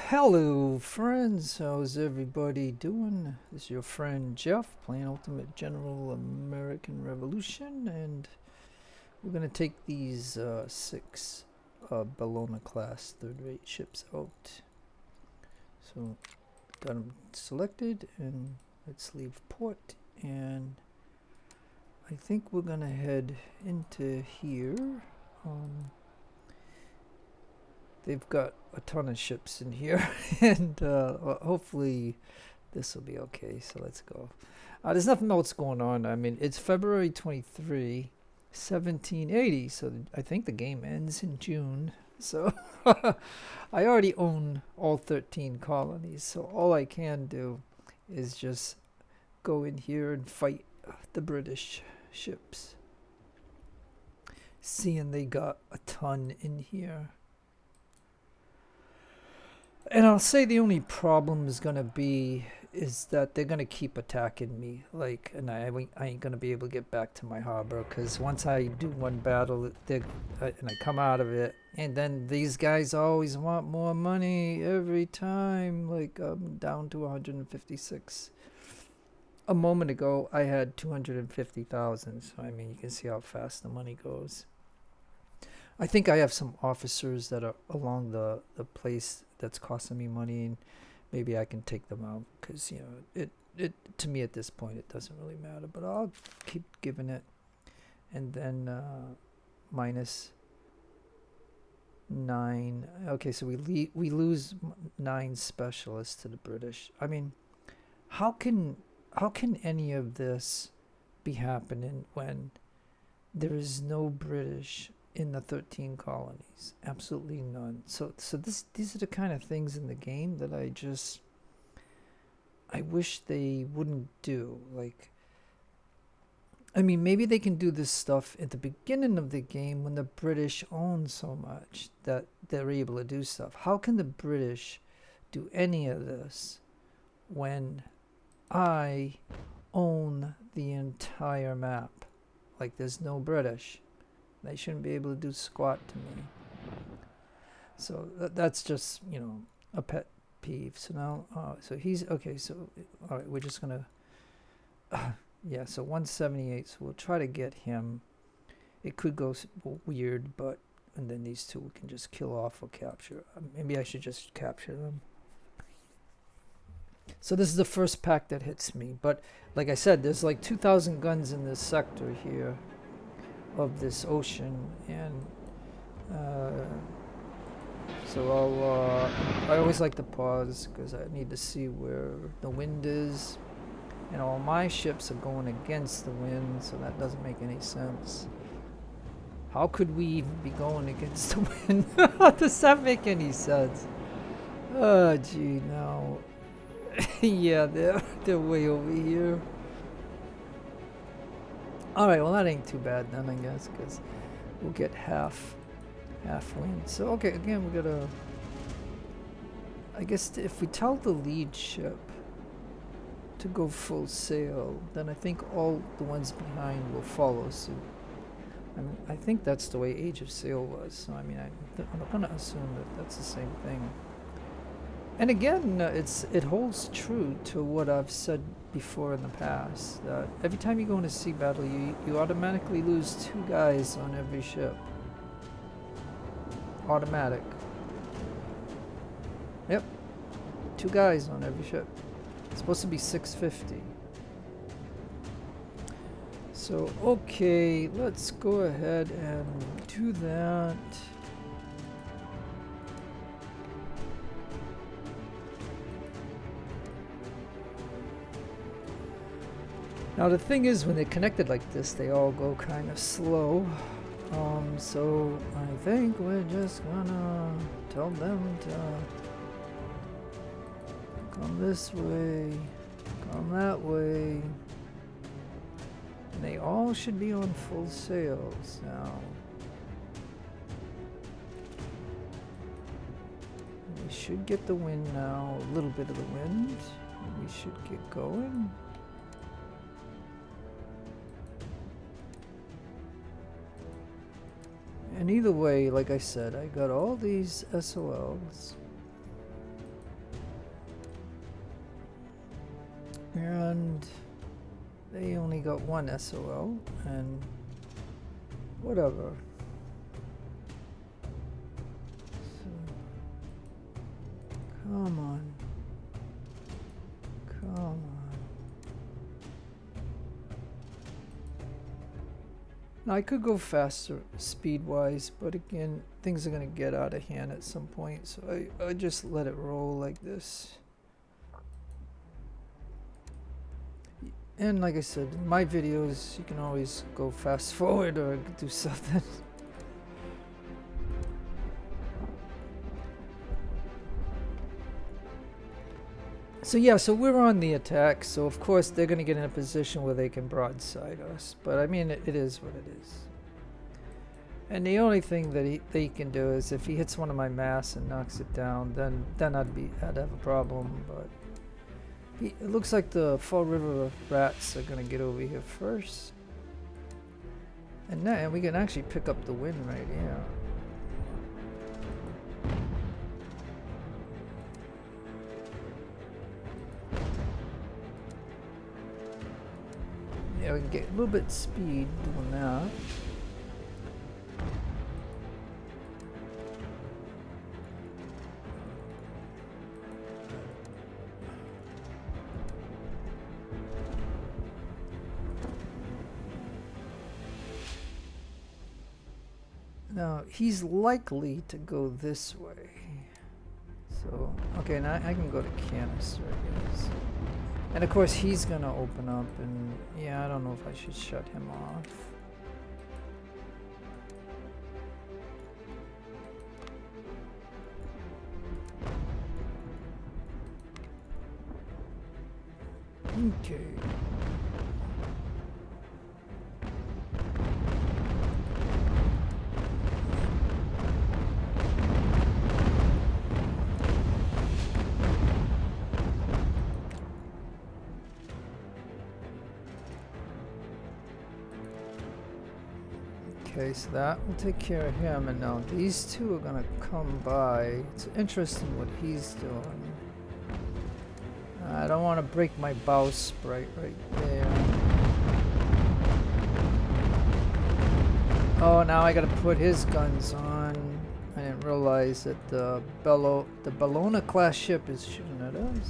Hello friends, how's everybody doing? This is your friend Jeff playing Ultimate General American Revolution, and we're going to take these six Bellona class third-rate ships out. So got them selected, and let's leave port, and I think we're going to head into here. They've got a ton of ships in here, and hopefully this will be okay. So let's go. There's nothing else going on. I mean, it's February 23, 1780, so I think the game ends in June. So I already own all 13 colonies, so all I can do is just go in here and fight the British ships. Seeing they got a ton in here. And I'll say the only problem is gonna be is that they're gonna keep attacking me, like, and I ain't gonna be able to get back to my harbor, because once I do one battle, and I come out of it, and then these guys always want more money every time. Like, I'm down to 156. A moment ago, I had 250,000. So I mean, you can see how fast the money goes. I think I have some officers that are along the place that's costing me money, and maybe I can take them out, because it to me at this point it doesn't really matter, but I'll keep giving it. And then minus 9. Okay, so we lose 9 specialists to the British. I mean, how can any of this be happening when there is no British in the 13 colonies? Absolutely none. So these are the kind of things in the game that I wish they wouldn't do. Like, I mean, maybe they can do this stuff at the beginning of the game when the British own so much that they're able to do stuff. How can the British do any of this when I own the entire map? Like, there's no British. They shouldn't be able to do squat to me. So that's just, a pet peeve. So now, so he's, okay, so, all right, we're just going to, yeah, so 178, so we'll try to get him. It could go weird, but, and then these two we can just kill off or capture. Maybe I should just capture them. So this is the first pack that hits me. But, like I said, there's like 2,000 guns in this sector here of this ocean, and so I always like to pause because I need to see where the wind is, and all my ships are going against the wind, so that doesn't make any sense. How could we even be going against the wind? Does that make any sense? Oh gee, no. Yeah, they're way over here. Alright, well that ain't too bad then, I guess, because we'll get half wind. So, okay, again, we gotta, I guess if we tell the lead ship to go full sail, then I think all the ones behind will follow suit. I mean, I think that's the way Age of Sail was, so I mean, I'm gonna assume that that's the same thing. And again, it holds true to what I've said before in the past, that every time you go into sea battle, you automatically lose 2 guys on every ship. Automatic. Yep. 2 guys on every ship. It's supposed to be 650. So, okay, let's go ahead and do that. Now the thing is, when they're connected like this, they all go kind of slow. So I think we're just gonna tell them to come this way, come that way. And they all should be on full sails now. We should get the wind now, a little bit of the wind. And we should get going. And either way, like I said, I got all these SOLs. And they only got one SOL, and whatever. So, come on. Come on. Now, I could go faster speed-wise, but again, things are going to get out of hand at some point, so I just let it roll like this. And like I said, in my videos, you can always go fast forward or do something. So yeah, so we're on the attack, so of course they're going to get in a position where they can broadside us. But I mean, it is what it is. And the only thing that they can do is if he hits one of my mass and knocks it down, then I'd have a problem. But it looks like the Fall River rats are going to get over here first. And then we can actually pick up the win right here. Yeah, we can get a little bit of speed doing that. Now, he's likely to go this way. So, okay, now I can go to canister, I guess. And of course, he's going to open up, and yeah, I don't know if I should shut him off. Okay. Okay, so that will take care of him, and now these two are gonna come by. It's interesting what he's doing. I don't want to break my bowsprit right there. Oh, now I gotta put his guns on. I didn't realize that the Bellona class ship is shooting at us.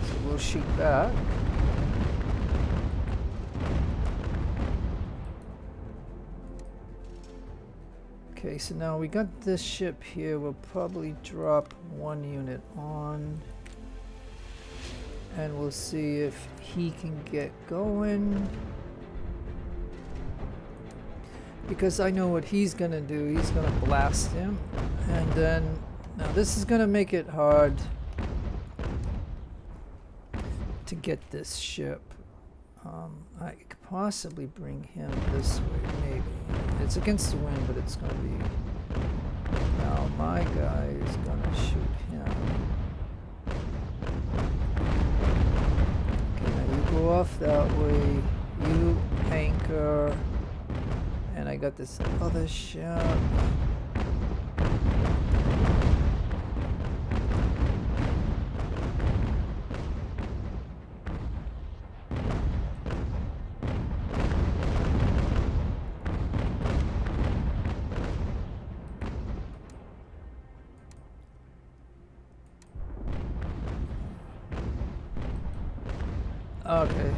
So we'll shoot back. Okay, so now we got this ship here. We'll probably drop one unit on. And we'll see if he can get going. Because I know what he's gonna do. He's gonna blast him. And then, now this is gonna make it hard to get this ship. I could possibly bring him this way, maybe. It's against the wind, but it's gonna be... Now my guy is gonna shoot him. Okay, now you go off that way. You anchor. And I got this other ship. Okay.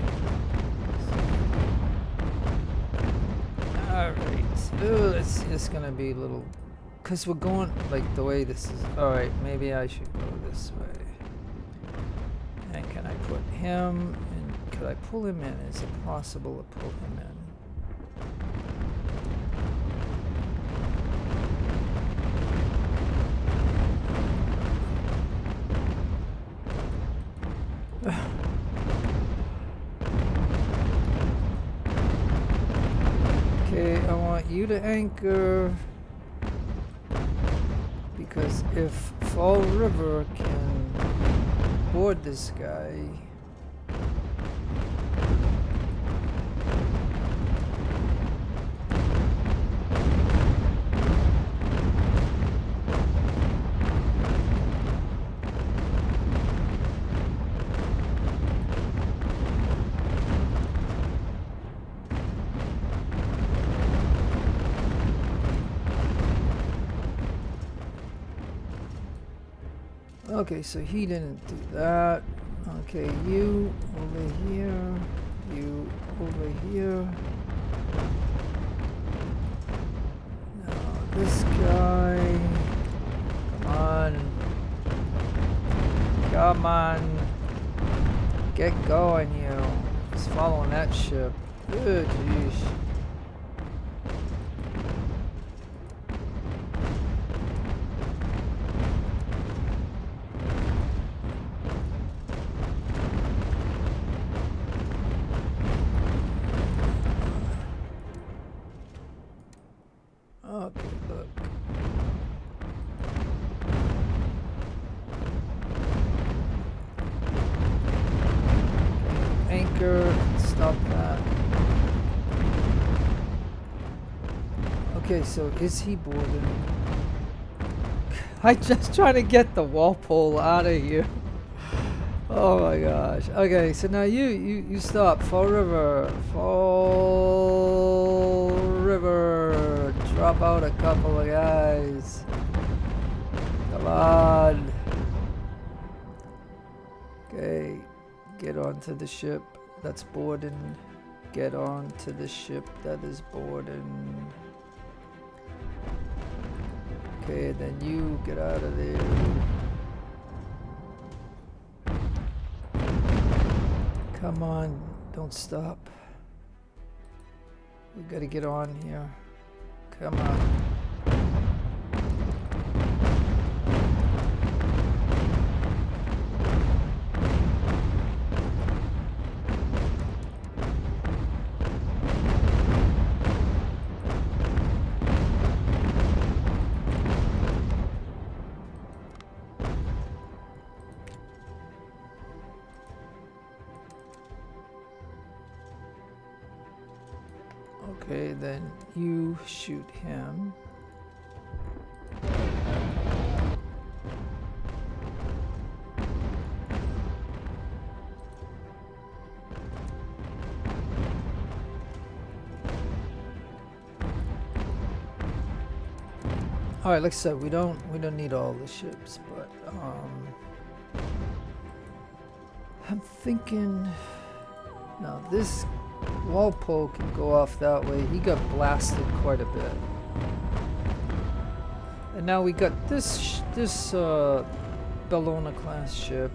Alright. Ooh, it's gonna be a little... Because we're going like the way this is... Alright, maybe I should go this way. And can I put him... And could I pull him in? Is it possible to pull him in? Okay, I want you to anchor, because if Fall River can board this guy, Okay, so he didn't do that. Okay, you over here. You over here. Now this guy. Come on. Come on. Get going, you. He's following that ship. Good, jeez. Okay, look. Anchor, stop that. Okay, so is he boarding? I'm just trying to get the Walpole out of here. Oh my gosh. Okay, so now you stop. Fall River. Fall River. Drop out a couple of guys. Come on. Okay. Get onto the ship that's boarding. Get onto the ship that is boarding. Okay, then you get out of there. Come on, don't stop. We gotta get on here. Come on. Okay, then you shoot him. All right, like I said, we don't need all the ships, but I'm thinking now this Walpole can go off that way. He got blasted quite a bit. And now we got this Bellona class ship,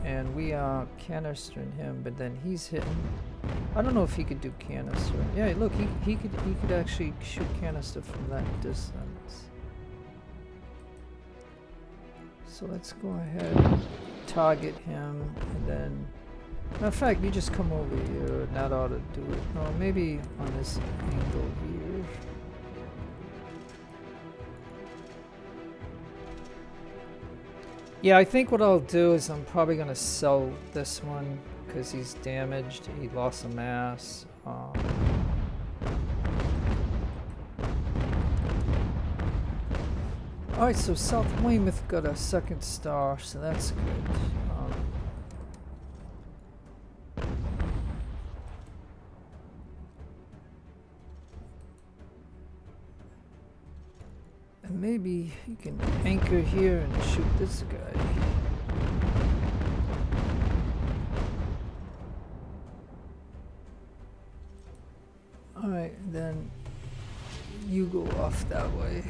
and we are canistering him, but then he's hitting. I don't know if he could do canister. Yeah, look, he could actually shoot canister from that distance. So let's go ahead and target him, and then matter of fact, you just come over here, and that ought to do it. No, maybe on this angle here. Yeah, I think what I'll do is I'm probably going to sell this one because he's damaged. He lost a mass. Alright, so South Weymouth got a second star, so that's good. And maybe you can anchor here and shoot this guy. Alright, then you go off that way.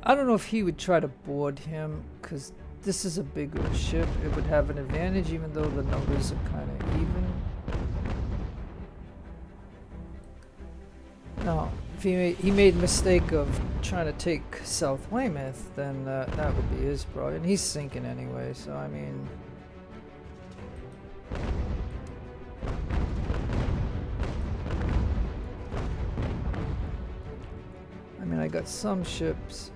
I don't know if he would try to board him, because this is a bigger ship. It would have an advantage, even though the numbers are kind of even. Now, if he made a mistake of trying to take South Weymouth, then that would be his problem. And he's sinking anyway, so I mean... I got some ships.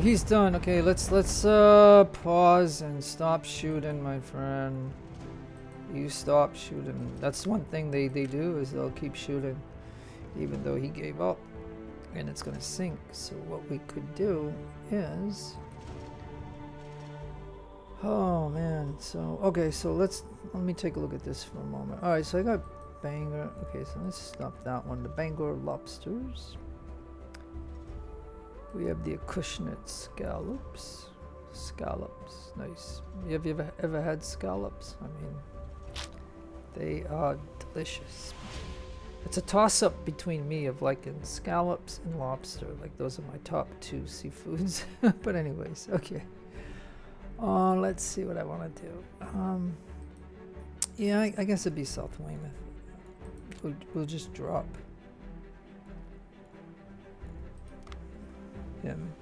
He's done. Okay, let's pause and stop shooting, my friend. You stop shooting. That's one thing they do, is they'll keep shooting even though he gave up, and it's gonna sink. So what we could do is, oh Oh man. So okay. So let me take a look at this for a moment. All right. So I got Bangor. Okay. So let's stop that one. The Bangor lobsters. We have the Acushnet scallops. Scallops. Nice. Have you ever had scallops? I mean, they are delicious. It's a toss-up between me of liking scallops and lobster. Like, those are my top two seafoods. But anyways, okay. Let's see what I want to do. Yeah, I guess it'd be South Weymouth. We'll just drop him.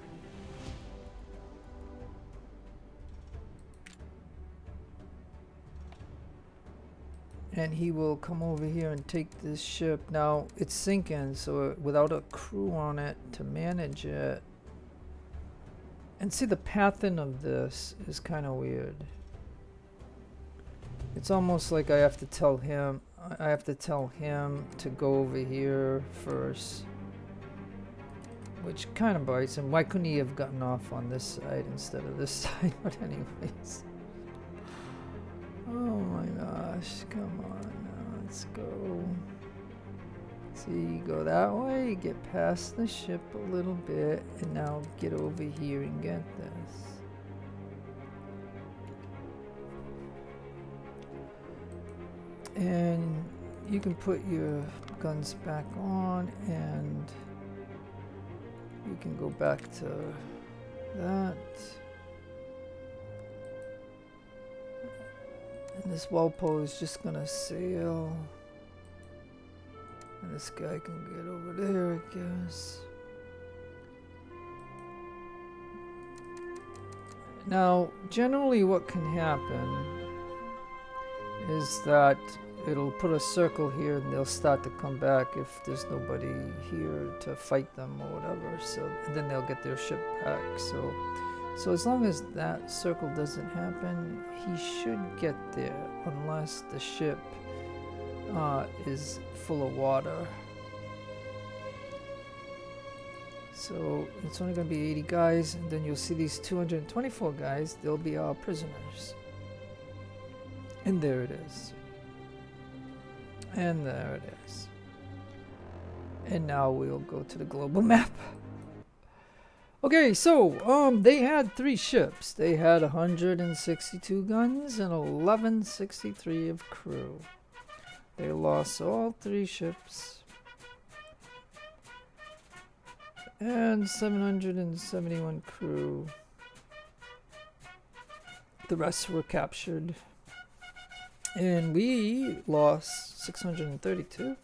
And he will come over here and take this ship. Now, it's sinking, so without a crew on it to manage it. And see, the pathing of this is kind of weird. It's almost like I have to tell him to go over here first. Which kind of bites him. Why couldn't he have gotten off on this side instead of this side? But anyways. Oh my gosh, come on now, let's go. See, go that way, get past the ship a little bit, and now get over here and get this. And you can put your guns back on, and you can go back to that. And this Walpole is just gonna sail. And this guy can get over there, I guess. Now, generally what can happen is that it'll put a circle here and they'll start to come back if there's nobody here to fight them or whatever. So, and then they'll get their ship back. So as long as that circle doesn't happen, he should get there unless the ship is full of water. So it's only going to be 80 guys, and then you'll see these 224 guys, they'll be our prisoners. And there it is. And there it is. And now we'll go to the global map. Okay, so they had 3 ships. They had 162 guns and 1163 of crew. They lost all 3 ships. And 771 crew. The rest were captured. And we lost 632.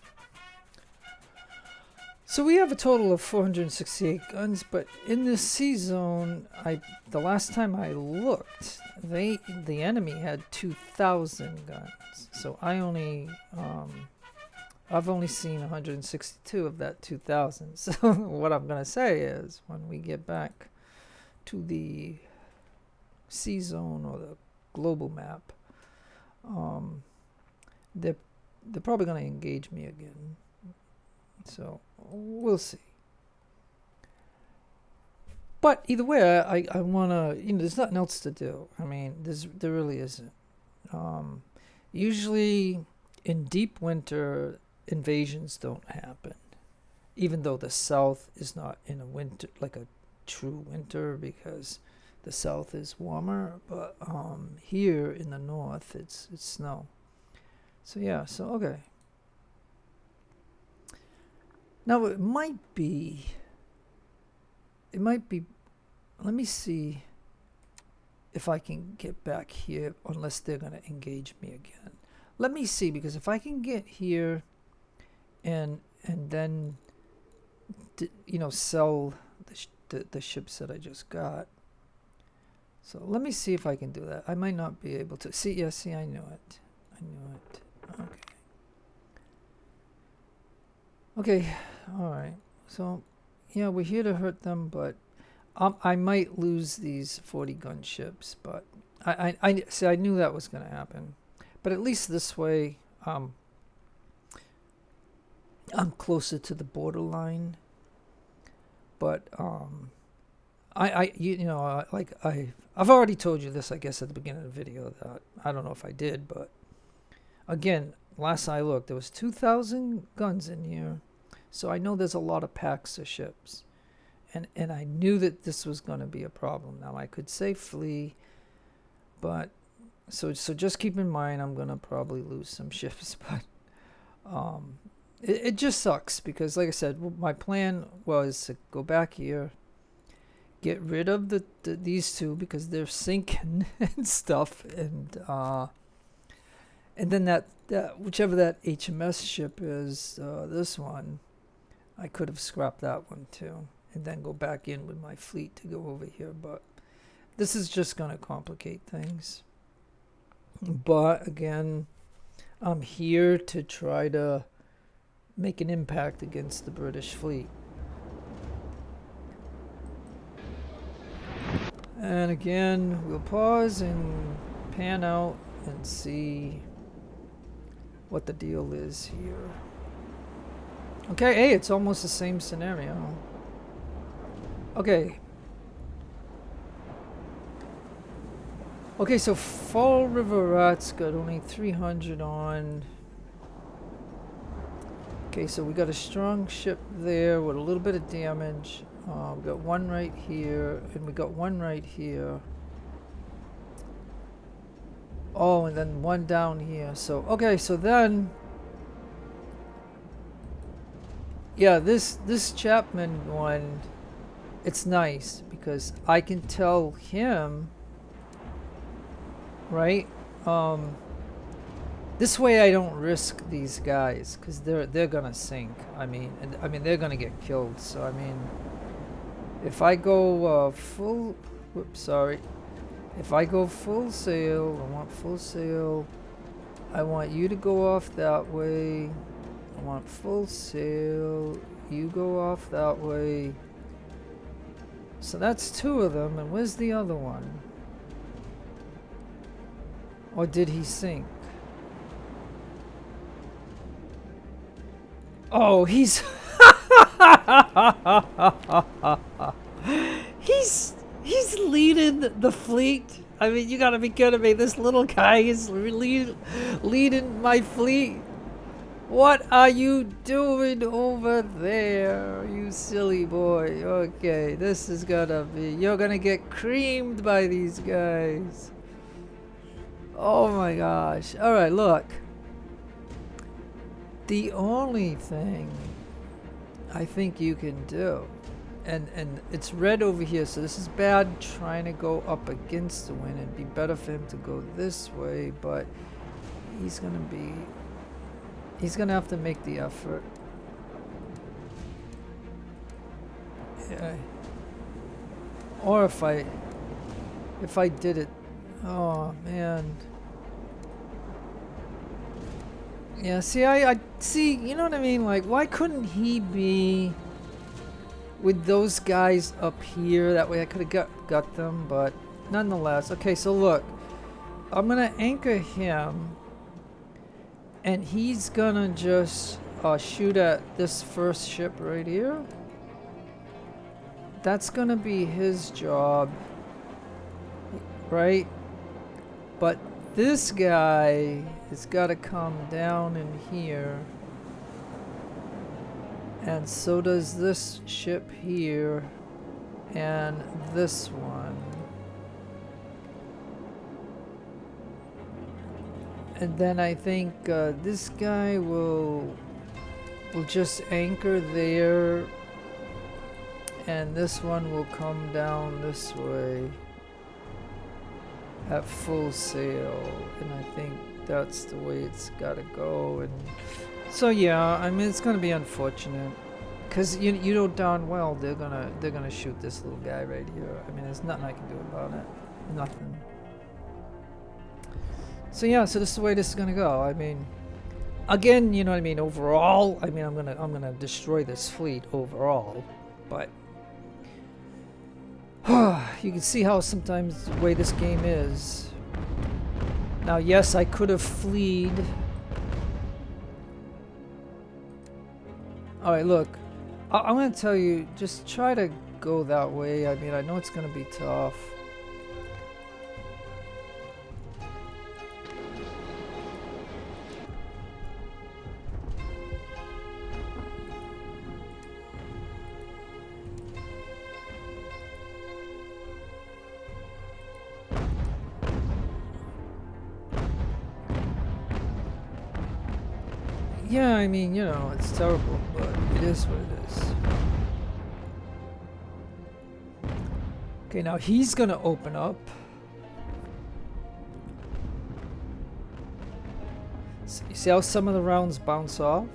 So we have a total of 468 guns, but in this sea zone, the last time I looked, the enemy had 2,000 guns. So I've only seen 162 of that 2,000. So what I'm gonna say is, when we get back to the sea zone or the global map, they're probably gonna engage me again. So we'll see. But either way, I wanna, there's nothing else to do. I mean, there really isn't. Usually in deep winter, invasions don't happen, even though the South is not in a winter, like a true winter, because the South is warmer. But here in the North, it's snow. So yeah. So okay. Now it might be, let me see if I can get back here, unless they're going to engage me again. Let me see, because if I can get here and then, sell the ships that I just got. So let me see if I can do that. I might not be able to. See, I knew it. Okay. Okay, alright, so, yeah, we're here to hurt them, but I might lose these 40 gun ships, but I knew that was going to happen. But at least this way, I'm closer to the borderline, but I've already told you this, I guess, at the beginning of the video. That I don't know if I did, but again, last I looked, there was 2,000 guns in here, so I know there's a lot of packs of ships, and I knew that this was going to be a problem. Now I could say flee, but so just keep in mind I'm gonna probably lose some ships, but it just sucks because, like I said, my plan was to go back here, get rid of these two because they're sinking and stuff, and then that whichever that HMS ship is, this one, I could have scrapped that one too, and then go back in with my fleet to go over here. But this is just gonna complicate things. But again, I'm here to try to make an impact against the British fleet. And again, we'll pause and pan out and see what the deal is here. Okay, hey, it's almost the same scenario. Okay. Okay, so Fall River Rat's got only 300 on. Okay, so we got a strong ship there with a little bit of damage. We got one right here, and we got one right here. Oh, and then one down here. So, okay, so then... Yeah, this Chapman one, it's nice because I can tell him... Right? This way I don't risk these guys because they're gonna sink. I mean they're gonna get killed. So I mean, if I go full, whoops, sorry. If I go full sail, I want full sail. I want you to go off that way. I want full sail. You go off that way. So that's two of them. And where's the other one? Or did he sink? Oh, he's he's leading the fleet. I mean, you gotta be kidding me. This little guy is leading my fleet. What are you doing over there, you silly boy? Okay, this is gonna be... You're gonna get creamed by these guys. Oh my gosh. Alright, look. The only thing I think you can do, and it's red over here, so this is bad trying to go up against the wind. It'd be better for him to go this way, but he's gonna have to make the effort. Yeah. Or if I did it, oh man. Yeah, see, I see, you know what I mean? Like, why couldn't he be with those guys up here? That way I could have got them, but nonetheless. Okay, so look. I'm going to anchor him, and he's going to just shoot at this first ship right here. That's going to be his job, right? But this guy has got to come down in here, and so does this ship here, and this one. And then I think this guy will just anchor there, and this one will come down this way at full sail, and I think that's the way it's gotta go. And so yeah, I mean, it's gonna be unfortunate because you know darn well they're gonna shoot this little guy right here. I mean, there's nothing I can do about it. Nothing. So yeah, so this is the way this is gonna go. I mean, again, you know what I mean. Overall, I mean, I'm gonna destroy this fleet overall, but you can see how sometimes the way this game is. Now, yes, I could have fleed. Alright, look. I'm going to tell you, just try to go that way. I mean, I know it's gonna be tough. Yeah, I mean, you know, it's terrible, but it is what it is. Okay, now he's gonna open up. You see how some of the rounds bounce off?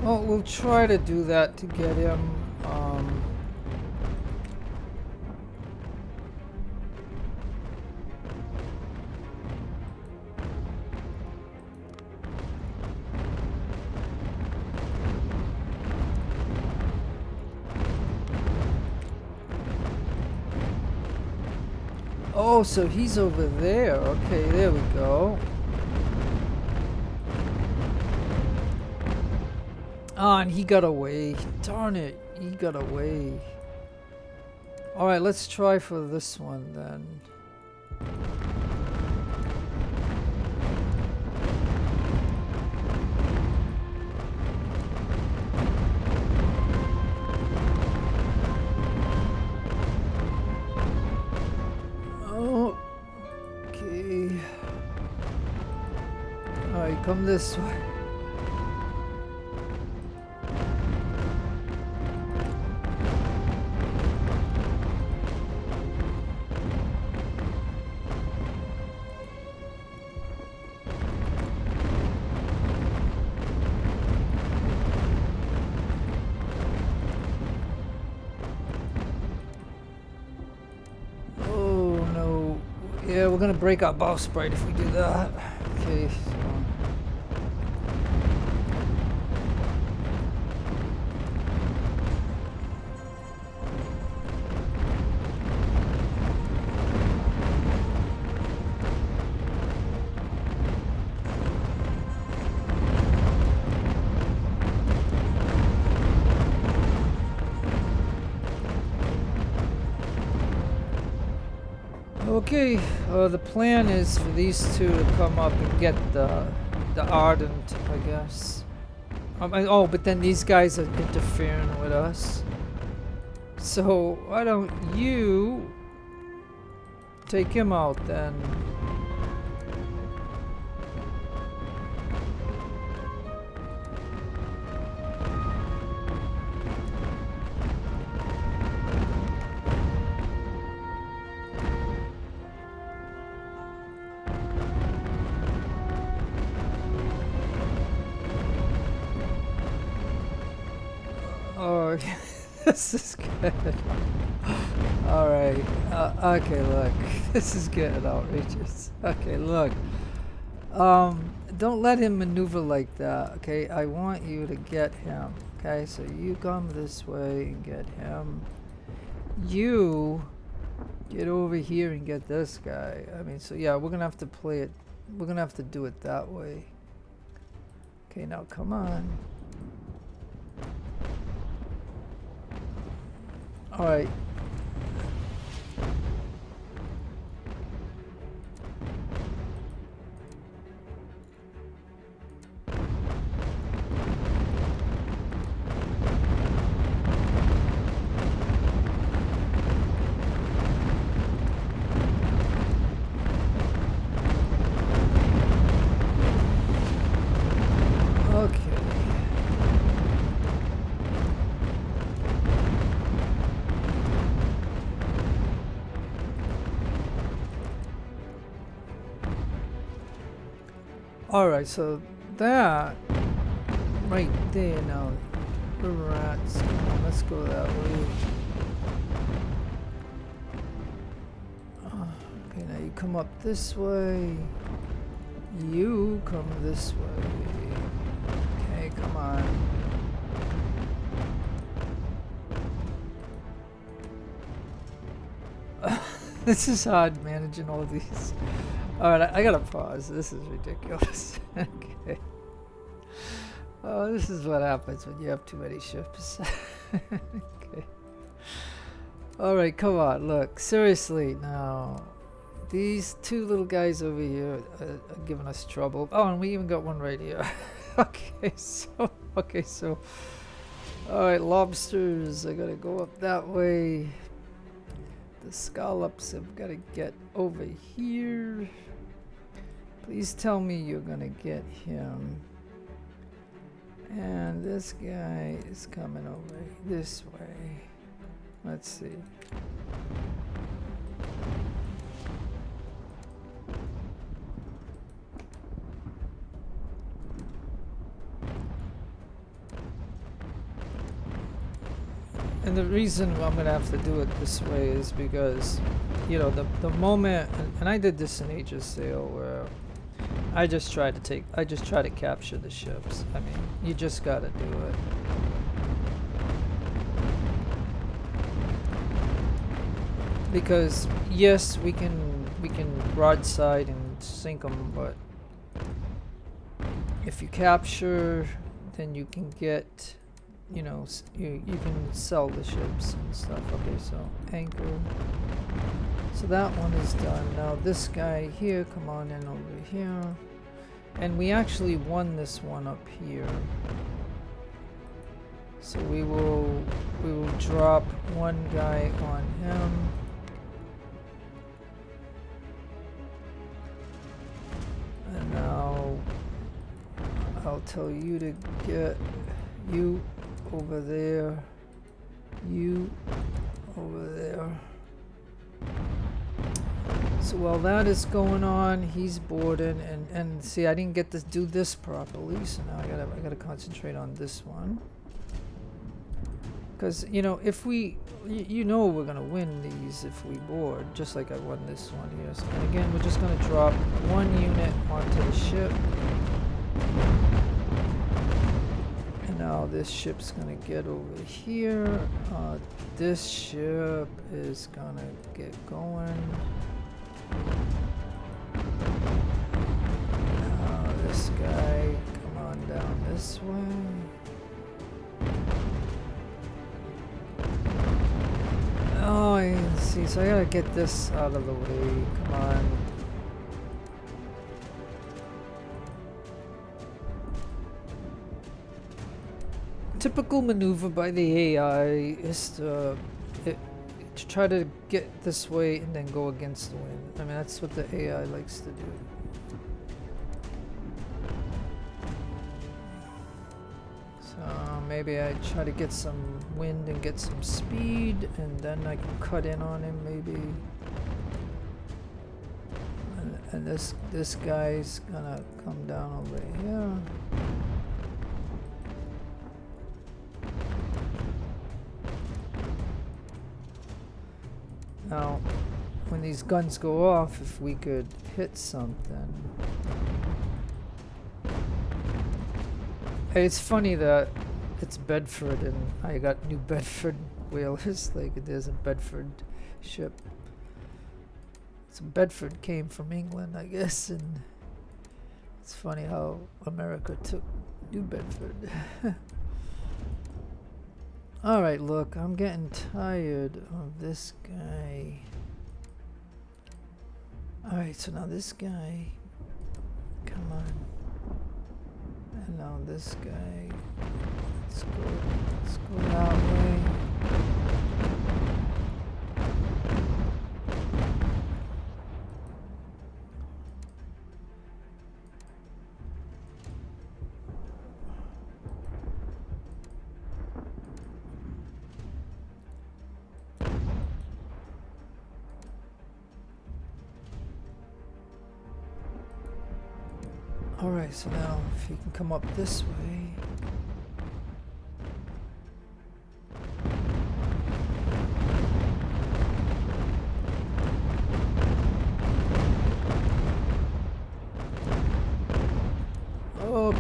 Well, we'll try to do that to get him. Oh, so he's over there. Okay, there we go. Ah, and he got away. Darn it, he got away. Alright, let's try for this one then. Oh, okay. Alright, come this way. Yeah, we're gonna break our bow sprite if we do that. Okay, so. Okay, the plan is for these two to come up and get the Ardent, I guess. Oh, but then these guys are interfering with us. So why don't you take him out then? Oh, this is good. Alright, okay, look. This is getting outrageous. Okay, look. Don't let him maneuver like that, okay? I want you to get him, okay? So you come this way and get him. You get over here and get this guy. I mean, so yeah, we're gonna have to play it. We're gonna have to do it that way. Okay, now come on. Alright. Alright, so that right there now. The rats. Come on, let's go that way. Okay, now you come up this way. You come this way. Okay, come on. This is hard managing all these. Alright, I gotta pause. This is ridiculous. Okay. Oh, this is what happens when you have too many ships. Okay. Alright, come on, look. Seriously, now. These two little guys over here are giving us trouble. Oh, and we even got one right here. Okay, so. Alright, lobsters. I gotta go up that way. The scallops have got to get over here. Please tell me you're gonna get him. And this guy is coming over this way. Let's see. And the reason I'm gonna have to do it this way is because, you know, the moment, and I did this in Age of Sail where I just try to capture the ships. I mean, you just gotta do it. Because yes, we can broadside and sink them, but if you capture, then you can get, you know, you can sell the ships and stuff. Okay, so anchor. So that one is done. Now this guy here, come on in over here. And we actually won this one up here. So we will drop one guy on him. And now I'll tell you to get you over there, you over there. So while that is going on, he's boarding, and see, I didn't get to do this properly, so now I gotta concentrate on this one. Because, you know, if we, you know, we're gonna win these if we board, just like I won this one here. So, and again, we're just gonna drop one unit onto the ship. Now this ship's gonna get over here. This ship is gonna get going. Now this guy, come on down this way. Oh, I see. So I gotta get this out of the way. Come on. Typical maneuver by the AI is to try to get this way and then go against the wind. I mean, that's what the AI likes to do. So maybe I try to get some wind and get some speed, and then I can cut in on him maybe. And this guy's gonna come down over here. Now, when these guns go off, if we could hit something. Hey, it's funny that it's Bedford and I got New Bedford whalers. Like, there's a Bedford ship. So Bedford came from England, I guess, and it's funny how America took New Bedford. Alright, look, I'm getting tired of this guy. Alright, so now this guy, come on. And now this guy, let's go that way. Alright, so now if you can come up this way. Okay.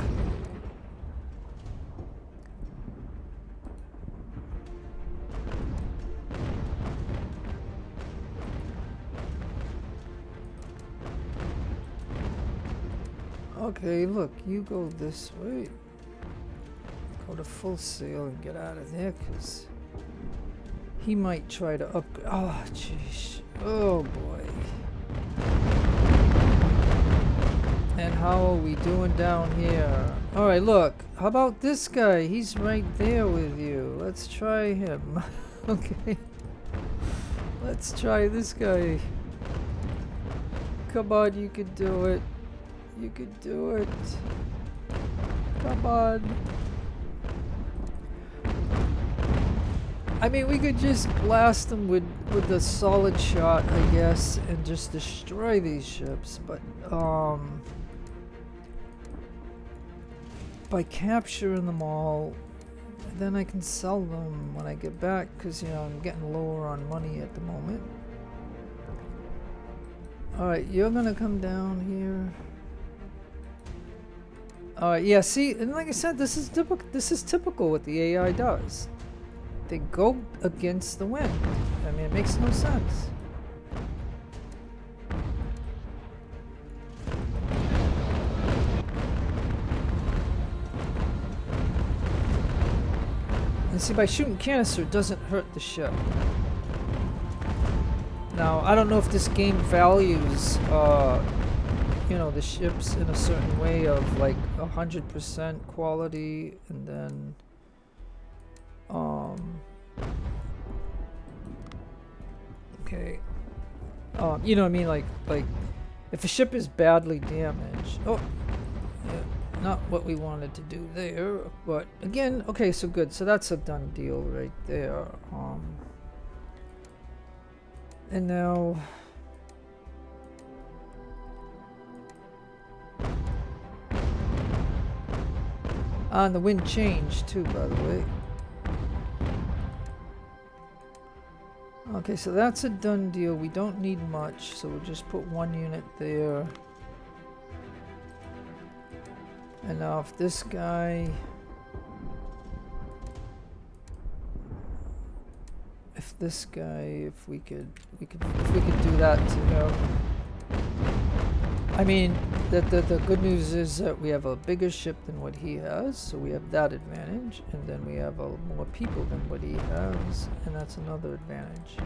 Okay, look, you go this way. Go to full sail and get out of there, because he might try to upgrade. Oh, jeez. Oh, boy. And how are we doing down here? Alright, look. How about this guy? He's right there with you. Let's try him. Okay. Let's try this guy. Come on, you can do it. You can do it. Come on. I mean, we could just blast them with a solid shot, I guess, and just destroy these ships, but by capturing them all, then I can sell them when I get back, because, you know, I'm getting lower on money at the moment. Alright, you're gonna come down here. Yeah, see, and like I said, this is typical what the AI does. They go against the wind. I mean, it makes no sense. And see, by shooting canister, it doesn't hurt the ship. Now, I don't know if this game values, you know, the ships in a certain way of like 100% quality, and then okay, you know what I mean, like if a ship is badly damaged. Oh, yeah, not what we wanted to do there, but again, okay, so good, so that's a done deal right there. And now and the wind changed too, by the way. Okay, so that's a done deal. We don't need much, so we'll just put one unit there. And now if this guy, if we could do that to him. I mean, the good news is that we have a bigger ship than what he has, so we have that advantage, and then we have more people than what he has, and that's another advantage.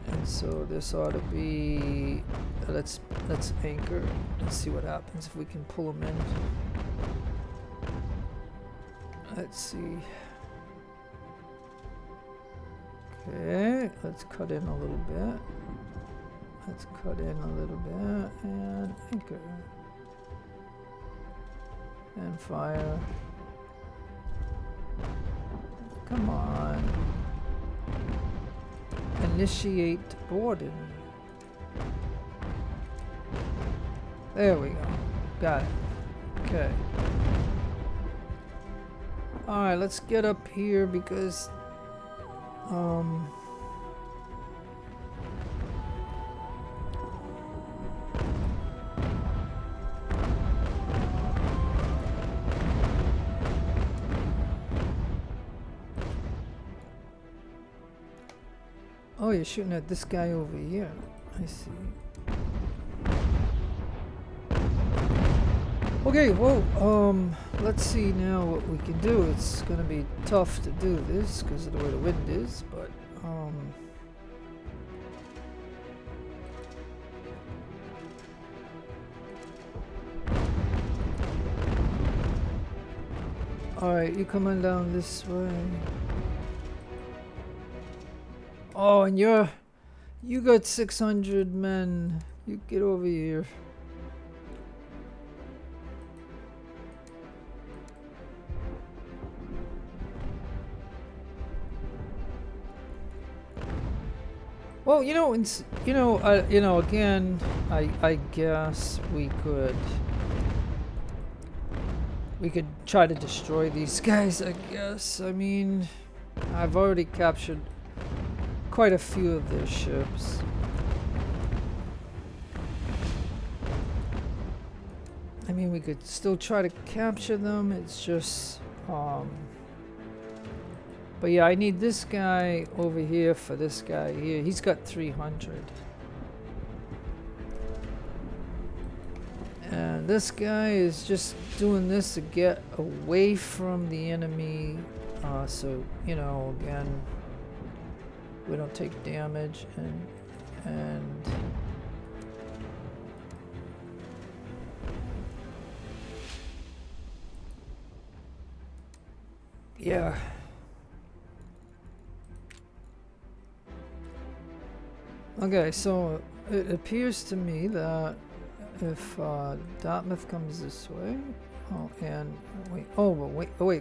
And so this ought to be, let's anchor and see what happens if we can pull him in. Let's see. Okay, let's cut in a little bit. Let's cut in a little bit and anchor. And fire. Come on. Initiate boarding. There we go. Got it. Okay. Alright, let's get up here because oh, you're shooting at this guy over here. I see. Okay, well, let's see now what we can do. It's gonna be tough to do this because of the way the wind is, but alright, you coming down this way. Oh, and you got 600 men. You get over here. Well, you know, again, I guess we could try to destroy these guys, I guess. I mean, I've already captured quite a few of their ships. I mean, we could still try to capture them. It's just, but yeah, I need this guy over here for this guy here. He's got 300. And this guy is just doing this to get away from the enemy. So, you know, again, we don't take damage and yeah. Okay, so it appears to me that if Dartmouth comes this way, wait, we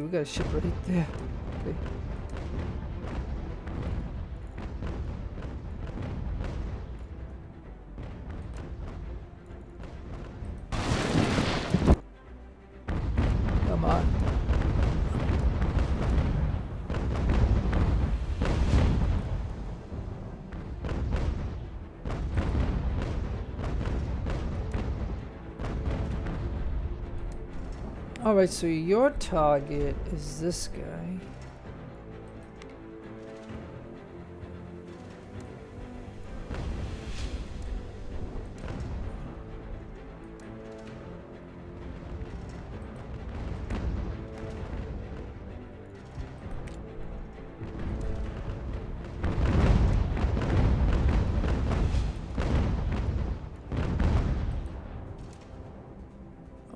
got a ship right there. Okay. Come on. Alright, so your target is this guy.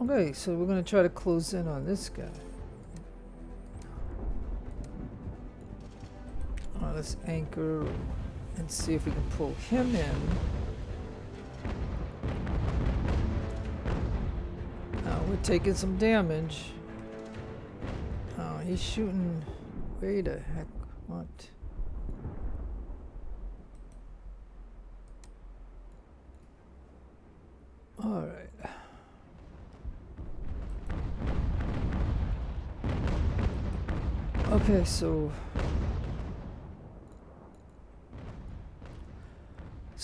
Okay, so we're going to try to close in on this guy. Alright, let's anchor and see if we can pull him in. Now we're taking some damage. Oh, he's shooting. Wait the heck, what? Alright. Okay, so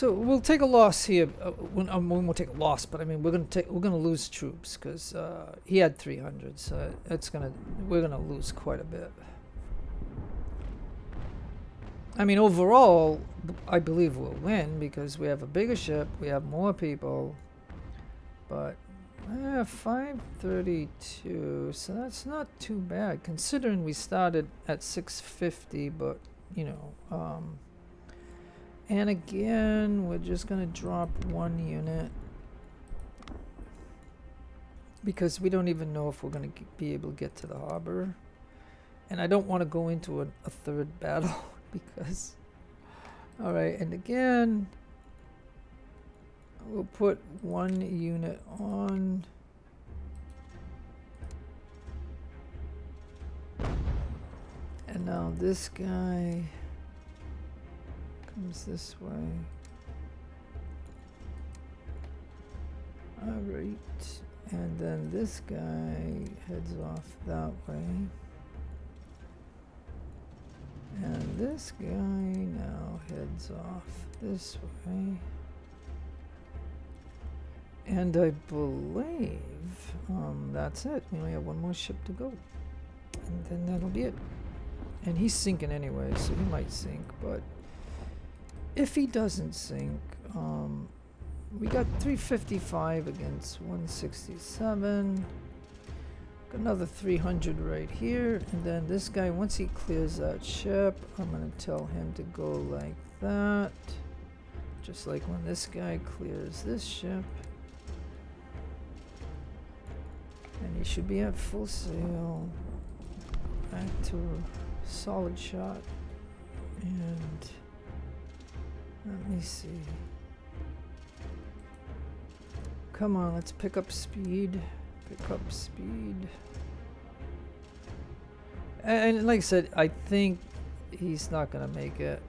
we'll take a loss here. We won't take a loss, but I mean we're gonna lose troops because he had 300, so we're gonna lose quite a bit. I mean overall, I believe we'll win because we have a bigger ship, we have more people, but 532, so that's not too bad considering we started at 650, but you know, and again we're just gonna drop one unit because we don't even know if we're gonna be able to get to the harbor, and I don't want to go into a third battle because alright, and again we'll put one unit on. And now this guy comes this way. Alright. And then this guy heads off that way. And this guy now heads off this way. And I believe that's it. We only have one more ship to go. And then that'll be it. And he's sinking anyway, so he might sink. But if he doesn't sink, we got 355 against 167. Got another 300 right here. And then this guy, once he clears that ship, I'm going to tell him to go like that. Just like when this guy clears this ship. And he should be at full sail. Back to a solid shot. And let me see. Come on, let's pick up speed. Pick up speed. And like I said, I think he's not gonna make it.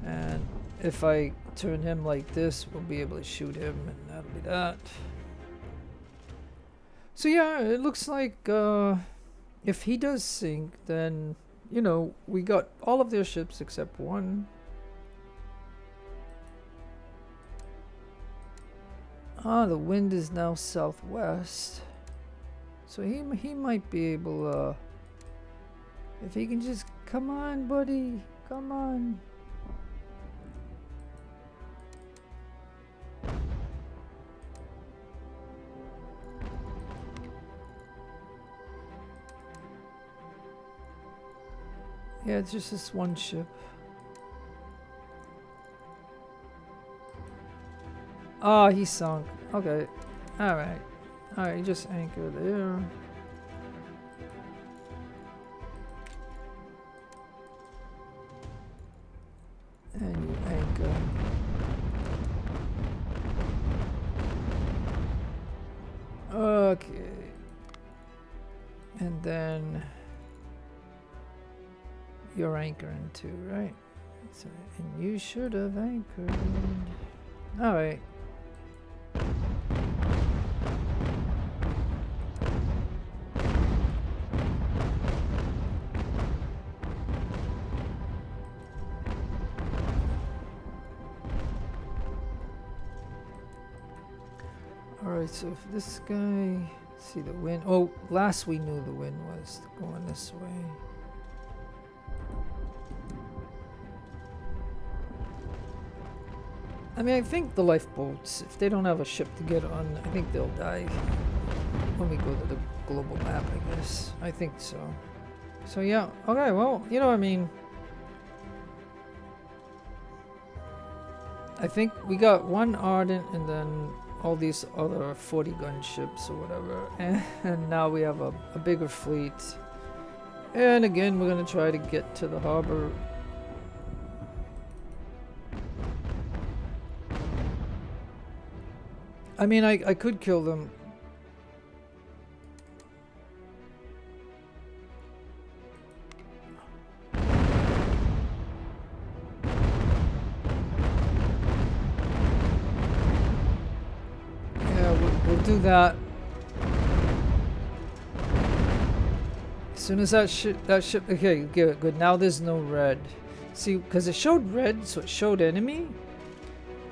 And if I turn him like this, we'll be able to shoot him, and that'll be that. So yeah, it looks like if he does sink, then, you know, we got all of their ships except one. Ah, the wind is now southwest. So he might be able, if he can just, come on, buddy, come on. Yeah, it's just this one ship. Oh, he sunk. Okay. Alright. Alright, you just anchor there. And you anchor. Okay. And then you're anchoring too, right? So, and you should have anchored. Alright. Alright, so if this guy, see the wind. Oh, last we knew the wind was going this way. I mean, I think the lifeboats, if they don't have a ship to get on, I think they'll die when we go to the global map, I guess. I think so. So yeah, okay, well, you know, I mean, I think we got one Ardent and then all these other 40 gun ships or whatever, and now we have a bigger fleet. And again, we're gonna try to get to the harbor. I mean, I could kill them. Yeah, we'll do that. As soon as that ship, okay, good. Now there's no red. See, because it showed red, so it showed enemy.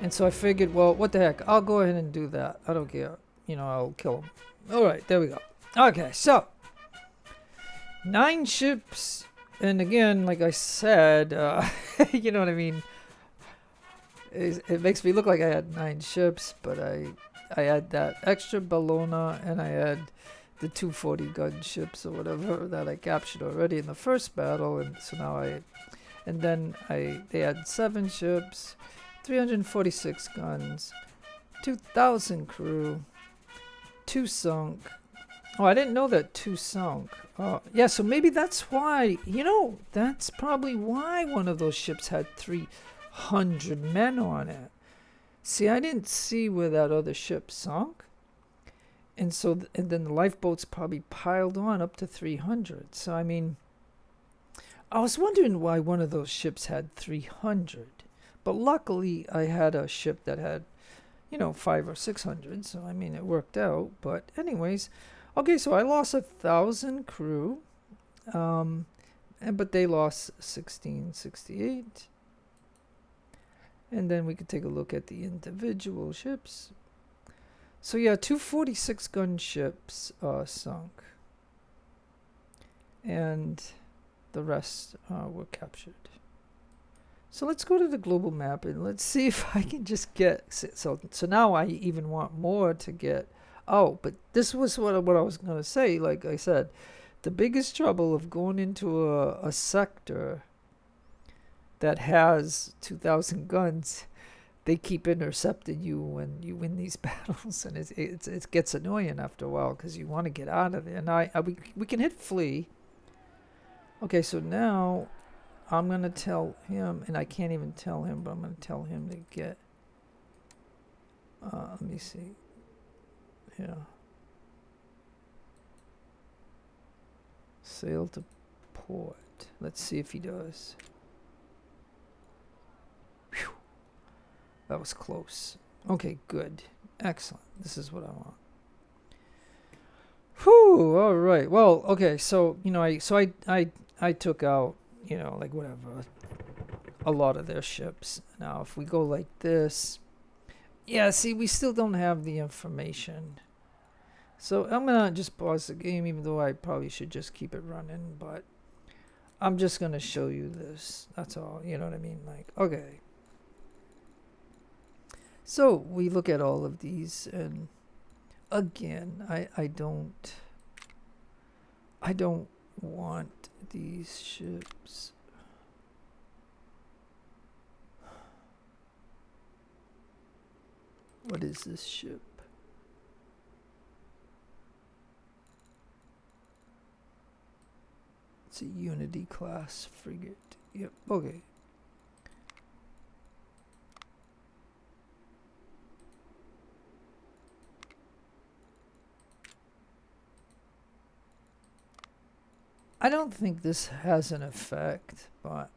And so I figured, well, what the heck? I'll go ahead and do that. I don't care. You know, I'll kill him. Alright, there we go. Okay, so 9 ships. And again, like I said, you know what I mean? It makes me look like I had 9 ships, but I had that extra Bellona, and I had the 240 gun ships or whatever that I captured already in the first battle. And so now they had 7 ships. 346 guns, 2,000 crew, 2 sunk. Oh, I didn't know that 2 sunk. Yeah, so maybe that's why, you know, that's probably why one of those ships had 300 men on it. See, I didn't see where that other ship sunk. And so, and then the lifeboats probably piled on up to 300. So, I mean, I was wondering why one of those ships had 300. But luckily, I had a ship that had, you know, 500 or 600. So, I mean, it worked out. But anyways, okay, so I lost 1,000 crew. But they lost 1668. And then we could take a look at the individual ships. So, yeah, 246 gun ships sunk. And the rest were captured. So let's go to the global map and let's see if I can just get, so now I even want more to get. Oh, but this was what I was going to say. Like I said, the biggest trouble of going into a sector that has 2,000 guns, they keep intercepting you when you win these battles, and it gets annoying after a while because you want to get out of there. And we can hit flee. Okay, so now I'm going to tell him, and I can't even tell him, but I'm going to tell him to get, let me see, yeah, sail to port. Let's see if he does. That was close. Okay, good. Excellent. This is what I want. Whew, all right. Well, okay, so, you know, I took out, you know, like whatever, a lot of their ships. Now, if we go like this, yeah, see, we still don't have the information. So I'm going to just pause the game, even though I probably should just keep it running, but I'm just going to show you this. That's all, you know what I mean? Like, okay. So we look at all of these, and again, I don't want these ships. What is this ship? It's a Unity class frigate. Yep, okay. I don't think this has an effect, but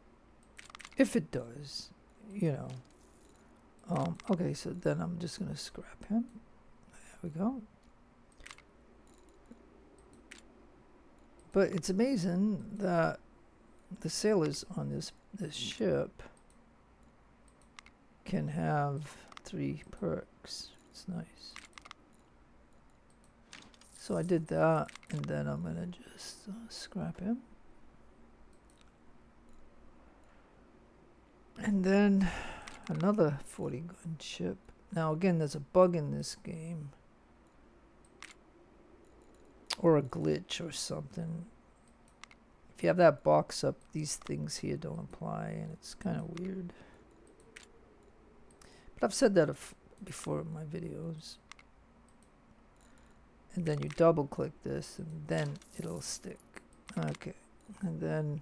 if it does, you know. Okay, so then I'm just going to scrap him. There we go. But it's amazing that the sailors on this ship can have 3 perks. It's nice. So I did that, and then I'm going to just scrap him. And then another 40 gun ship. Now again, there's a bug in this game, or a glitch or something. If you have that box up, these things here don't apply, and it's kind of weird. But I've said that before in my videos. And then you double click this, and then it'll stick. Okay, and then,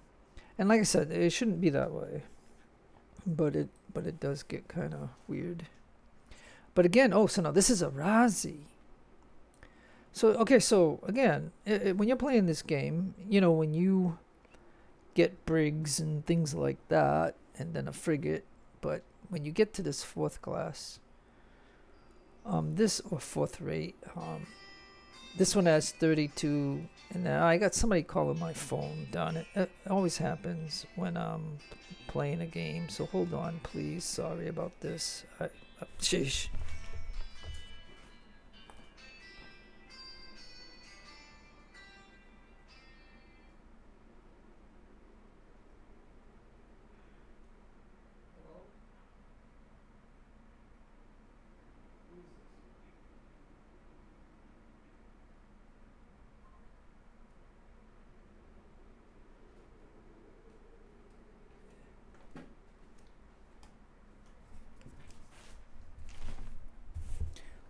and like I said, it shouldn't be that way, but it does get kind of weird. But again, oh, so now this is a Razi. So okay, so again, when you're playing this game, you know, when you get brigs and things like that, and then a frigate, but when you get to this 4th class, this, or 4th rate, this one has 32, and now I got somebody calling my phone. Darn it. It always happens when I'm playing a game, so hold on, please. Sorry about this. Sheesh.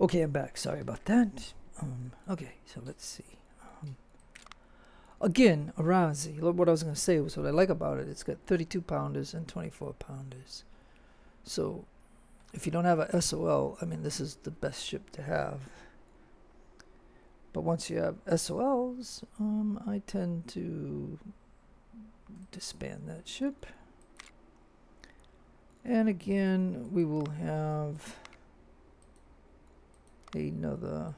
Okay, I'm back. Sorry about that. Okay, so let's see. Again, a Razi. What I was going to say was what I like about it. It's got 32 pounders and 24 pounders. So if you don't have a SOL, I mean, this is the best ship to have. But once you have SOLs, I tend to disband that ship. And again, we will have another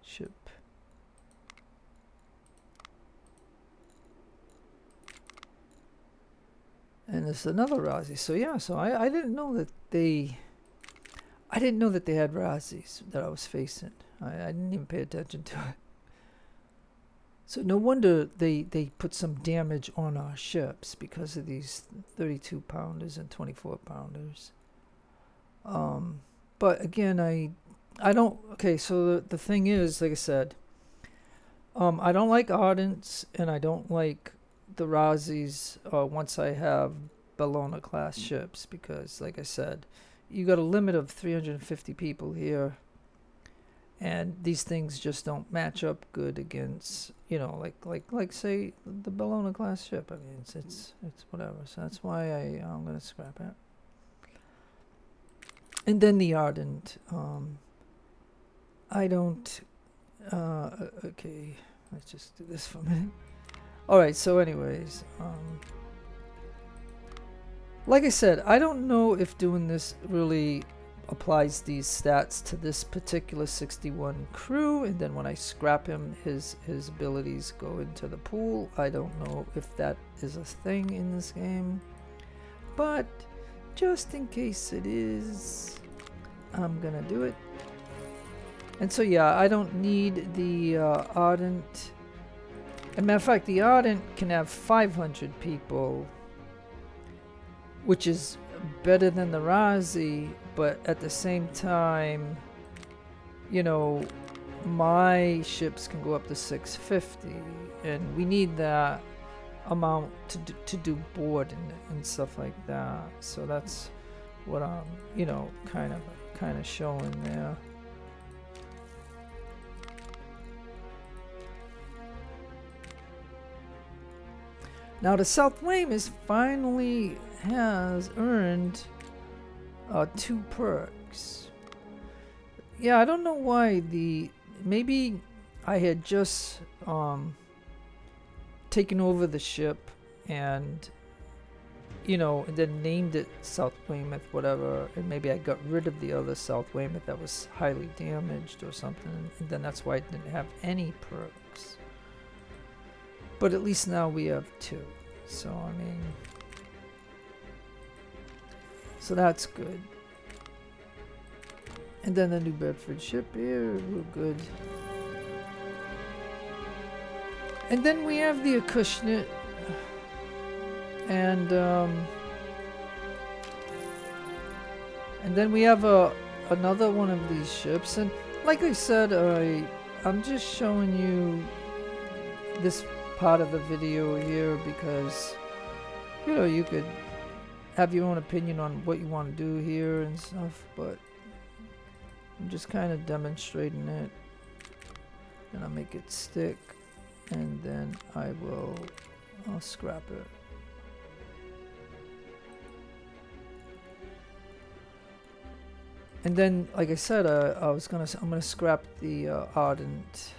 ship. And there's another Razi. So yeah, so I didn't know that they had Razis that I was facing. I didn't even pay attention to it. So no wonder they put some damage on our ships because of these 32 pounders and 24 pounders. But again, I don't, okay, so the thing is, like I said, I don't like Ardents, and I don't like the Razzies once I have Bellona class ships, because like I said, you got a limit of 350 people here, and these things just don't match up good against, you know, like say the Bellona class ship. I mean, it's whatever. So that's why I'm gonna scrap it. And then the Ardent, I don't. Okay, let's just do this for a minute. All right. So, anyways, Like I said, I don't know if doing this really applies these stats to this particular 61 crew, and then when I scrap him, his abilities go into the pool. I don't know if that is a thing in this game, but just in case it is, I'm gonna do it. And so yeah, I don't need the Ardent. As a matter of fact, the Ardent can have 500 people, which is better than the Razi, but at the same time, you know, my ships can go up to 650, and we need that amount to do board and stuff like that. So that's what I'm, you know, kind of showing there. Now the South Weymouth finally has earned 2 perks. Yeah, I don't know why maybe I had just taken over the ship and, you know, and then named it South Weymouth, whatever, and maybe I got rid of the other South Weymouth that was highly damaged or something, and then that's why I didn't have any perks. But at least now we have 2. So, I mean, so that's good. And then the New Bedford ship here, we're good. And then we have the Acushnet. And then we have another one of these ships. And like I said, I'm just showing you this part of the video here because, you know, you could have your own opinion on what you want to do here and stuff, but I'm just kind of demonstrating it. And I'll make it stick, and then I'll scrap it. And then, like I said, I'm gonna scrap the Ardent.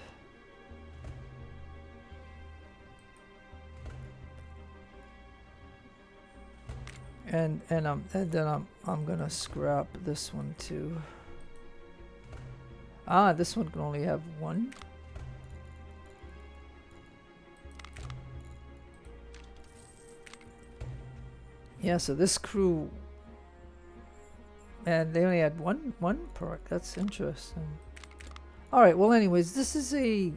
And then I'm gonna scrap this one too. Ah, this one can only have 1. Yeah, so this crew, and they only had one perk. That's interesting. All right. Well, anyways, this is a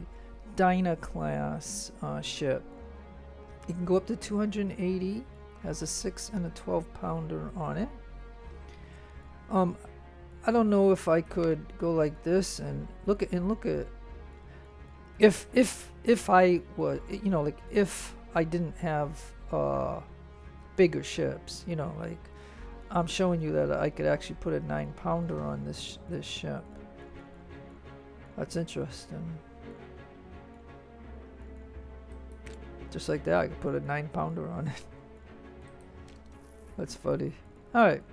Dyna class ship. It can go up to 280. Has a 6 and a 12 pounder on it. I don't know if I could go like this and look at if I was, you know, like if I didn't have bigger ships, you know, like I'm showing you that I could actually put a 9 pounder on this ship. That's interesting. Just like that, I could put a 9 pounder on it. That's funny. Alright.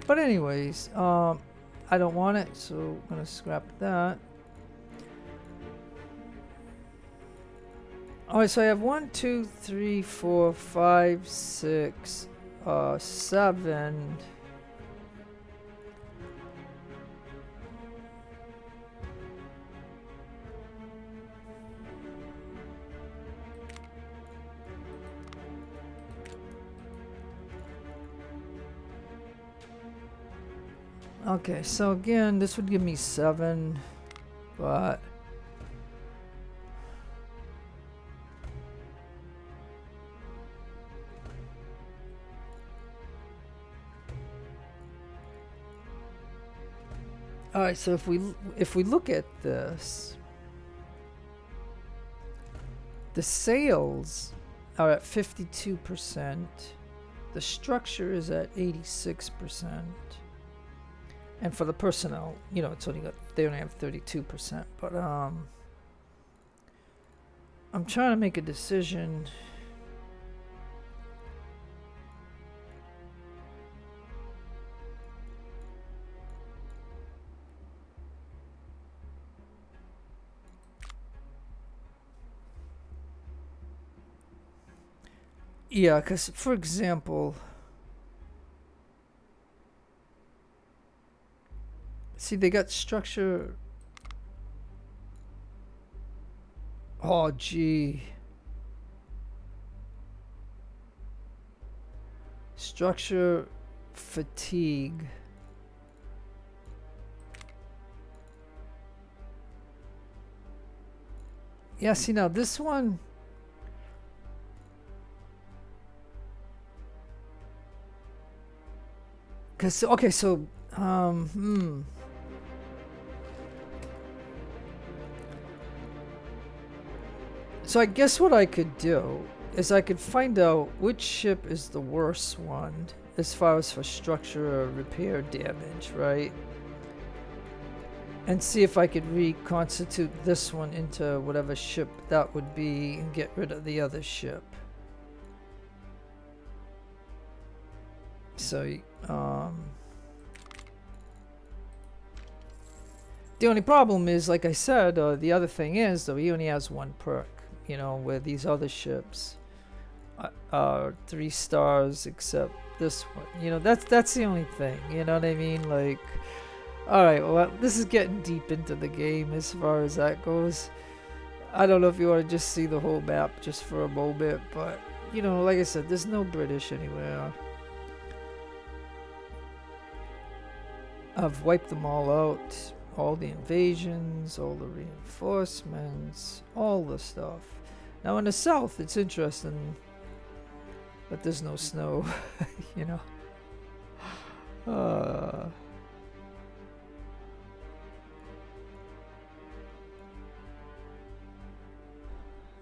But anyways, I don't want it, so I'm gonna scrap that. Alright, so I have 1, 2, 3, 4, 5, 6, 7. Okay, so again, this would give me 7, but all right, so if we look at this, the sails are at 52%, the structure is at 86%. And for the personnel, you know, they only have 32%. But I'm trying to make a decision. Yeah, because for example, See, they got structure. Oh, gee. Structure fatigue. Yeah, see now this one. Cause okay, so So I guess what I could do is I could find out which ship is the worst one as far as for structure or repair damage, right? And see if I could reconstitute this one into whatever ship that would be and get rid of the other ship. So, the only problem is, like I said, the other thing is, though, he only has one perk, you know, where these other ships are 3 stars except this one. You know, that's the only thing, you know what I mean? Like, alright, well, this is getting deep into the game as far as that goes. I don't know if you want to just see the whole map just for a moment, but, you know, like I said, there's no British anywhere. I've wiped them all out. All the invasions, all the reinforcements, all the stuff. Now in the south, it's interesting that there's no snow, you know.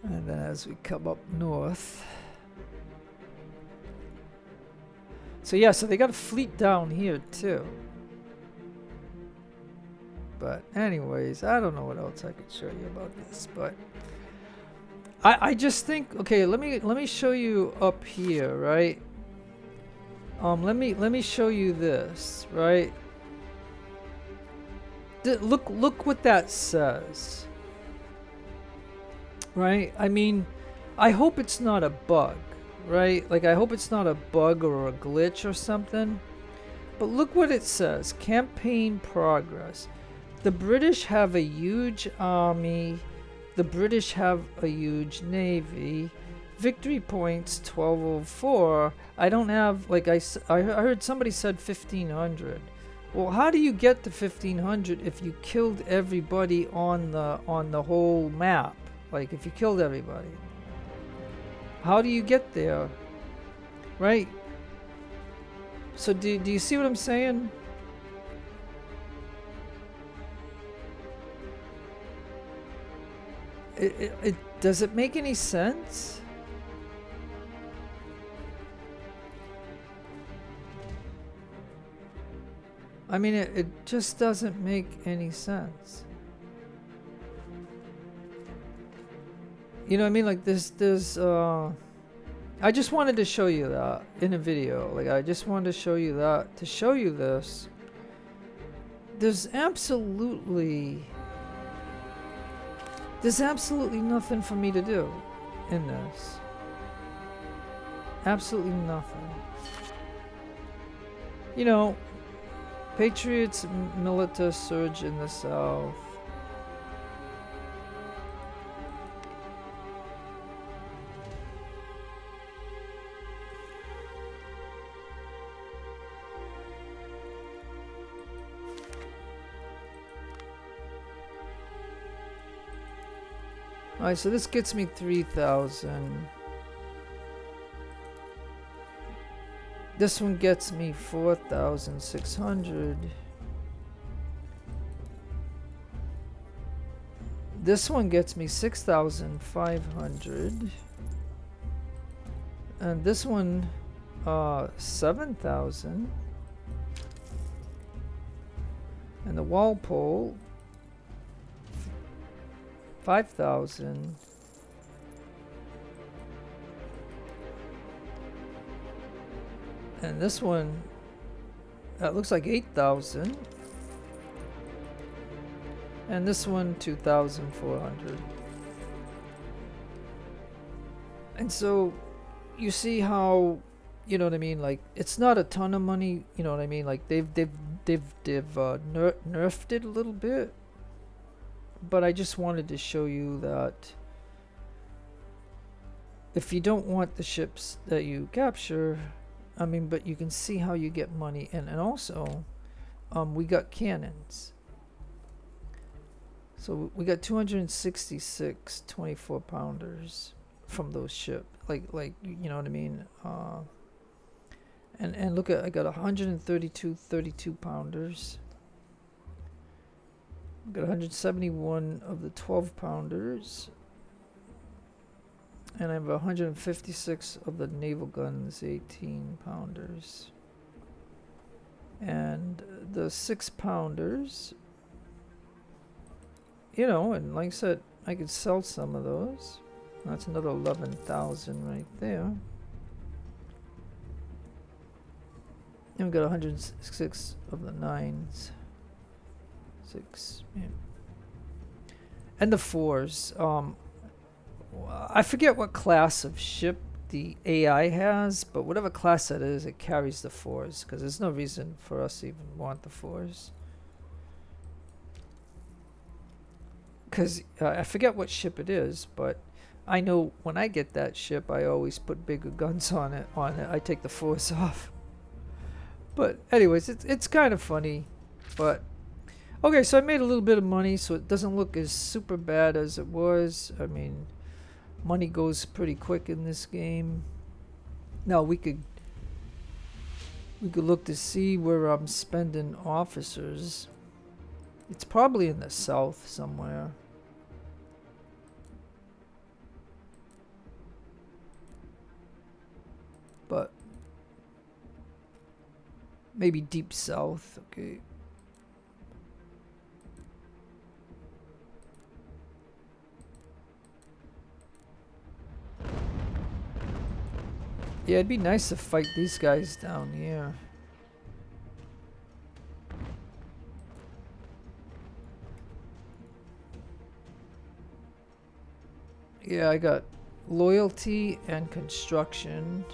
And then as we come up north. So yeah, so they got a fleet down here too. But anyways, I don't know what else I could show you about this, but I just think, okay, let me show you up here, right? Let me show you this, right? Look what that says. Right? I mean, I hope it's not a bug, right? Like, I hope it's not a bug or a glitch or something. But look what it says. Campaign progress. The British have a huge army. The British have a huge navy. Victory points 1204. I don't have, like, I heard somebody said 1500. Well, how do you get to 1500 if you killed everybody on the whole map? Like, if you killed everybody, how do you get there? Right? So do you see what I'm saying? Does it make any sense? I mean, it just doesn't make any sense. You know what I mean? Like, there's I just wanted to show you that in a video. Like, I just wanted to show you that, to show you this. There's absolutely nothing for me to do in this. Absolutely nothing. You know, Patriots militia surge in the south. Alright, so this gets me 3,000. This one gets me 4,600. This one gets me 6,500. And this one, 7,000. And the Walpole, 5,000. And this one, that looks like 8,000. And this one, 2,400. And so, you see how you know what I mean? Like, it's not a ton of money. You know what I mean? Like, they've nerfed it a little bit. But I just wanted to show you that if you don't want the ships that you capture, I mean, but you can see how you get money. And also, we got cannons. So we got 266 24 pounders from those ships. Like you know what I mean? And look at, I got 132 32 pounders. I got 171 of the 12 pounders. And I have 156 of the naval guns 18 pounders. And the 6 pounders, you know, and like I said, I could sell some of those. That's another 11,000 right there. And we got 106 of the 9s. 6, yeah. And the 4s. I forget what class of ship the AI has, but whatever class that is, it carries the 4s, because there's no reason for us to even want the 4s. Because I forget what ship it is, but I know when I get that ship, I always put bigger guns on it. I take the 4s off. But anyways, it's kind of funny. But okay, so I made a little bit of money, so it doesn't look as super bad as it was. I mean, money goes pretty quick in this game. Now we could look to see where I'm spending officers. It's probably in the south somewhere. But maybe deep south, okay. Yeah, it'd be nice to fight these guys down here. Yeah, I got loyalty and construction.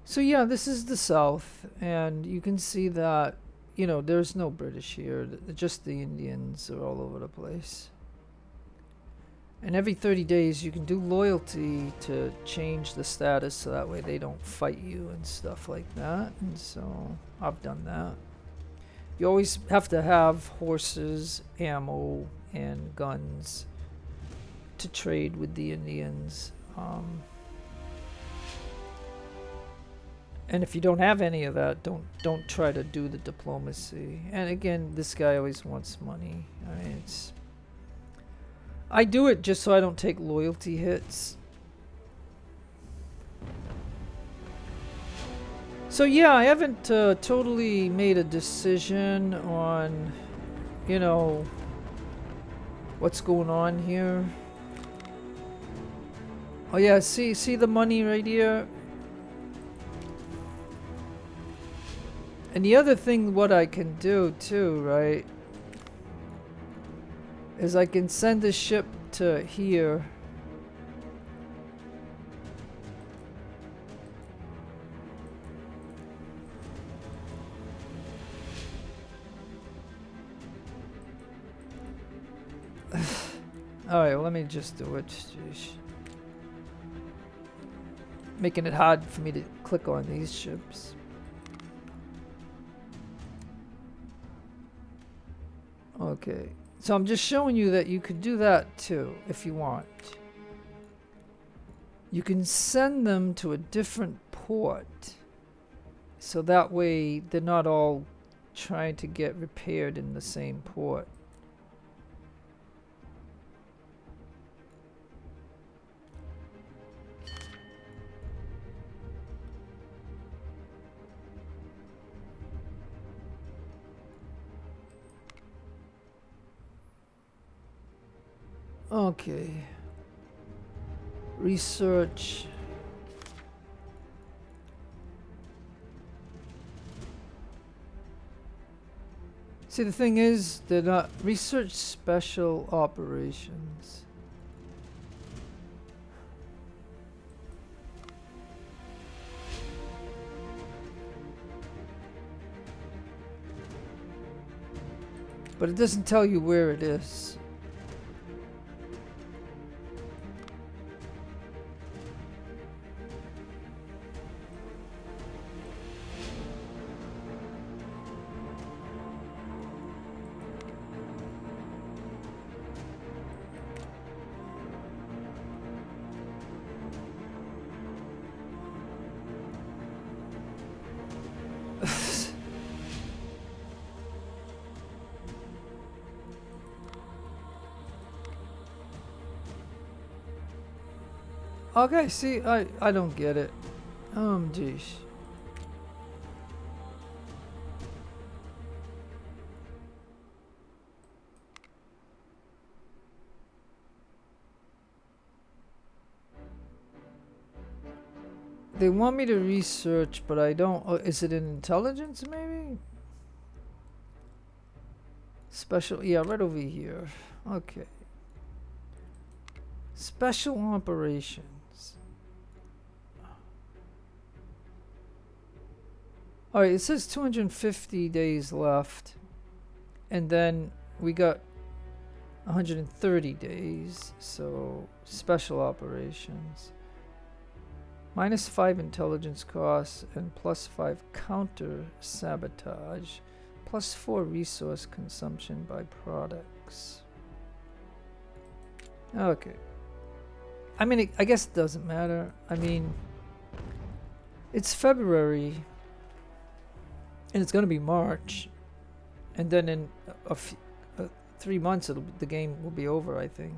So yeah, this is the south, and you can see that, you know, there's no British here. Just the Indians are all over the place. And every 30 days you can do loyalty to change the status so that way they don't fight you and stuff like that. And so I've done that. You always have to have horses, ammo, and guns to trade with the Indians. And if you don't have any of that, don't try to do the diplomacy. And again, this guy always wants money. I mean, I do it just so I don't take loyalty hits. So yeah, I haven't totally made a decision on, you know, what's going on here. Oh yeah, see the money right here? And the other thing what I can do too, right, is I can send a ship to here. Alright, well, let me just do it. Jeez. Making it hard for me to click on these ships. Okay, so I'm just showing you that you could do that too if you want. You can send them to a different port, so that way they're not all trying to get repaired in the same port. Okay. Research. See, the thing is, they're not research special operations. But it doesn't tell you where it is. Okay, see, I don't get it. Geez. They want me to research, but I don't. Is it in intelligence, maybe? Special, yeah, right over here. Okay. Special operations. Alright, it says 250 days left. And then we got 130 days. So, special operations. -5 intelligence costs and +5 counter sabotage. +4 resource consumption by products. Okay. I mean, I guess it doesn't matter. I mean, it's February. And it's going to be March. And then in 3 months, the game will be over, I think.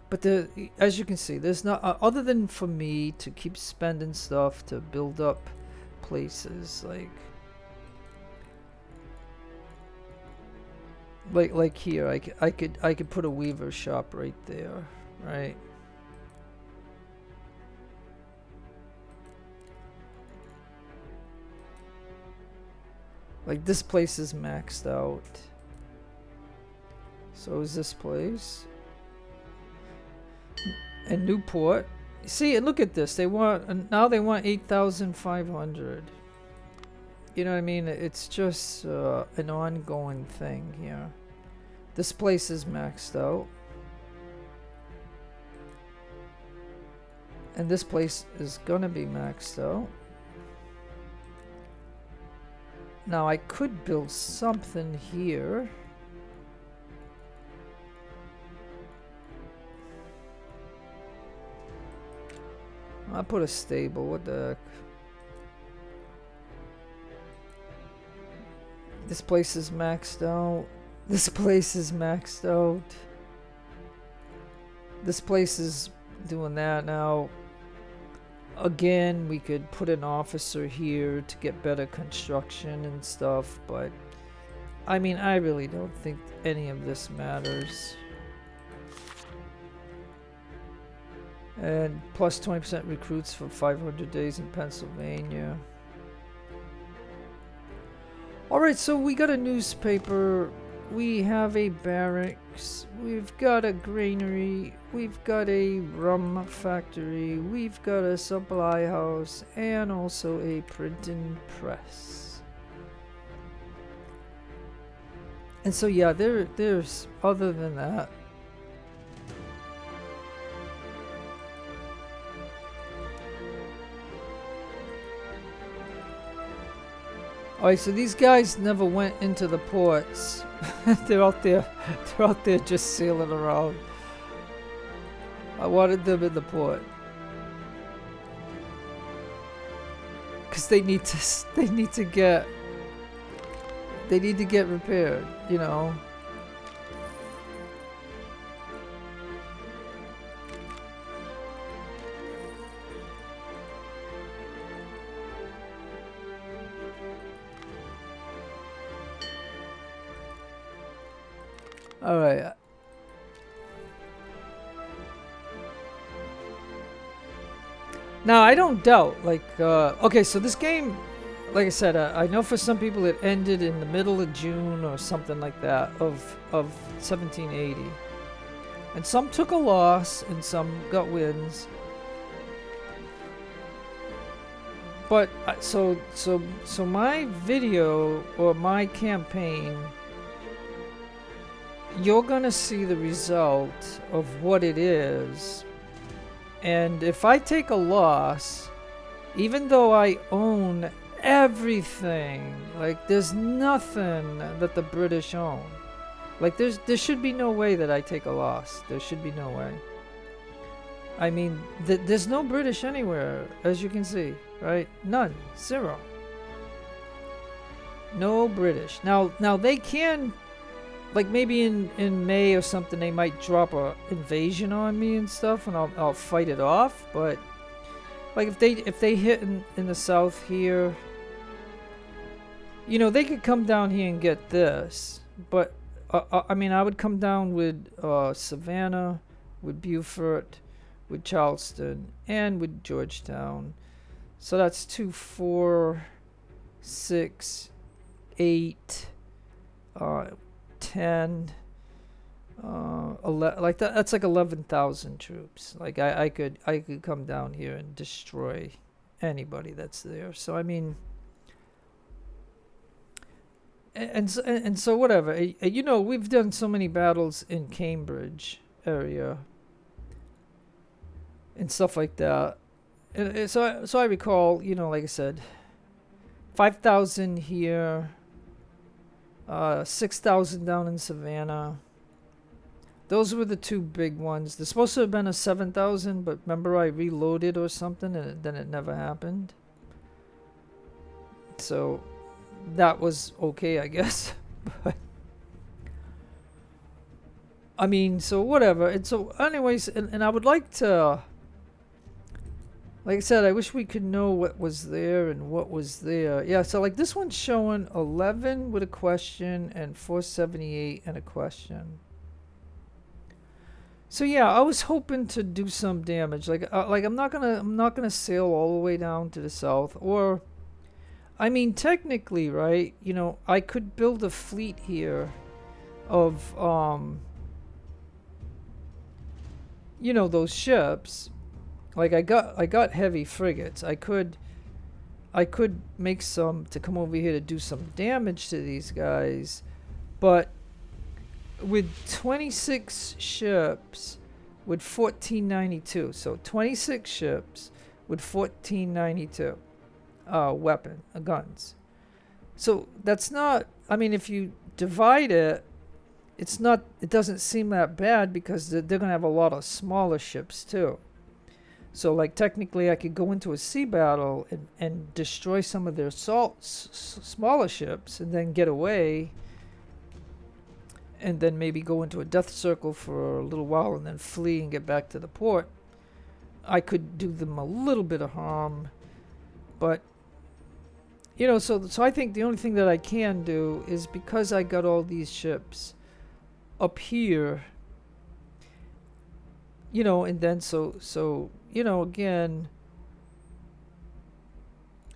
But as you can see, there's not... other than for me to keep spending stuff to build up places, like here, I could put a weaver shop right there, right? Like, this place is maxed out. So is this place. And Newport. See, and look at this. They want, now they want 8,500. You know what I mean? It's just an ongoing thing here. This place is maxed out. And this place is gonna be maxed out. Now I could build something here. I'll put a stable, what the heck. This place is maxed out. This place is maxed out. This place is doing that now. Again, we could put an officer here to get better construction and stuff, but I mean, I really don't think any of this matters. And plus 20% recruits for 500 days in Pennsylvania. Alright, so we got a newspaper. We have a barracks. We've got a granary. We've got a rum factory. We've got a supply house. And also a printing press. And so yeah, there's other than that. Alright, so these guys never went into the ports. They're out there just sailing around. I wanted them in the port. Cause they need to get repaired, you know. All right. Now, I don't doubt, like, okay, so this game, like I said, I know for some people it ended in the middle of June or something like that of 1780. And some took a loss and some got wins. But, so my video or my campaign you're gonna see the result of what it is. And if I take a loss, even though I own everything, like there's nothing that the British own. Like there should be no way that I take a loss. There should be no way. I mean, there's no British anywhere, as you can see, right? None, zero. No British. Now they can, like maybe in May or something, they might drop a invasion on me and stuff, and I'll fight it off. But like if they hit in the south here, you know, they could come down here and get this. But I mean, I would come down with Savannah, with Beaufort, with Charleston, and with Georgetown. So that's 2, 4, 6, 8, 10, 11, like that. That's like 11,000 troops. Like I could come down here and destroy anybody that's there. So I mean, and so whatever. You know, we've done so many battles in Cambridge area and stuff like that. And so I recall, you know, like I said, 5,000 here, 6,000 down in Savannah. Those were the two big ones. There's supposed to have been a 7,000, but remember I reloaded or something, and then it never happened. So that was okay, I guess. But I mean, so whatever. And so anyways, and I would like to, like I said, I wish we could know what was there and what was there. Yeah, so like this one's showing 11 with a question and 478 and a question. So yeah, I was hoping to do some damage. Like I'm not gonna sail all the way down to the south. Or, I mean, technically, right? You know, I could build a fleet here of you know, those ships. Like I got heavy frigates. I could make some to come over here to do some damage to these guys, but with 26 ships with 1492. So 26 ships with 1492 guns. So that's not, I mean, if you divide it, it doesn't seem that bad, because they're going to have a lot of smaller ships too. So like technically I could go into a sea battle and destroy some of their smaller ships and then get away, and then maybe go into a death circle for a little while and then flee and get back to the port. I could do them a little bit of harm, but you know, so I think the only thing that I can do is, because I got all these ships up here, you know, and then so you know, again,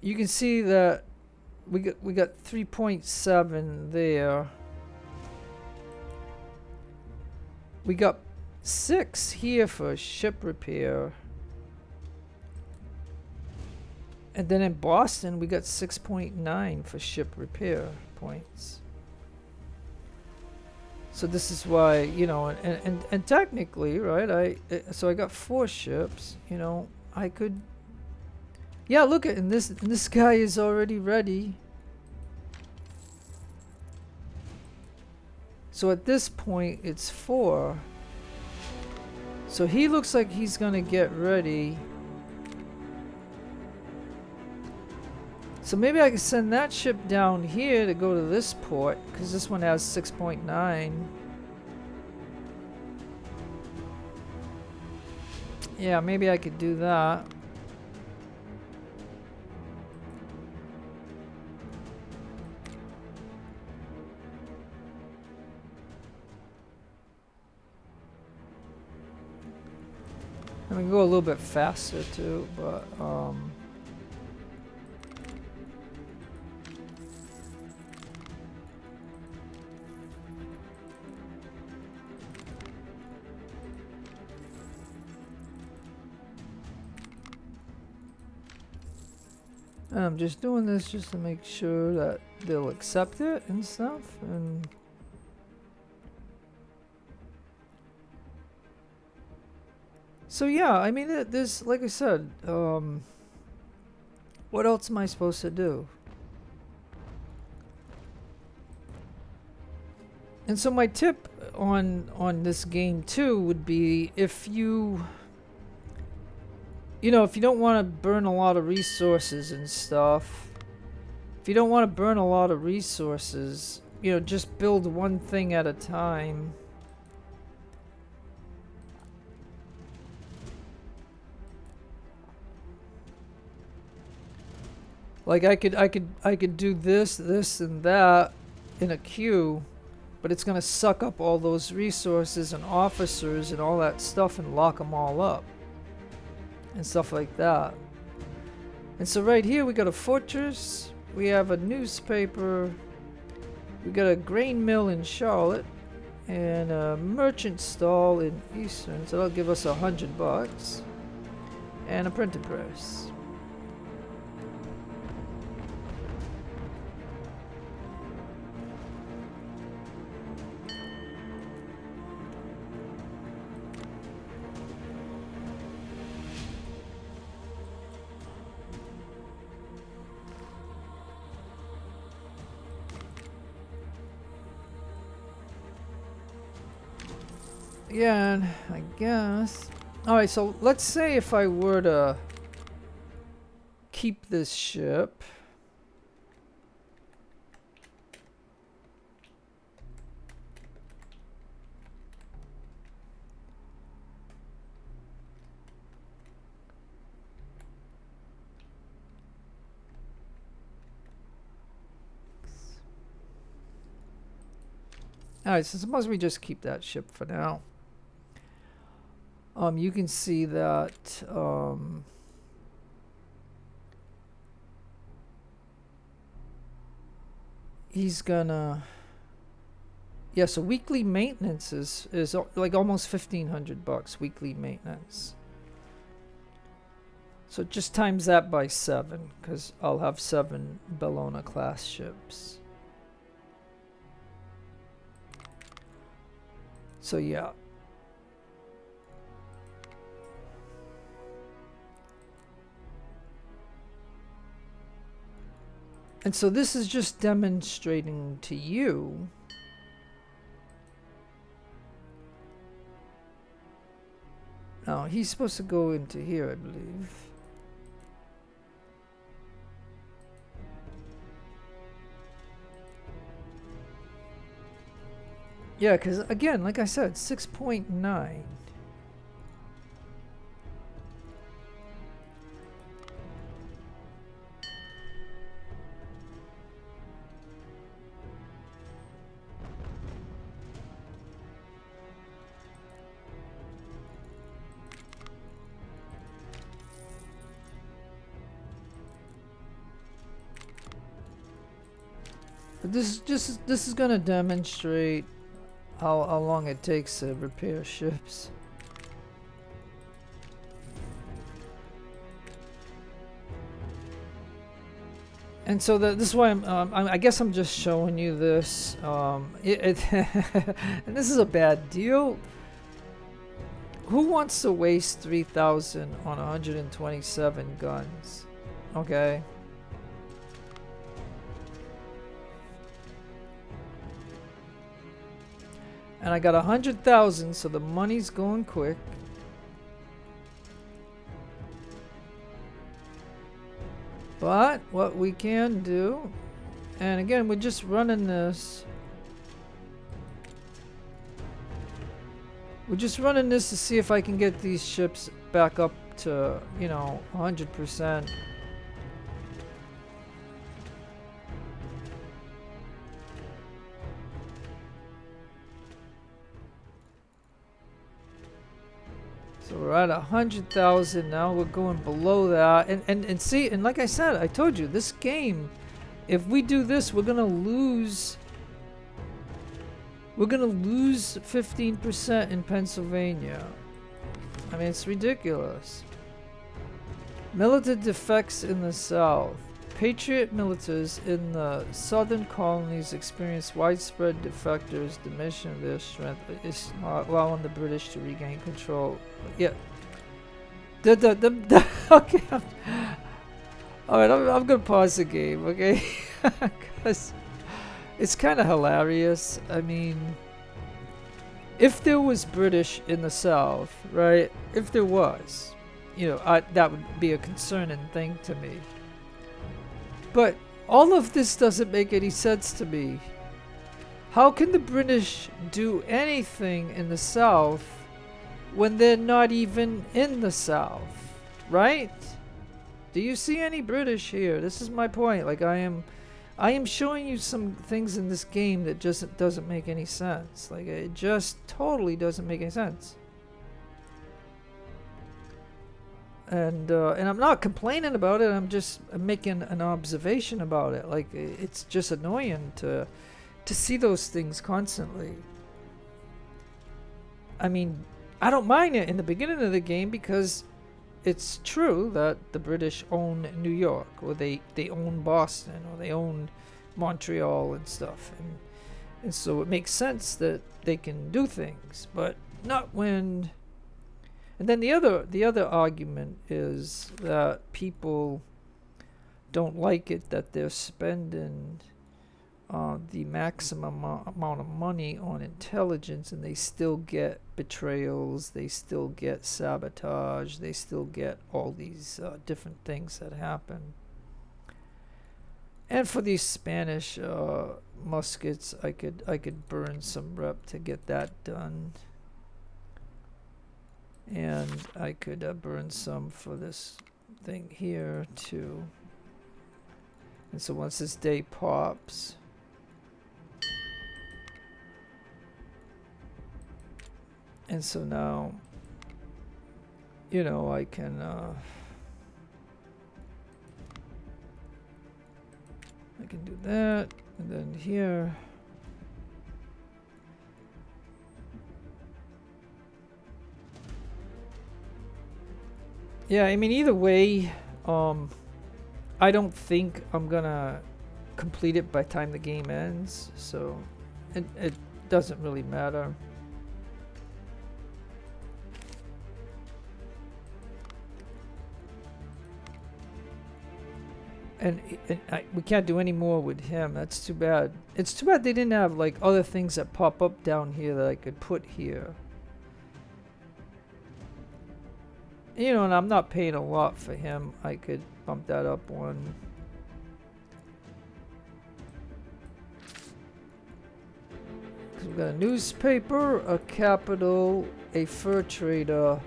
you can see that we got 3.7 there. We got 6 here for ship repair. And then in Boston, we got 6.9 for ship repair points. So this is why, you know, and technically, right, so I got 4 ships, you know, I could, yeah, look at, and this guy is already ready. So at this point, it's 4. So he looks like he's gonna get ready. So maybe I can send that ship down here to go to this port, because this one has 6.9. Yeah, maybe I could do that. And we can go a little bit faster too, but and I'm just doing this just to make sure that they'll accept it and stuff. And So yeah, I mean, there's, like I said, what else am I supposed to do? And so my tip on this game too would be, if you know, if you don't want to burn a lot of resources and stuff, if you don't want to burn a lot of resources, you know, just build one thing at a time. Like I could do this, and that in a queue, but it's gonna suck up all those resources and officers and all that stuff and lock them all up and stuff like that. And so right here we got a fortress, we have a newspaper, we got a grain mill in Charlotte, and a merchant stall in Eastern, so that'll give us $100, and a printing press. Yeah, and I guess. Alright, so let's say if I were to keep this ship. Alright, so suppose we just keep that ship for now. You can see that he's gonna, yeah, so weekly maintenance is like almost $1,500 weekly maintenance. So just times that by 7, because I'll have 7 Bellona class ships. So yeah. And so this is just demonstrating to you now he's supposed to go into here, I believe. Yeah, because again, like I said, 6.9. But this is going to demonstrate how long it takes to repair ships. And so this is why I guess I'm just showing you this. And this is a bad deal. Who wants to waste 3,000 on 127 guns? Okay. And I got 100,000, so the money's going quick. But what we can do, and again, we're just running this. We're just running this to see if I can get these ships back up to, you know, 100%. So we're at 100,000 now. We're going below that, and see, and like I said, I told you this game. If we do this, we're gonna lose. We're gonna lose 15% in Pennsylvania. I mean, it's ridiculous. Militant defects in the South. Patriot militants in the southern colonies experienced widespread defectors, diminishing their strength, is not allowing the British to regain control. Yeah, Okay. All right, I'm gonna pause the game, okay? Because it's kind of hilarious. I mean, if there was British in the South, right? If there was, that would be a concerning thing to me. But all of this doesn't make any sense to me. How can the British do anything in the South when they're not even in the South, right? Do you see any British here? This is my point. Like I am showing you some things in this game that just doesn't make any sense. Like it just totally doesn't make any sense. And I'm not complaining about it. I'm making an observation about it. Like it's just annoying to see those things constantly. I mean, I don't mind it in the beginning of the game because it's true that the British own New York, or they own Boston, or they own Montreal and stuff, and so it makes sense that they can do things, but not when. And then the other argument is that people don't like it that they're spending the maximum amount of money on intelligence, and they still get betrayals, they still get sabotage, they still get all these different things that happen. And for these Spanish muskets, I could burn some rep to get that done, and I could burn some for this thing here too. And so once this day pops, and so now, I can do that, and then here. Yeah, I mean, either way, I don't think I'm gonna complete it by the time the game ends, so it doesn't really matter. And we can't do any more with him. That's too bad. It's too bad they didn't have like other things that pop up down here that I could put here. And I'm not paying a lot for him. I could bump that up one. We've got a newspaper, a capital, a fur trader,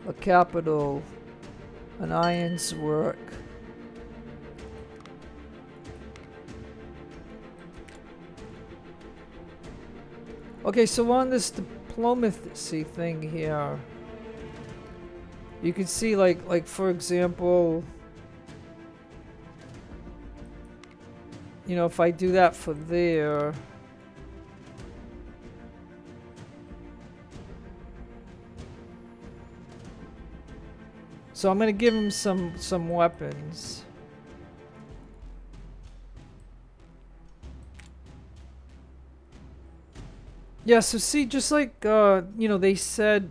a capital, an iron's work. Okay, so on this diplomacy thing here, you can see like for example, if I do that for there, so I'm gonna give him some weapons. Yeah, so see, just like, they said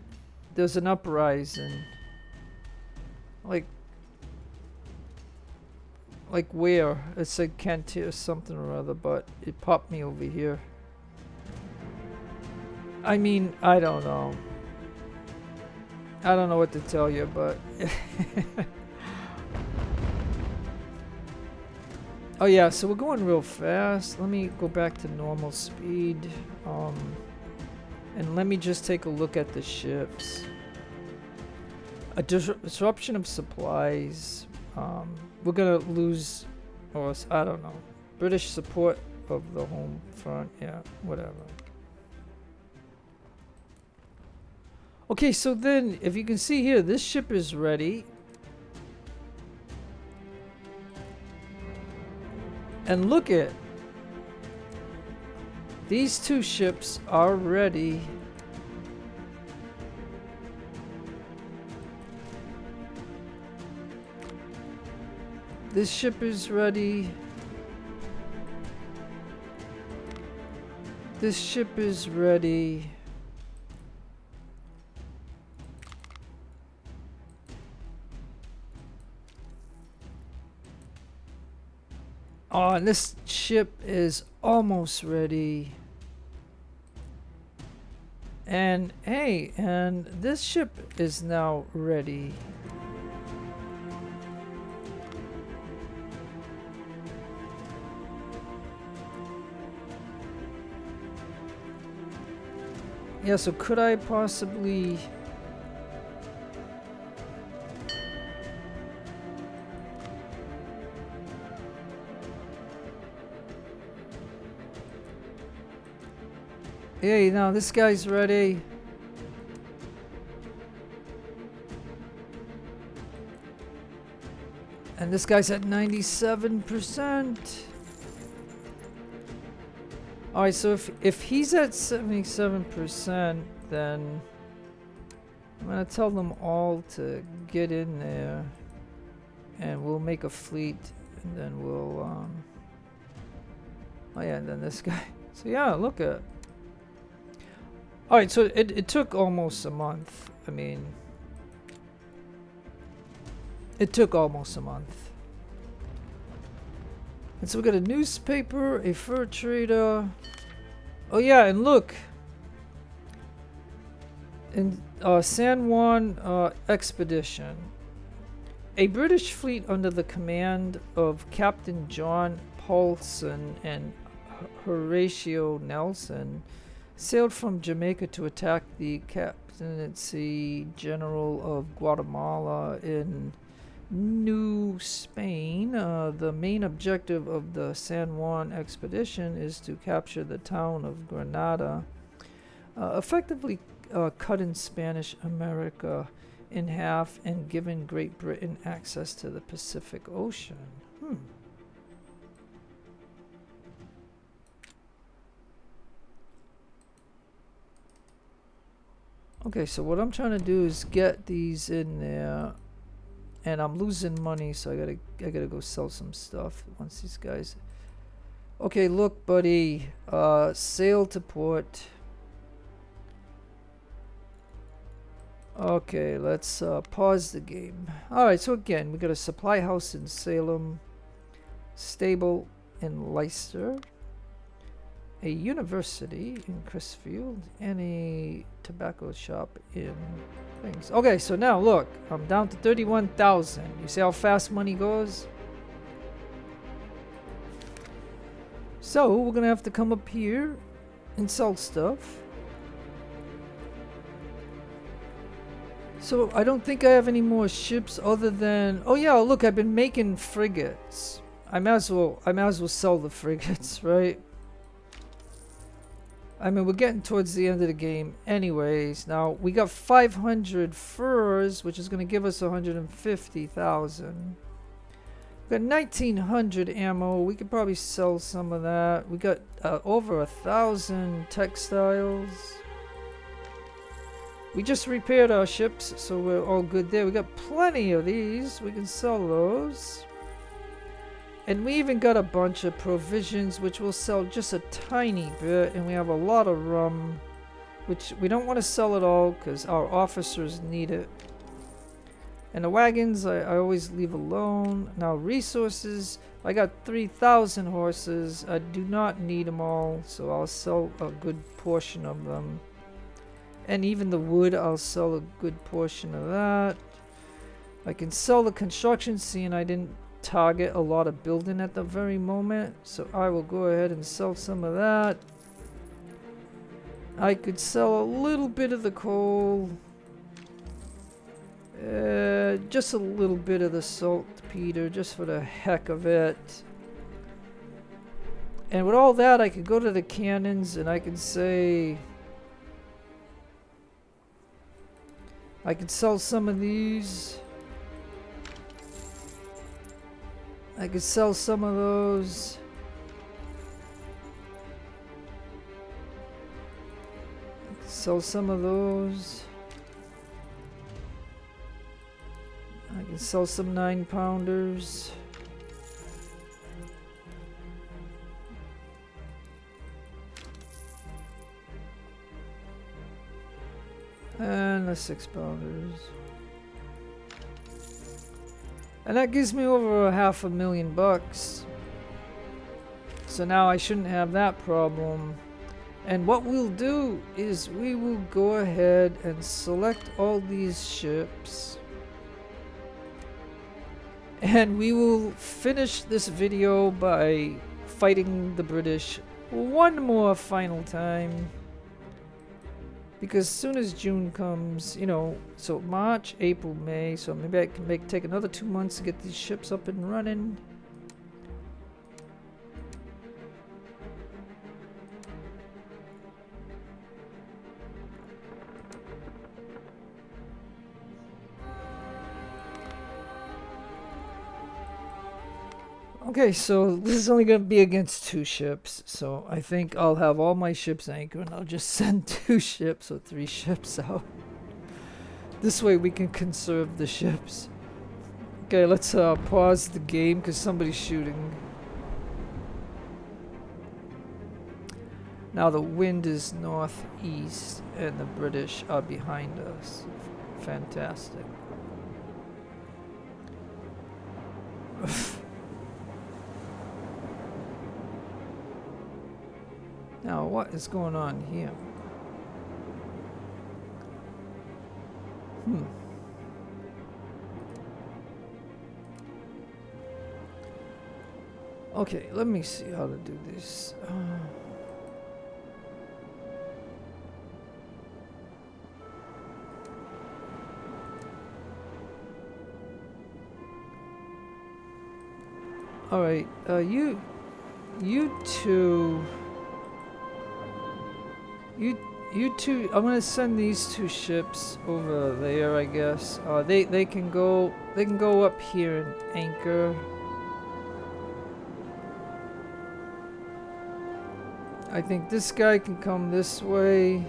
there's an uprising. Like where? It said Kent or something or other, but it popped me over here. I mean, I don't know. I don't know what to tell you, but... Oh yeah, so we're going real fast. Let me go back to normal speed. And let me just take a look at the ships. A disruption of supplies. We're gonna lose, or I don't know. British support of the home front. Yeah, whatever. Okay, so then, if you can see here, this ship is ready. And look at these two ships are ready. This ship is ready. This ship is ready. Oh, and this ship is almost ready. And hey, and this ship is now ready. Yeah, so could I possibly... Hey, now this guy's ready. And this guy's at 97%. Alright, so if he's at 77%, then I'm gonna tell them all to get in there. And we'll make a fleet, and then we'll, oh yeah, and then this guy. So yeah, look at... Alright, so it took almost a month. I mean... It took almost a month. And so we got a newspaper, a fur trader. Oh yeah, and look! In San Juan expedition. A British fleet under the command of Captain John Paulson and Horatio Nelson sailed from Jamaica to attack the Captaincy General of Guatemala in New Spain. The main objective of the San Juan expedition is to capture the town of Granada, effectively cutting Spanish America in half and giving Great Britain access to the Pacific Ocean. Okay, so what I'm trying to do is get these in there, and I'm losing money, so I gotta go sell some stuff once these guys. Okay, look, buddy, sail to port. Okay, let's pause the game. Alright, so again, we got a supply house in Salem, stable in Leicester, a university in Crisfield, and a tobacco shop in things. Okay, so now look, I'm down to 31,000. You see how fast money goes? So we're gonna have to come up here and sell stuff. So I don't think I have any more ships other than... Oh yeah, look, I've been making frigates. I might as well sell the frigates, right? I mean, we're getting towards the end of the game anyways. Now, we got 500 furs, which is going to give us 150,000. We got 1,900 ammo. We could probably sell some of that. We got over 1,000 textiles. We just repaired our ships, so we're all good there. We got plenty of these. We can sell those. And we even got a bunch of provisions, which we'll sell just a tiny bit. And we have a lot of rum, which we don't want to sell it all because our officers need it. And the wagons, I always leave alone. Now resources, I got 3,000 horses. I do not need them all, so I'll sell a good portion of them. And even the wood, I'll sell a good portion of that. I can sell the construction, seeing I didn't target a lot of building at the very moment, so I will go ahead and sell some of that. I could sell a little bit of the coal, just a little bit of the saltpeter, just for the heck of it. And with all that, I could go to the cannons and I can say I could sell some of these. I could sell some of those. I could sell some of those. I can sell some 9-pounders. And the 6-pounders. And that gives me over $500,000 bucks. So now I shouldn't have that problem. And what we'll do is we will go ahead and select all these ships. And we will finish this video by fighting the British one more final time. Because as soon as June comes, you know, so March, April, May, so maybe I can take another 2 months to get these ships up and running. Okay, so this is only going to be against 2 ships, so I think I'll have all my ships anchored and I'll just send 2 ships or 3 ships out. This way we can conserve the ships. Okay, let's pause the game because somebody's shooting. Now the wind is northeast and the British are behind us. Fantastic. Now, what is going on here? Okay, let me see how to do this. All right, you two. You two, I'm gonna send these 2 ships over there, I guess. They can go up here and anchor. I think this guy can come this way.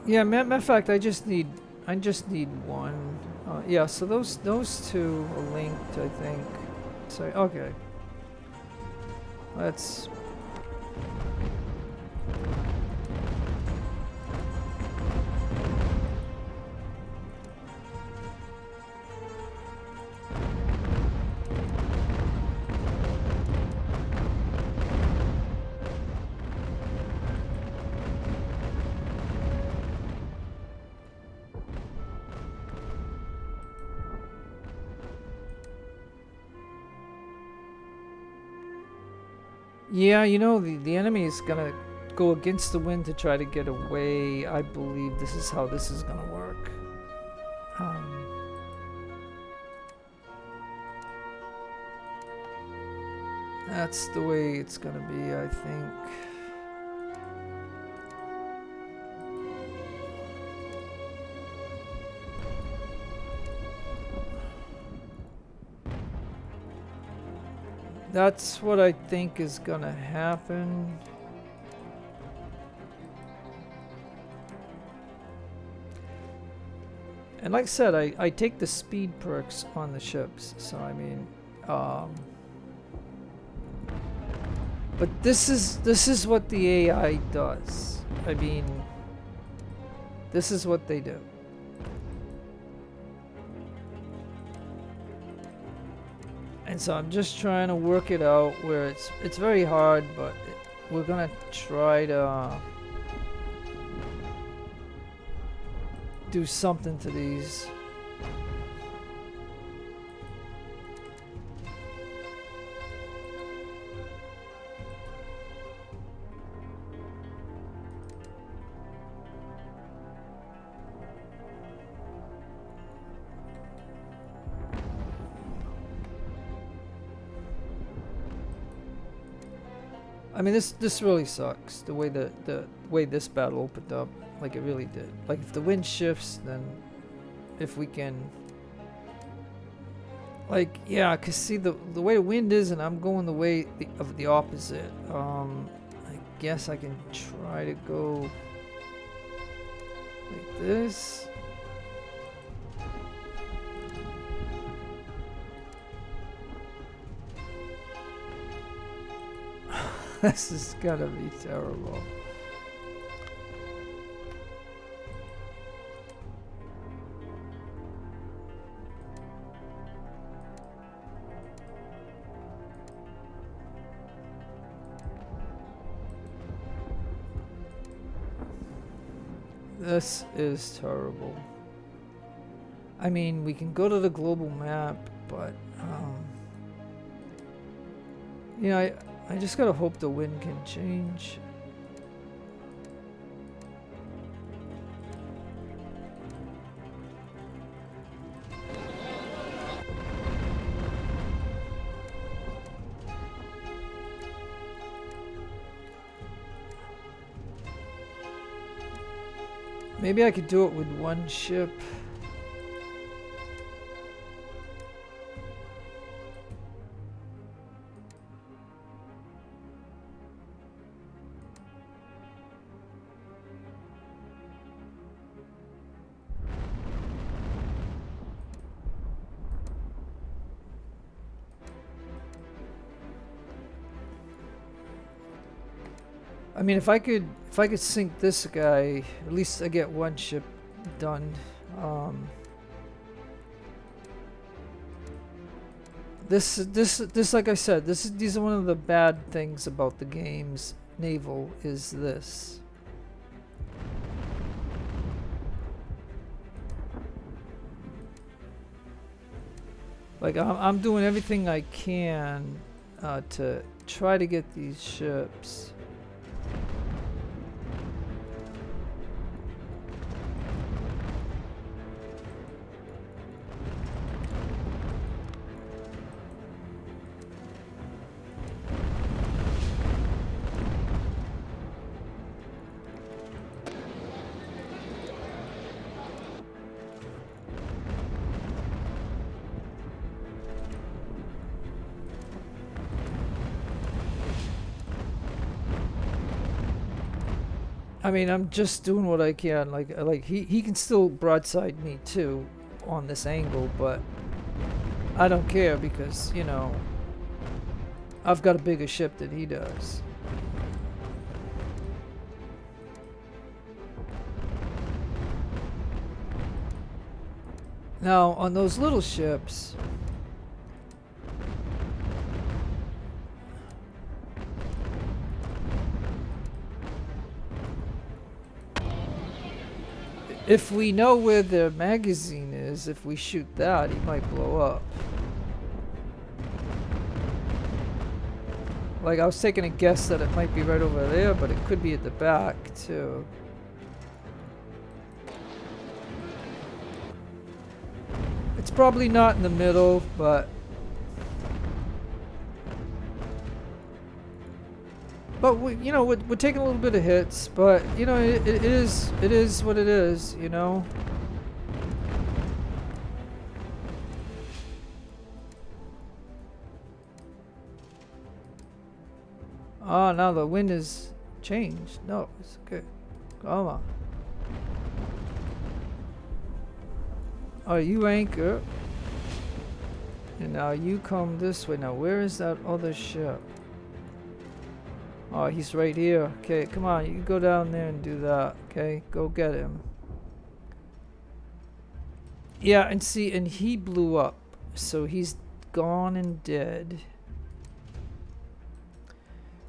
Yeah, matter of fact, I just need one. Yeah, so those 2 are linked, I think. So okay, let's. Yeah, you know, the enemy is gonna go against the wind to try to get away. I believe this is how this is gonna work. That's the way it's gonna be, I think. That's what I think is gonna happen. And like I said, I take the speed perks on the ships, so I mean, but this is what the AI does. I mean, this is what they do. And so I'm just trying to work it out where it's very hard, but we're gonna try to do something to these. I mean, this really sucks, the way the way this battle opened up. Like, it really did. Like, if the wind shifts, then if we can, like, yeah, cause see the way the wind is, and I'm going the way of the opposite. I guess I can try to go like this. This is gonna be terrible. This is terrible. I mean, we can go to the global map, but you know, I just gotta hope the wind can change. Maybe I could do it with one ship. I mean, if I could sink this guy, at least I get one ship done. This, like I said, these are one of the bad things about the game's naval is this. Like I'm doing everything I can to try to get these ships. I mean, I'm just doing what I can. Like he can still broadside me too on this angle, but I don't care because, you know, I've got a bigger ship than he does. Now, on those little ships, if we know where the magazine is, if we shoot that, he might blow up. Like, I was taking a guess that it might be right over there, but it could be at the back, too. It's probably not in the middle, but... But you know, we're taking a little bit of hits, but you know, it is what it is, you know. Ah, now the wind has changed. No, it's good. Come on. Oh, you anchor, and now you come this way. Now, where is that other ship? Oh, he's right here. Okay, come on. You go down there and do that. Okay, go get him. Yeah, and see, and he blew up. So he's gone and dead.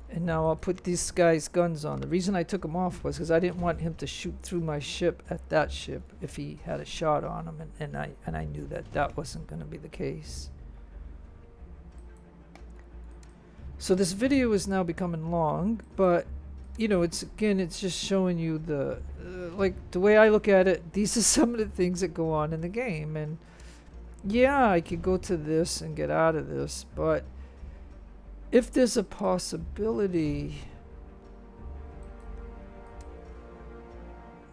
And now I'll put these guys' guns on. The reason I took him off was because I didn't want him to shoot through my ship at that ship if he had a shot on him. And I knew that that wasn't going to be the case. So this video is now becoming long, but you know, it's just showing you the like the way I look at it. These are some of the things that go on in the game, and yeah, I could go to this and get out of this, but if there's a possibility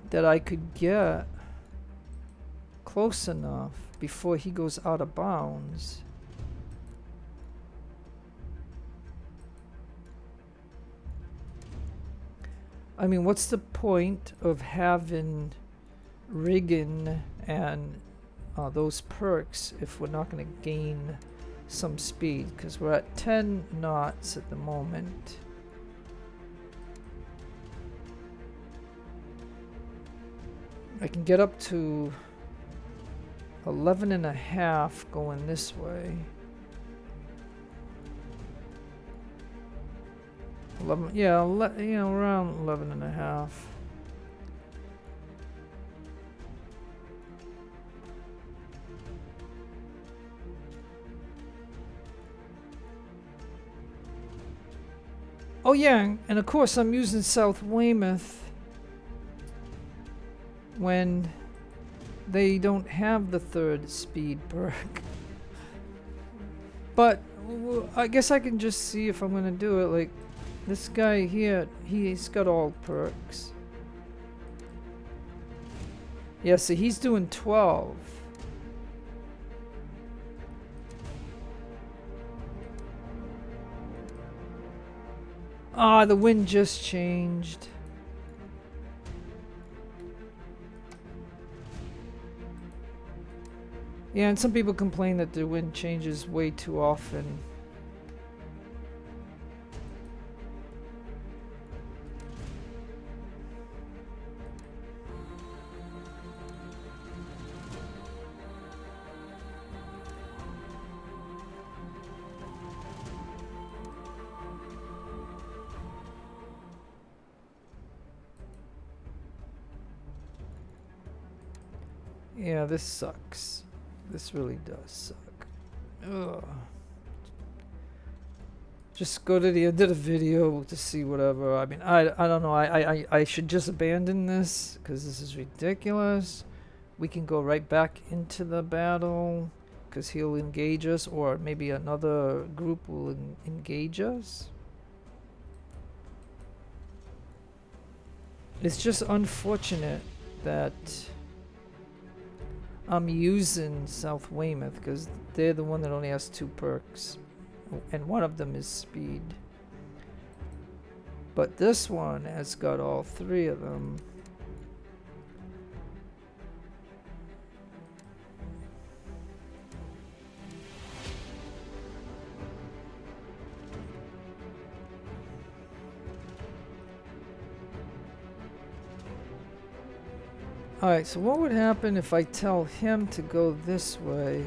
that I could get close enough before he goes out of bounds. I mean, what's the point of having rigging and those perks if we're not going to gain some speed? Because we're at 10 knots at the moment. I can get up to 11.5 going this way. 11, yeah, you know, around 11.5. Oh yeah, and of course I'm using South Weymouth when they don't have the 3rd speed perk. But I guess I can just see if I'm gonna do it. Like this guy here, he's got all perks. Yeah, so he's doing 12. Ah, the wind just changed. Yeah, and some people complain that the wind changes way too often. Yeah, this sucks. This really does suck. Ugh. Just go to the end of the video to see whatever. I mean, I don't know. I should just abandon this because this is ridiculous. We can go right back into the battle because he'll engage us, or maybe another group will engage us. It's just unfortunate that I'm using South Weymouth because they're the one that only has 2 perks, and one of them is speed. But this one has got all 3 of them. Alright, so what would happen if I tell him to go this way?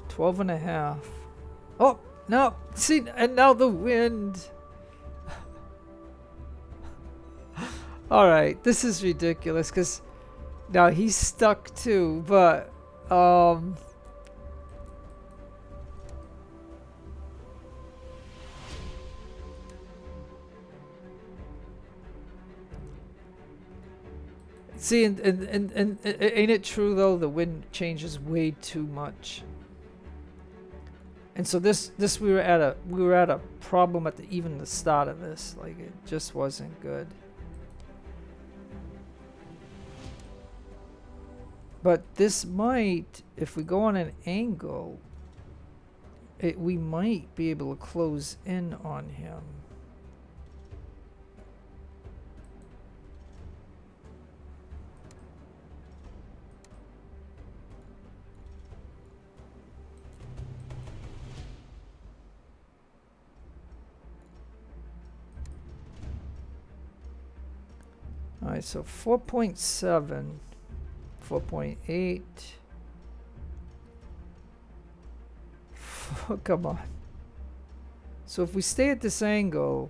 Twelve and a half. Oh, no. See, and now the wind. Alright, this is ridiculous because now he's stuck too, but see, and ain't it true though? The wind changes way too much, and so this we were at a problem at even the start of this. Like it just wasn't good. But this might, if we go on an angle, we might be able to close in on him. Alright, so 4.7, 4.8. Come on. So if we stay at this angle,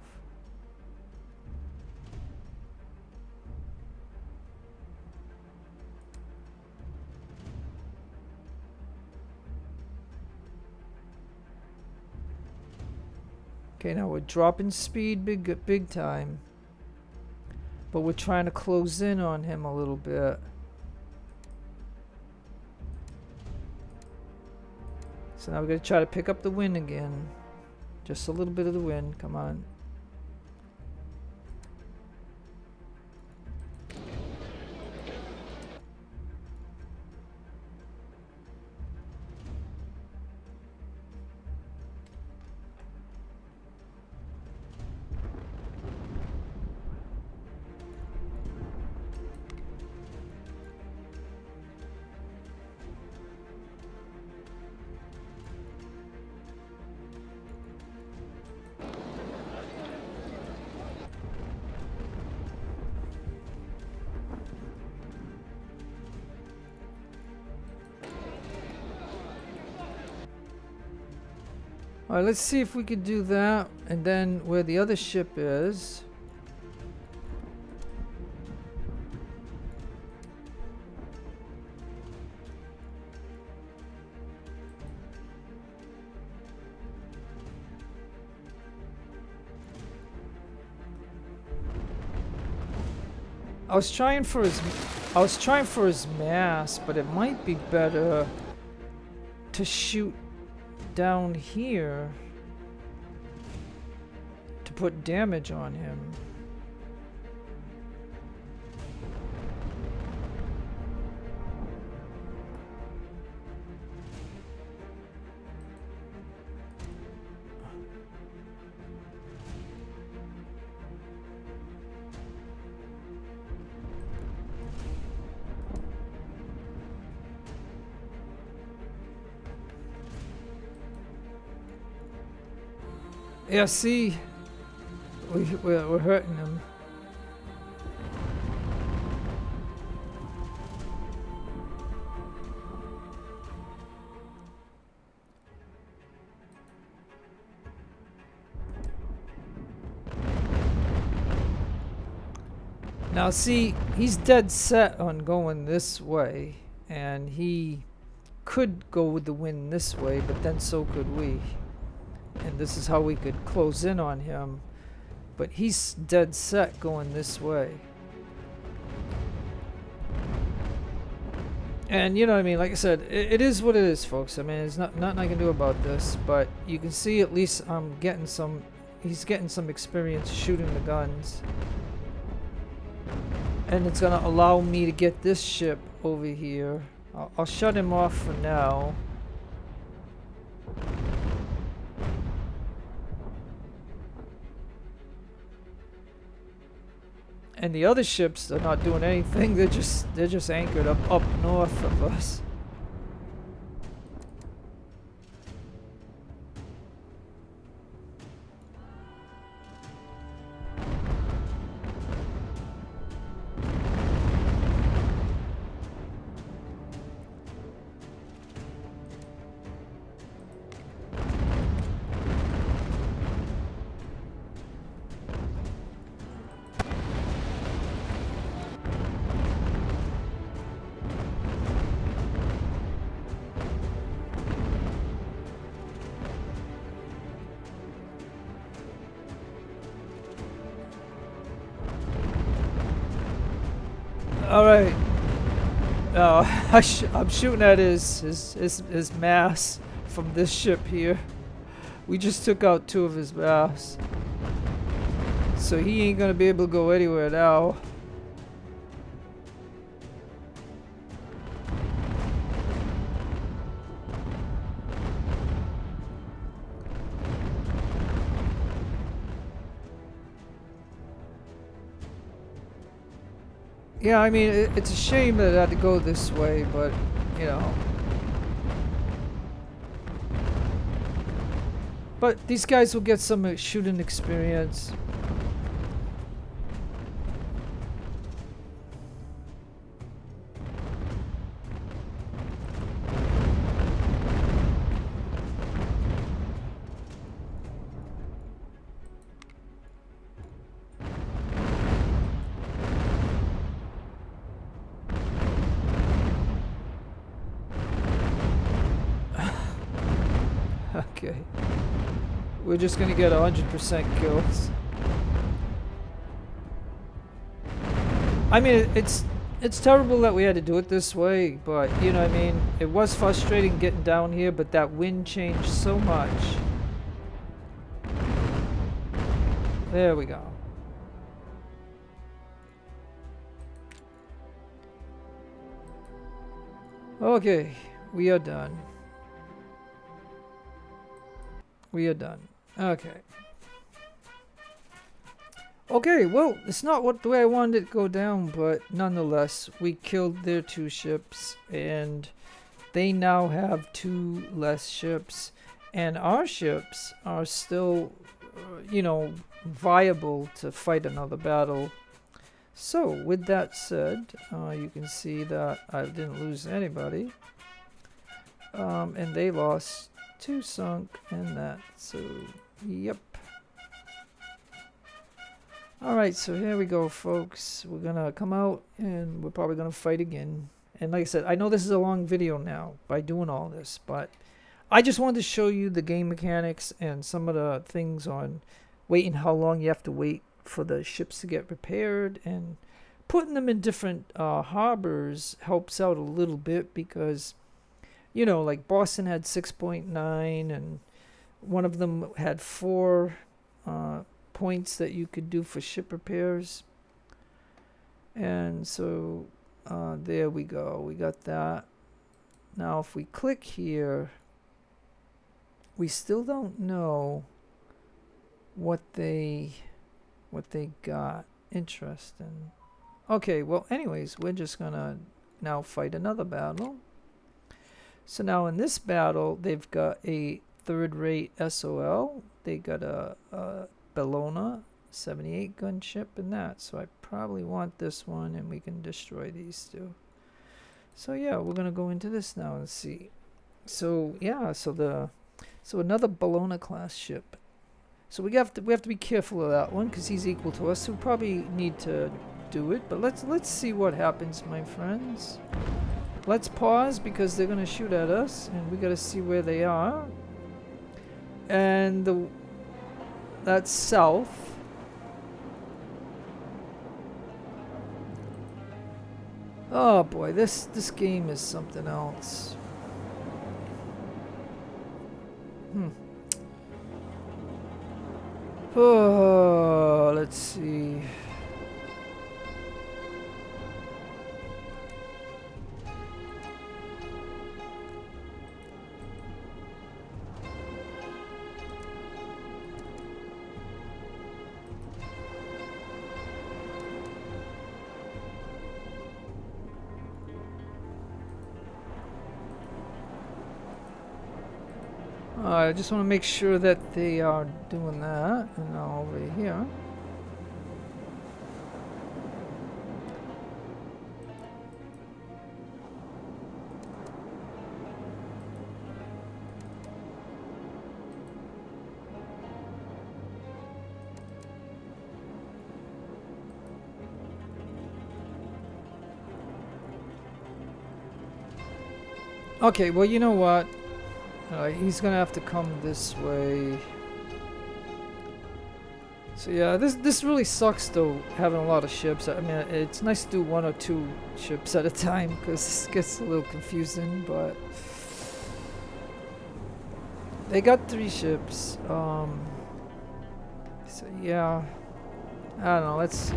okay, now we're dropping speed big time. But we're trying to close in on him a little bit. So now we're going to try to pick up the wind again. Just a little bit of the wind. Come on. Alright, let's see if we could do that. And then where the other ship is. I was trying for his mass, but it might be better to shoot down here to put damage on him. Yeah, see, we're hurting him. Now see, he's dead set on going this way, and he could go with the wind this way, but then so could we. And this is how we could close in on him. But he's dead set going this way. And you know what I mean, like I said, it is what it is, folks. I mean, there's nothing I can do about this, but you can see at least I'm getting some, he's getting some experience shooting the guns. And it's gonna allow me to get this ship over here. I'll shut him off for now. And the other ships are not doing anything. They're just anchored up north of us. Alright. I'm shooting at his mass from this ship here. We just took out 2 of his mass. So he ain't gonna be able to go anywhere now. Yeah, I mean, it's a shame that it had to go this way, but, you know. But these guys will get some shooting experience. Okay. We're just gonna get 100% kills. I mean, it's terrible that we had to do it this way, but you know what I mean? It was frustrating getting down here, but that wind changed so much. There we go. Okay, we are done. We are done. Okay. Okay, well, it's not the way I wanted it to go down, but nonetheless, we killed their 2 ships, and they now have 2 less ships, and our ships are still, you know, viable to fight another battle. So, with that said, you can see that I didn't lose anybody, and they lost 2 sunk, and that. So, yep. Alright, so here we go, folks. We're gonna come out, and we're probably gonna fight again. And like I said, I know this is a long video now by doing all this, but I just wanted to show you the game mechanics and some of the things on waiting, how long you have to wait for the ships to get repaired, and putting them in different harbors helps out a little bit because, you know, like Boston had 6.9 and one of them had 4 points that you could do for ship repairs. And so there we go, we got that. Now if we click here, we still don't know what they got. Interesting. Okay, well anyways, we're just gonna now fight another battle. So now in this battle, they've got a third-rate SOL. They got a Bellona 78 gunship and that. So I probably want this one, and we can destroy these two. So yeah, we're gonna go into this now and see. So yeah, so another Bellona class ship. So we have to be careful of that one because he's equal to us. So we probably need to do it. But let's see what happens, my friends. Let's pause because they're gonna shoot at us, and we gotta see where they are. And that's south. Oh boy, this game is something else. Oh, let's see. I just want to make sure that they are doing that. And now over here. Okay, well, you know what? He's gonna have to come this way. So yeah, this really sucks though, having a lot of ships. I mean, it's nice to do 1 or 2 ships at a time because this gets a little confusing, but they got 3 ships. So yeah, I don't know, let's see.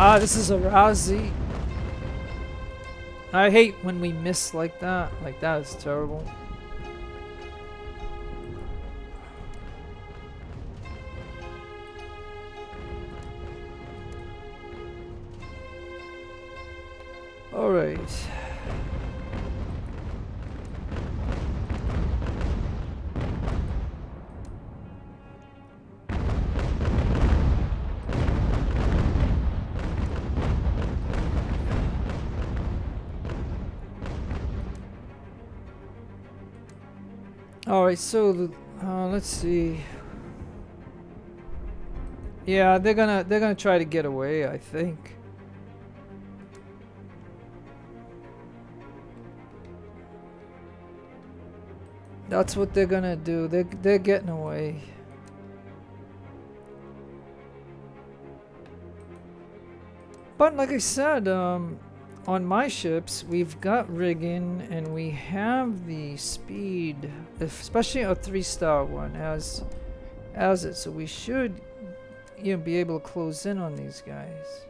Ah, this is a Razi. I hate when we miss like that. Like, that is terrible. Alright. Alright, so let's see. Yeah, they're gonna try to get away, I think. That's what they're gonna do. They're getting away. But like I said, on my ships, we've got rigging and we have the speed, especially a 3-star one, as it. So we should, you know, be able to close in on these guys.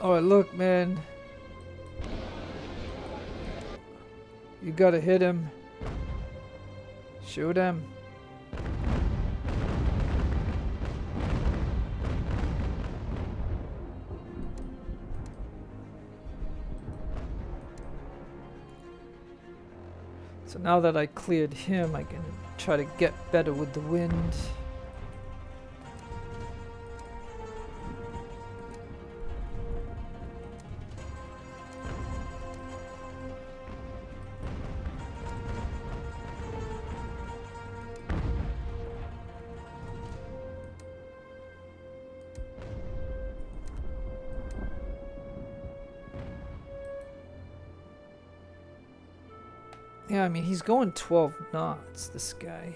Oh, look, man. You gotta hit him. Shoot him. So now that I cleared him, I can try to get better with the wind. Yeah, I mean, he's going 12 knots, this guy.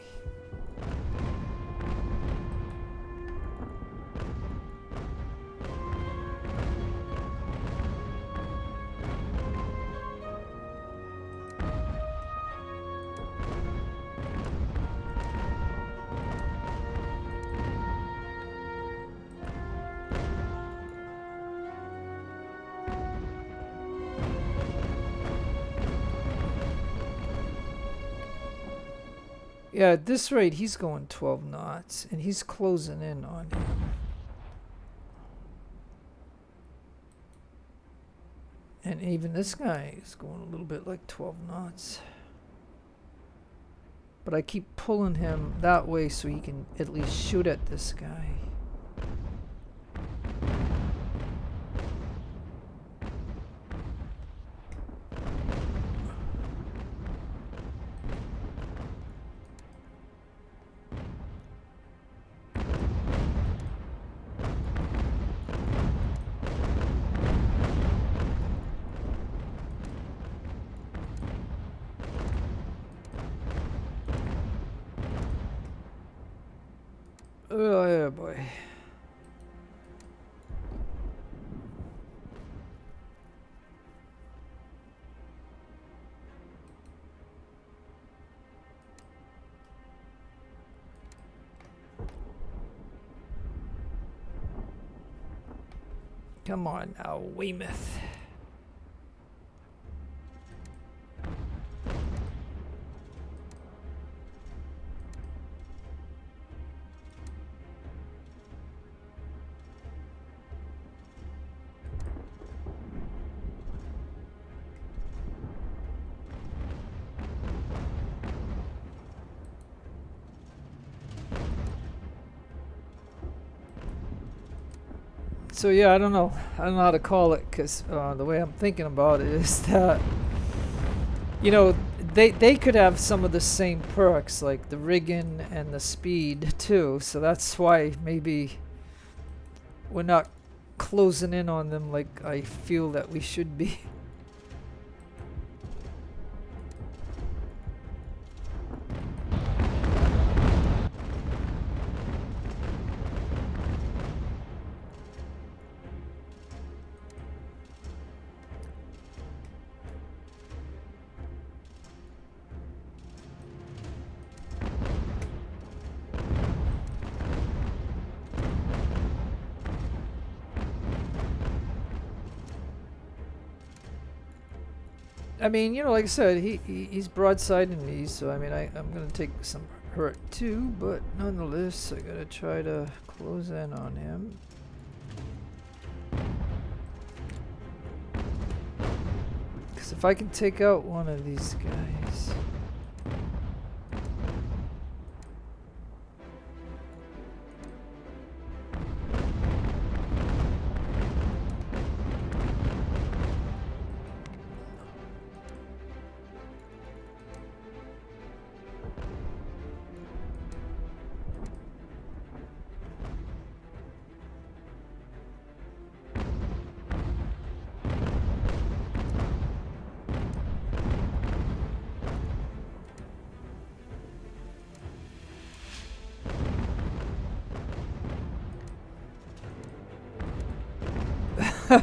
Yeah, at this rate, he's going 12 knots, and he's closing in on him. And even this guy is going a little bit like 12 knots. But I keep pulling him that way so he can at least shoot at this guy. Oh, yeah, boy. Come on now, Weymouth. So yeah, I don't know how to call it, because the way I'm thinking about it is that, you know, they could have some of the same perks, like the rigging and the speed too. So that's why maybe we're not closing in on them like I feel that we should be. I mean, you know, like I said, he's broadsiding me, so I mean, I'm gonna take some hurt too, but nonetheless, I gotta try to close in on him. Because if I can take out one of these guys...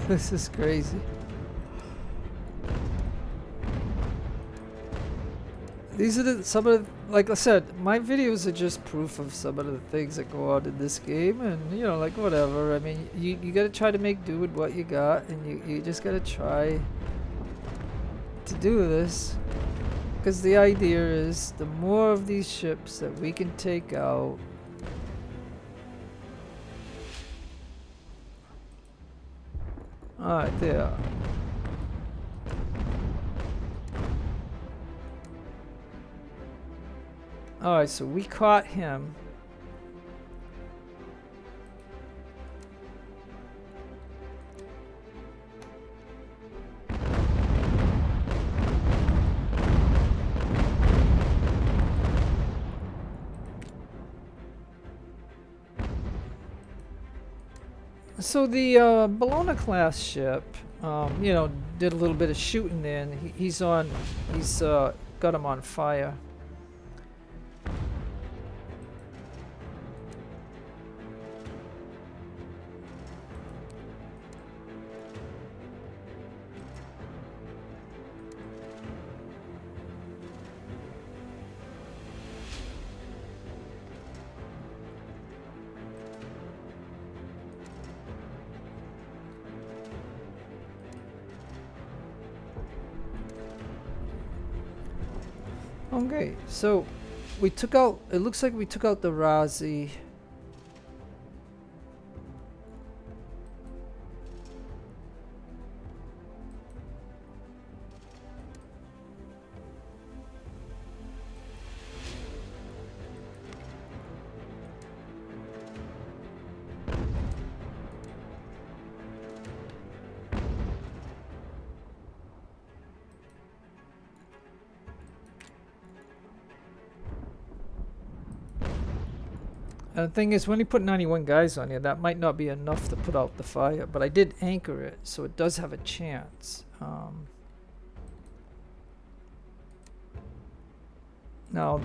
This is crazy. these are some of the, like I said, my videos are just proof of some of the things that go on in this game, and you know, like whatever. I mean, you gotta try to make do with what you got, and you just gotta try to do this, because the idea is the more of these ships that we can take out. Alright, there. Alright, so we caught him. So the Bologna class ship, you know, did a little bit of shooting there, and he's got him on fire. Okay, so we took out, it looks like we took out the Razi. And the thing is, when you put 91 guys on here, that might not be enough to put out the fire, but I did anchor it, so it does have a chance. Now,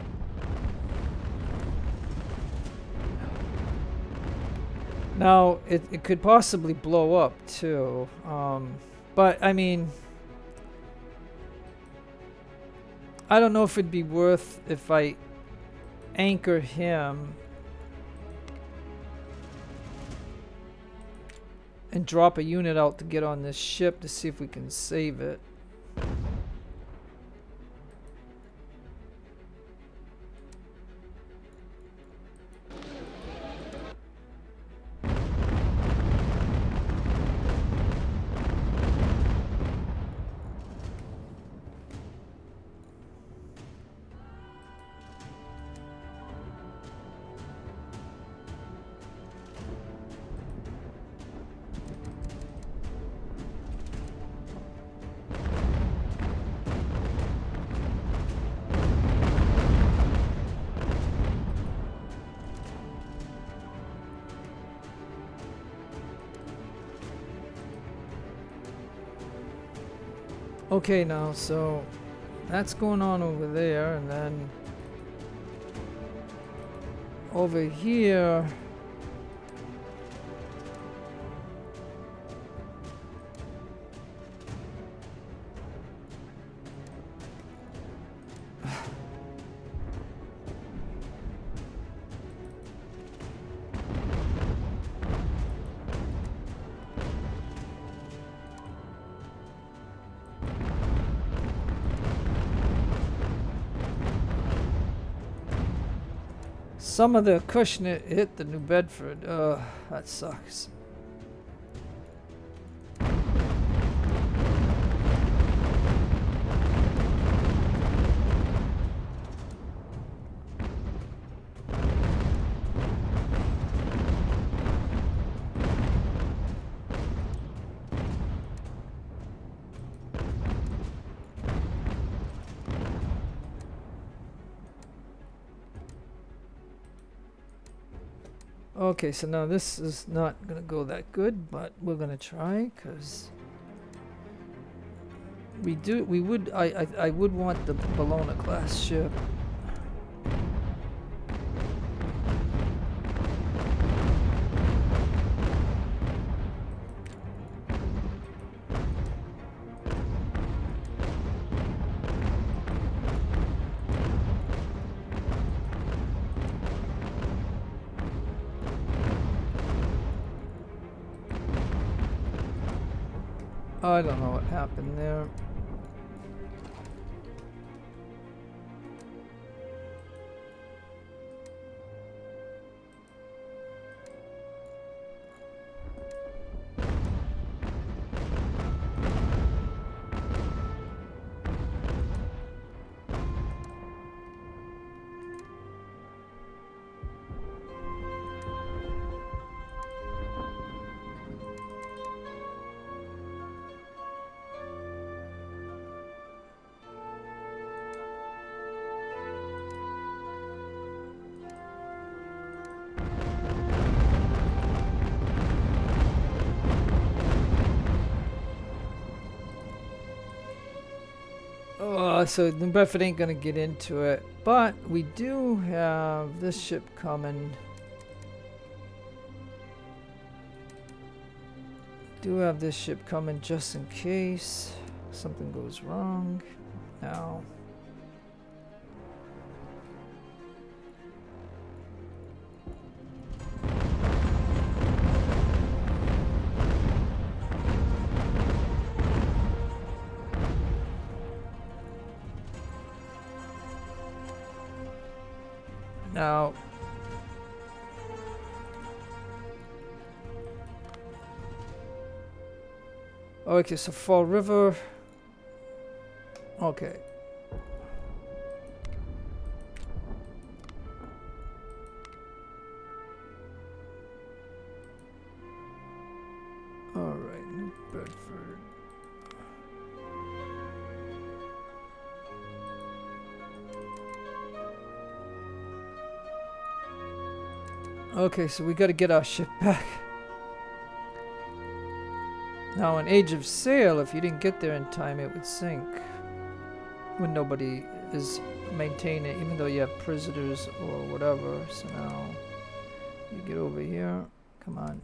it could possibly blow up too, but I mean, I don't know if it'd be worth if I anchor him and drop a unit out to get on this ship to see if we can save it. Okay, now, so that's going on over there, and then over here, some of the cushion hit the New Bedford. That sucks. Okay, so now this is not gonna go that good, but we're gonna try, because I would want the Bologna class ship. I don't know what happened there. So New Bedford ain't gonna get into it, but we do have this ship coming. Do have this ship coming just in case something goes wrong. Now, now, okay, so Fall River. Okay. All right, New Bedford. Okay, so we got to get our ship back. Now, in Age of Sail, if you didn't get there in time, it would sink. When nobody is maintaining it, even though you have prisoners or whatever. So now, you get over here. Come on.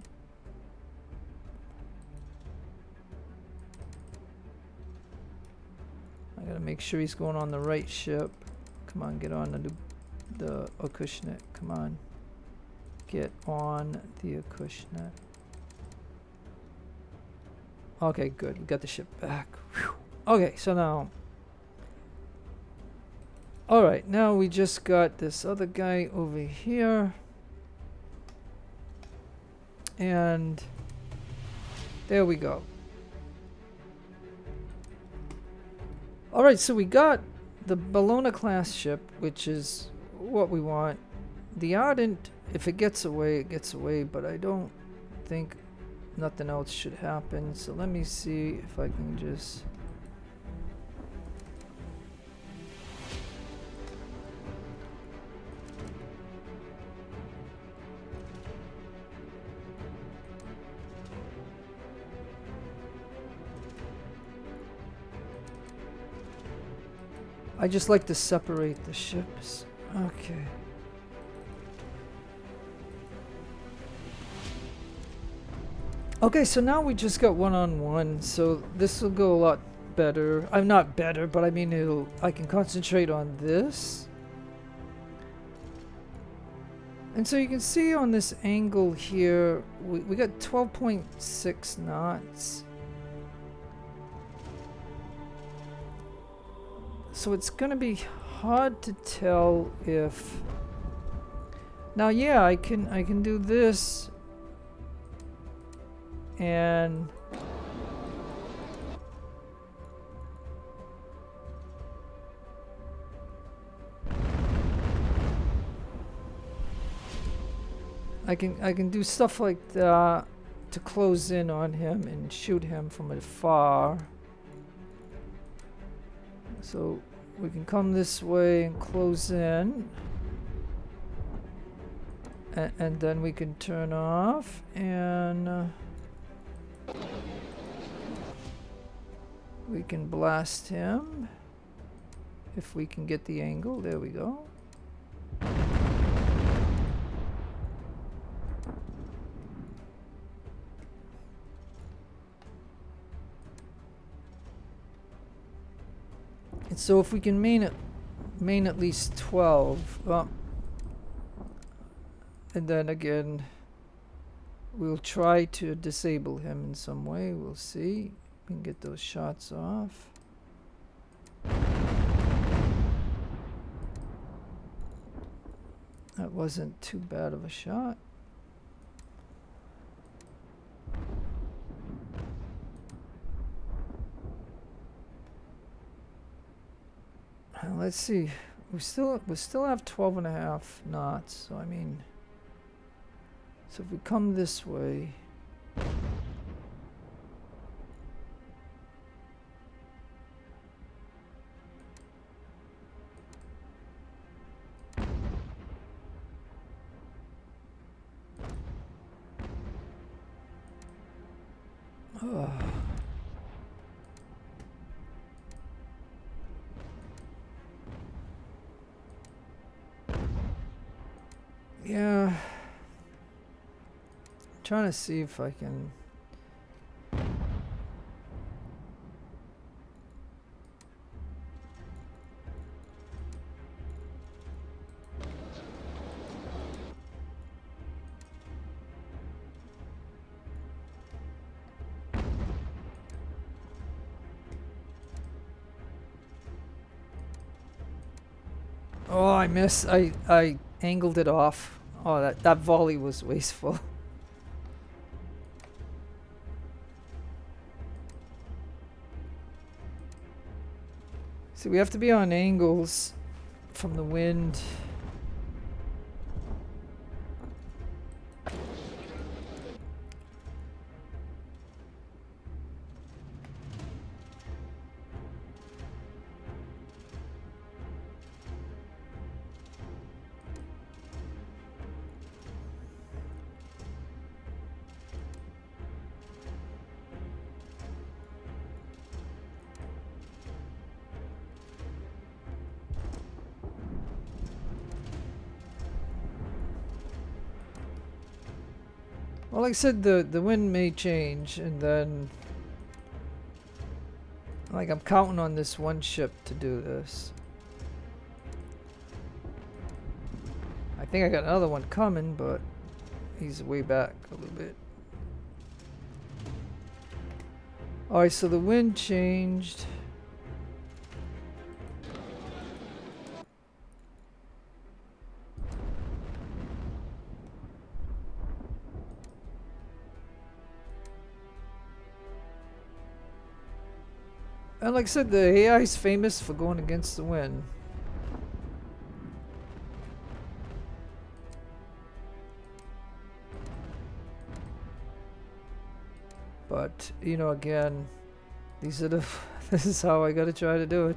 I gotta make sure he's going on the right ship. Come on, get on the Acushnet. Come on. Get on the Acushnet. Okay, good. We got the ship back. Whew. Okay, so now... Alright, now we just got this other guy over here. And... there we go. Alright, so we got the Bellona class ship, which is what we want. The Ardent, if it gets away, it gets away, but I don't think nothing else should happen. So let me see if I can just... I just like to separate the ships. Okay. Okay, so now we just got one-on-one, so this will go a lot better. I'm not better, but I mean I can concentrate on this. And so you can see on this angle here, we got 12.6 knots. So it's gonna be hard to tell if... Now yeah, I can do this. And I can do stuff like that to close in on him and shoot him from afar. So we can come this way and close in. And then we can turn off and we can blast him if we can get the angle. There we go. And so if we can main at least 12, well, and then again we'll try to disable him in some way. We'll see. We can get those shots off. That wasn't too bad of a shot. Let's see. We still have 12.5 knots. So I mean, so if we come this way. Yeah. I'm trying to see if I can. Oh, I missed. I angled it off. Oh, that volley was wasteful. See, we have to be on angles from the wind. Well, like I said, the wind may change, and then, like, I'm counting on this one ship to do this. I think I got another one coming, but he's way back a little bit. Alright, so the wind changed. And like I said, the AI is famous for going against the wind. But, you know, again, these are the this is how I gotta try to do it.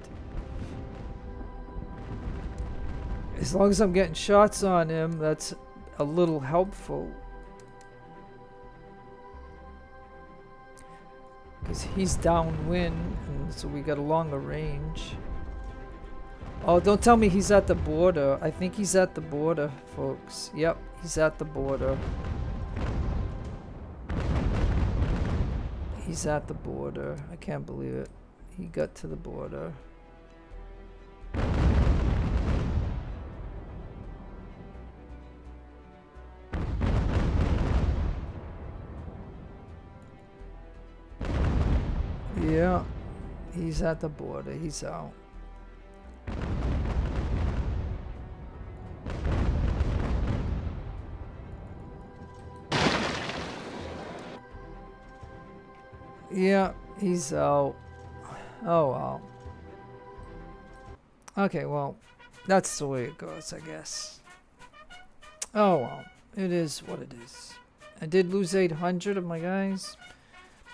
As long as I'm getting shots on him, that's a little helpful. Because he's downwind, and so we got a longer range. Oh, don't tell me he's at the border. I think he's at the border, folks. Yep, he's at the border. He's at the border. I can't believe it. He got to the border. Yeah, he's at the border. He's out. Yeah, he's out. Oh well. Okay, well, that's the way it goes, I guess. Oh well, it is what it is. I did lose 800 of my guys.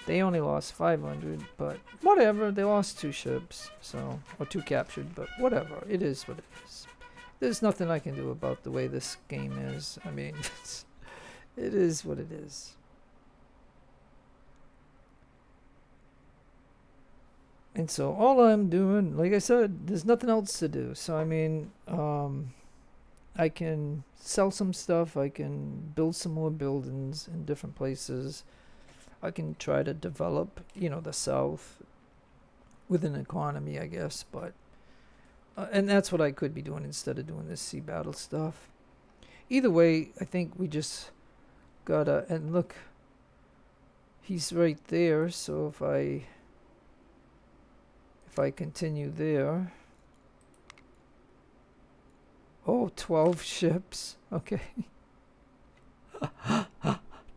They only lost 500, but whatever. They lost 2 ships, so, or 2 captured, but whatever. It is what it is. There's nothing I can do about the way this game is. I mean, it is what it is. And so all I'm doing, like I said, there's nothing else to do. So I mean, I can sell some stuff. I can build some more buildings in different places. I can try to develop, you know, the South with an economy, I guess. But and that's what I could be doing instead of doing this sea battle stuff. Either way, I think we just gotta, and look, he's right there. So if I if I continue there. Oh, 12 ships. Okay.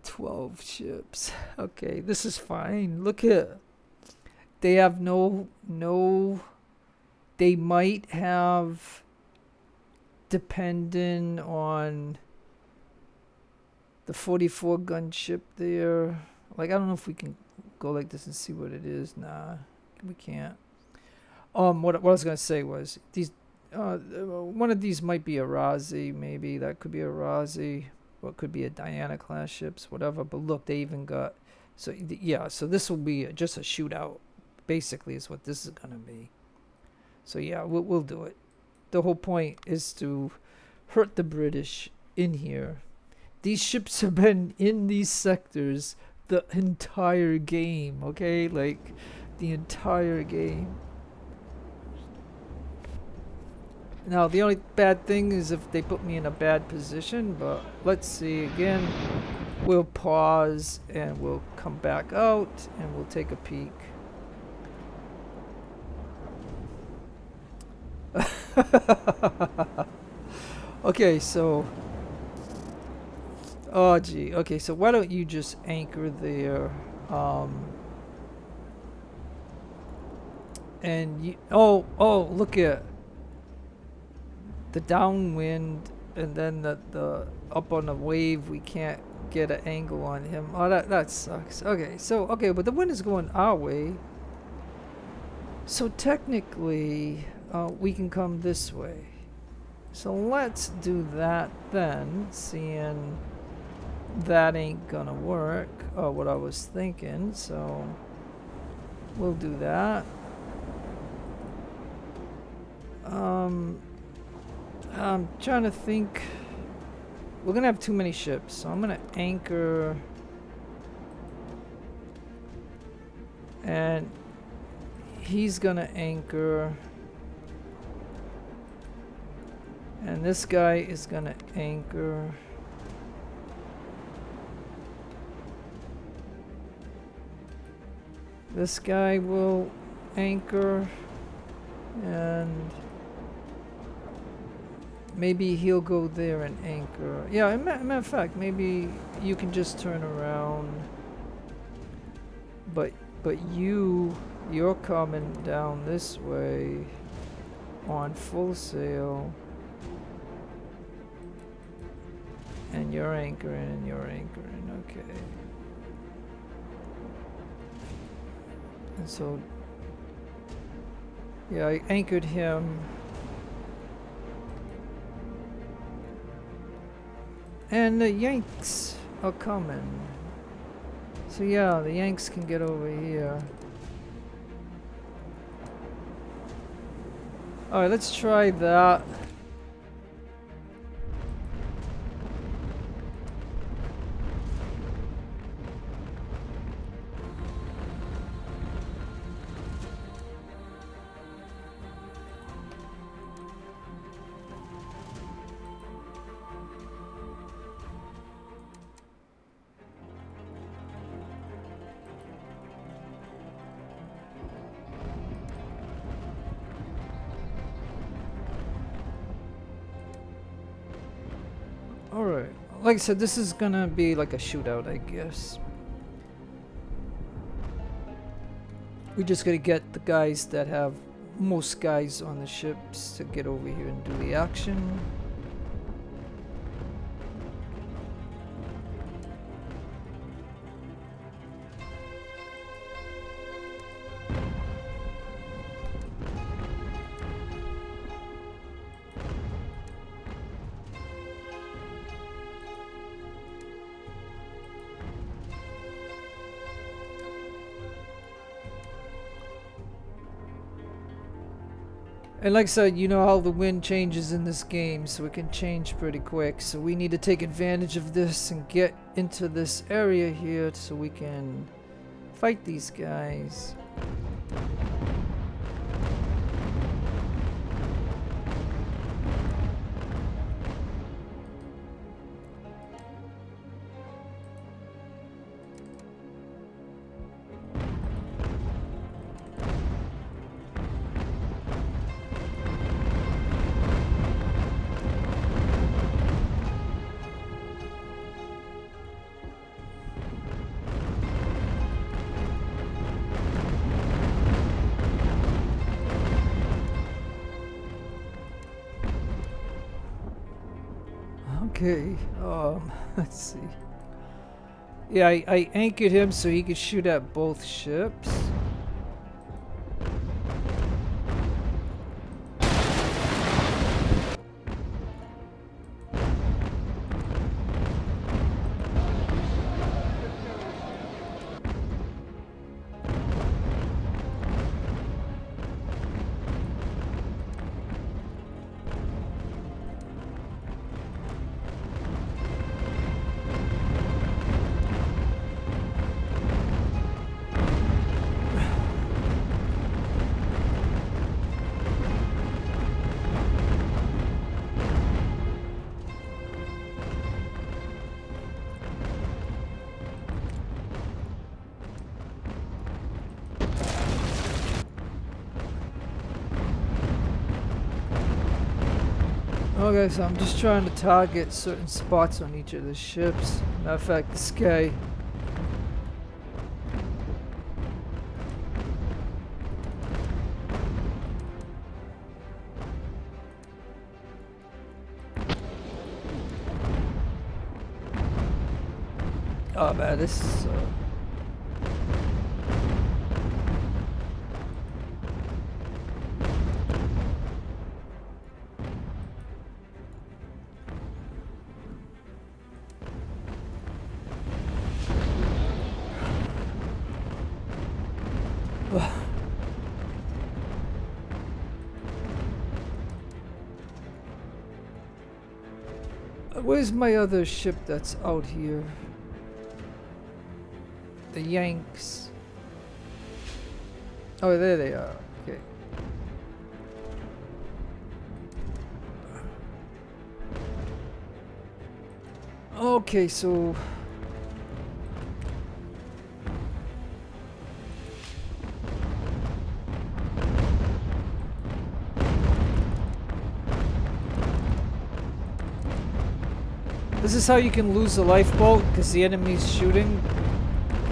12 ships. Okay, this is fine. Look at, they have no, they might have, depending on the 44 gun ship there. Like, I don't know if we can go like this and see what it is. Nah, we can't. What I was gonna say was these. One of these might be a Razi, maybe that could be a Razi, or it could be a Diana class ships, whatever. But look, they even got, so yeah. So this will be just a shootout, basically, is what this is gonna be. So yeah, we'll do it. The whole point is to hurt the British in here. These ships have been in these sectors the entire game, okay? Like, the entire game. Now, the only bad thing is if they put me in a bad position, but let's see again. We'll pause and we'll come back out and we'll take a peek. Okay, so, oh gee, okay, so why don't you just anchor there, and you, oh, look at the downwind, and then the up on the wave, we can't get an angle on him. Oh, that sucks. Okay, so, okay, but the wind is going our way, so technically we can come this way. So let's do that then, seeing that ain't gonna work, what I was thinking. So we'll do that. I'm trying to think. We're gonna have too many ships, so I'm gonna anchor, and he's gonna anchor, and this guy is gonna anchor. This guy will anchor, and maybe he'll go there and anchor. Yeah, matter of fact, maybe you can just turn around. But you're coming down this way on full sail, and you're anchoring and you're anchoring. Okay. And so, yeah, I anchored him. And the Yanks are coming. So yeah, the Yanks can get over here. Alright, let's try that. Alright, like I said, this is gonna be like a shootout, I guess. We just gotta get the guys that have most guys on the ships to get over here and do the action. And like I said, you know how the wind changes in this game, so it can change pretty quick. So we need to take advantage of this and get into this area here so we can fight these guys. Okay, let's see. Yeah, I anchored him so he could shoot at both ships. Okay, so I'm just trying to target certain spots on each of the ships. Matter of fact, this guy. Oh man, this is. Where's my other ship that's out here? The Yanks. Oh, there they are. Okay. Okay, so this is how you can lose a lifeboat, because the enemy's shooting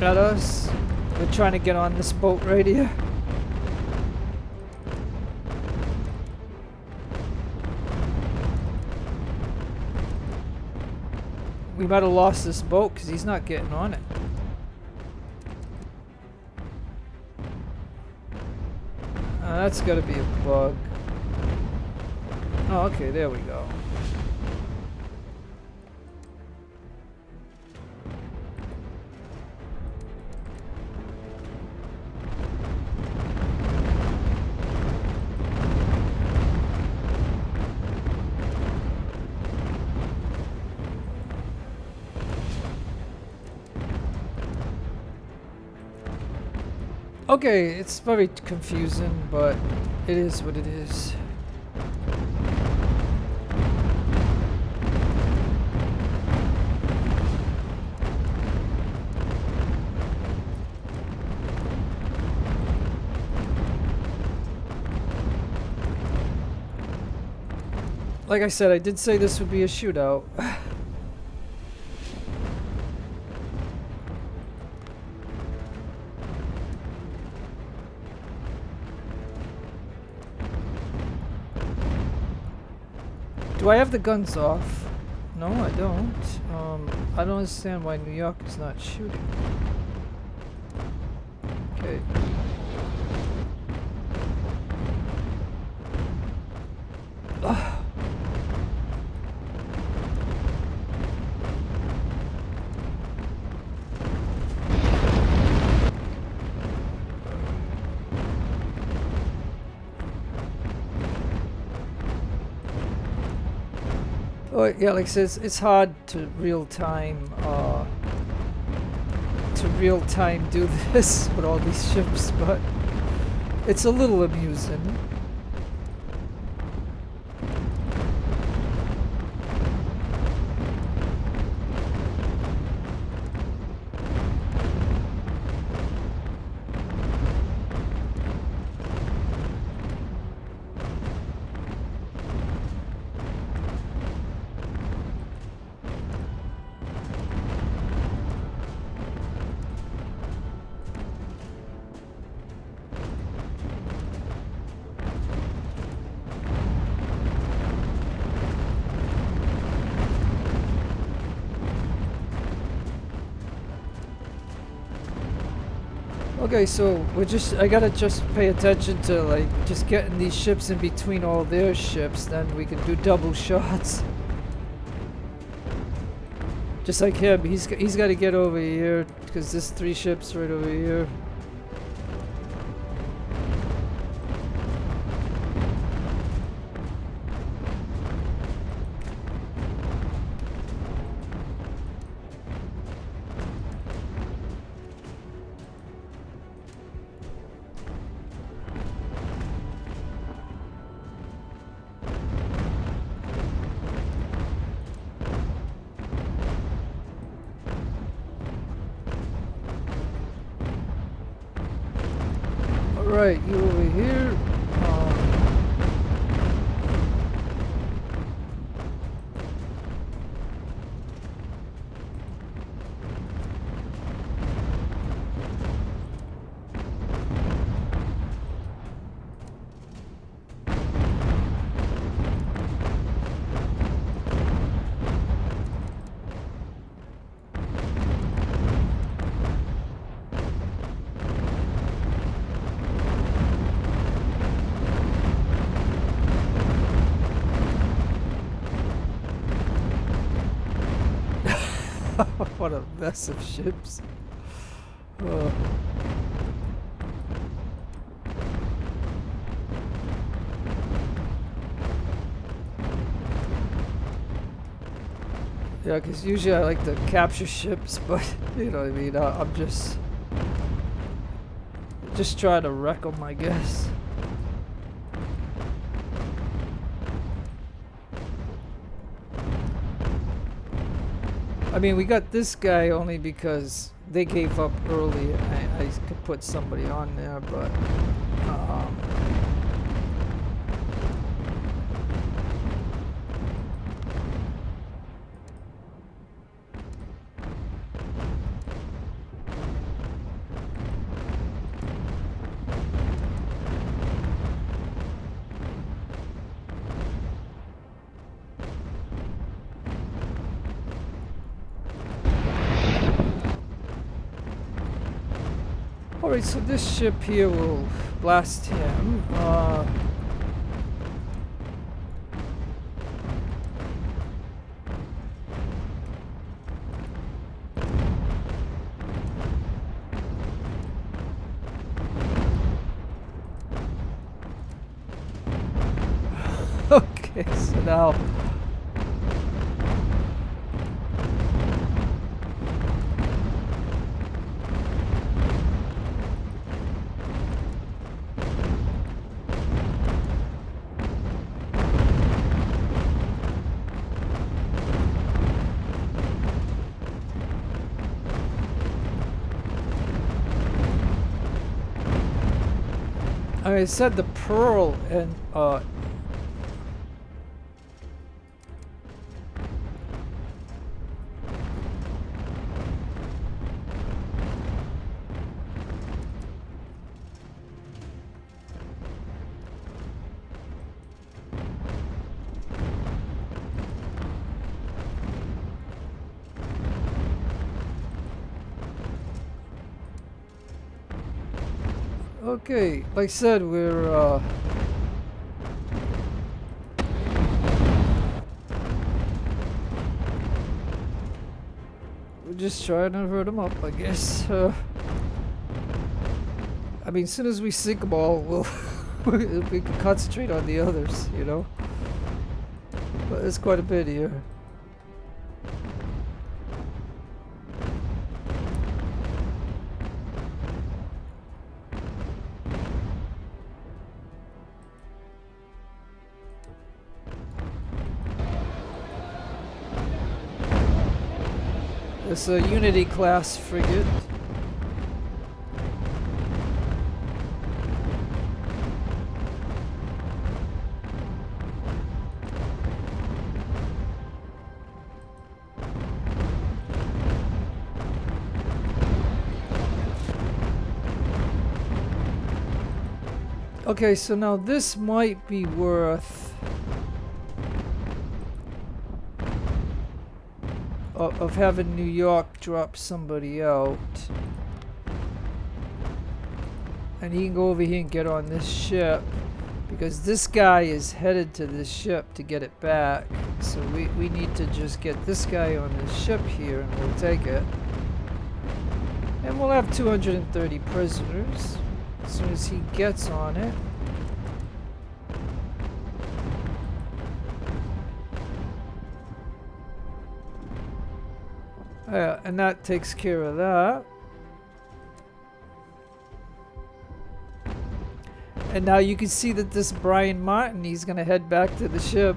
at us. We're trying to get on this boat right here. We might have lost this boat because he's not getting on it. That's gotta be a bug. Oh, okay, there we go. Okay, it's very confusing, but it is what it is. Like I said, I did say this would be a shootout. Do I have the guns off? No, I don't. I don't understand why New York is not shooting. Okay. Ugh. Oh, yeah, like I said, it's hard to real time do this with all these ships, but it's a little amusing. Okay, so I gotta just pay attention to like just getting these ships in between all their ships, then we can do double shots. Just like him, he's got to get over here because there's 3 ships right over here. Alright, you over here. What a mess of ships. Yeah, because usually I like to capture ships, but you know what I mean. I'm just trying to wreck them, I guess. I mean, we got this guy only because they gave up early. I could put somebody on there, but alright, so this ship here will blast him. Okay, so now I said the Pearl and okay, like I said, we're just trying to hurt them up, I guess. I mean, as soon as we sink them all, we can concentrate on the others, you know. But there's quite a bit here. It's a Unity class frigate. Okay, so now this might be worth of having New York drop somebody out. And he can go over here and get on this ship, because this guy is headed to this ship to get it back. So we need to just get this guy on this ship here and we'll take it. And we'll have 230 prisoners as soon as he gets on it. Yeah, and that takes care of that. And now you can see that this Brian Martin, he's gonna head back to the ship.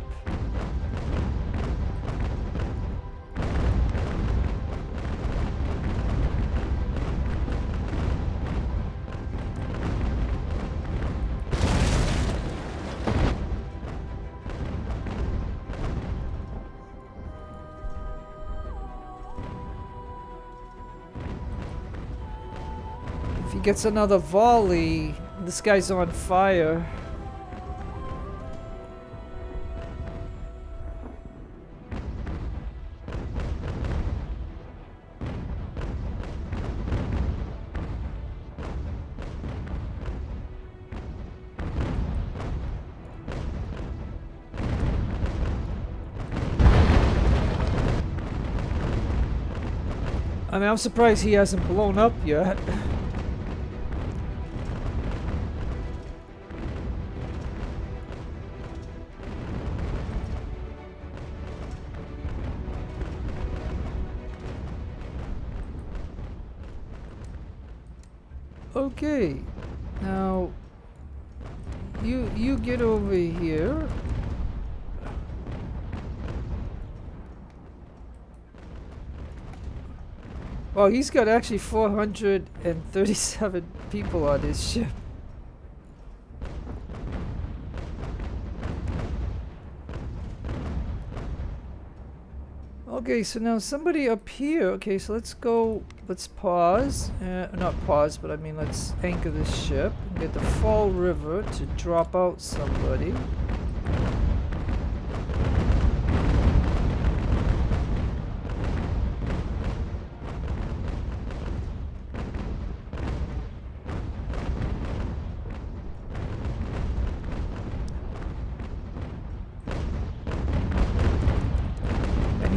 If he gets another volley, this guy's on fire. I mean, I'm surprised he hasn't blown up yet. Okay, now you get over here. Well, he's got actually 437 people on his ship. Okay, so now somebody up here. Okay, so let's go. Let's pause. Not pause, but I mean let's anchor this ship and get the Fall River to drop out somebody.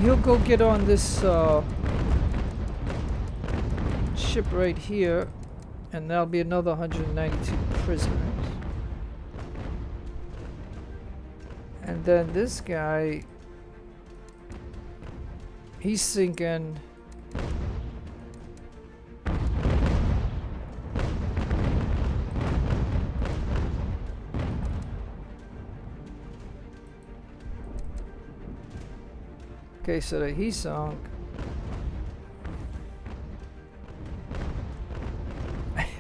He'll go get on this ship right here, and that'll be another 192 prisoners. And then this guy, he's sinking. Okay, so that he sunk.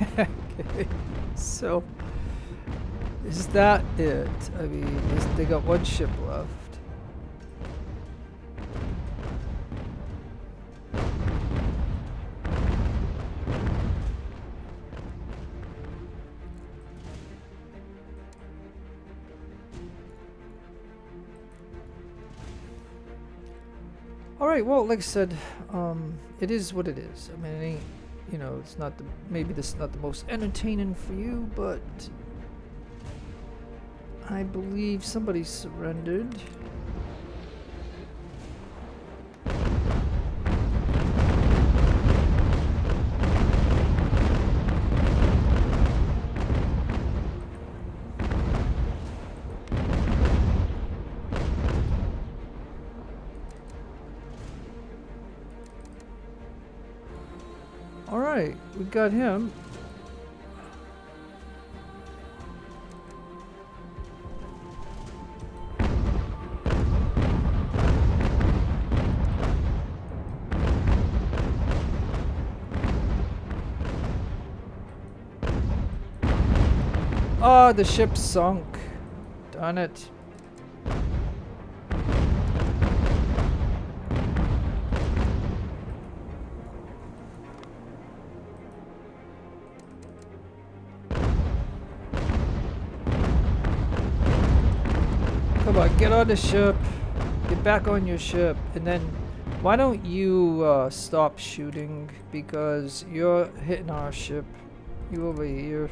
Okay, so is that it? I mean, they got one ship left. Alright, well, like I said, it is what it is. I mean, it ain't, you know, it's not the, maybe this is not the most entertaining for you, but I believe somebody surrendered. Alright, we got him. Oh, the ship sunk. Darn it. Come on, get on the ship. Get back on your ship. And then, why don't you stop shooting? Because you're hitting our ship. You over here.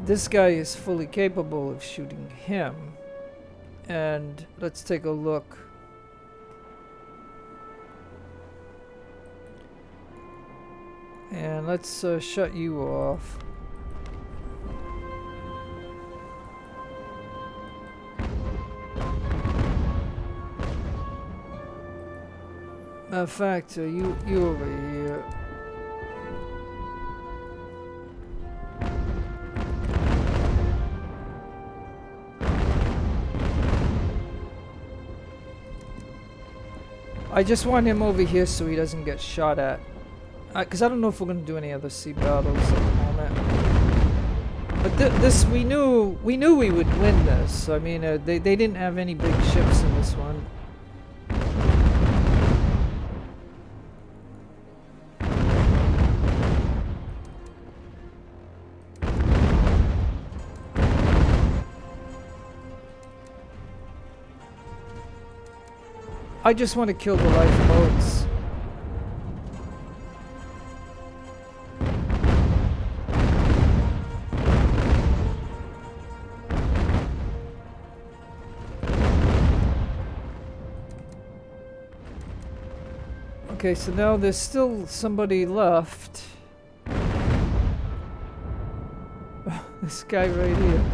this guy is fully capable of shooting him. And let's take a look. And let's shut you off. Matter of fact, you over here. I just want him over here so he doesn't get shot at. Because I don't know if we're going to do any other sea battles at the moment. But this, we knew we would win this. I mean, they didn't have any big ships in this one. I just want to kill the lifeboats. Okay, so now there's still somebody left. This guy right here.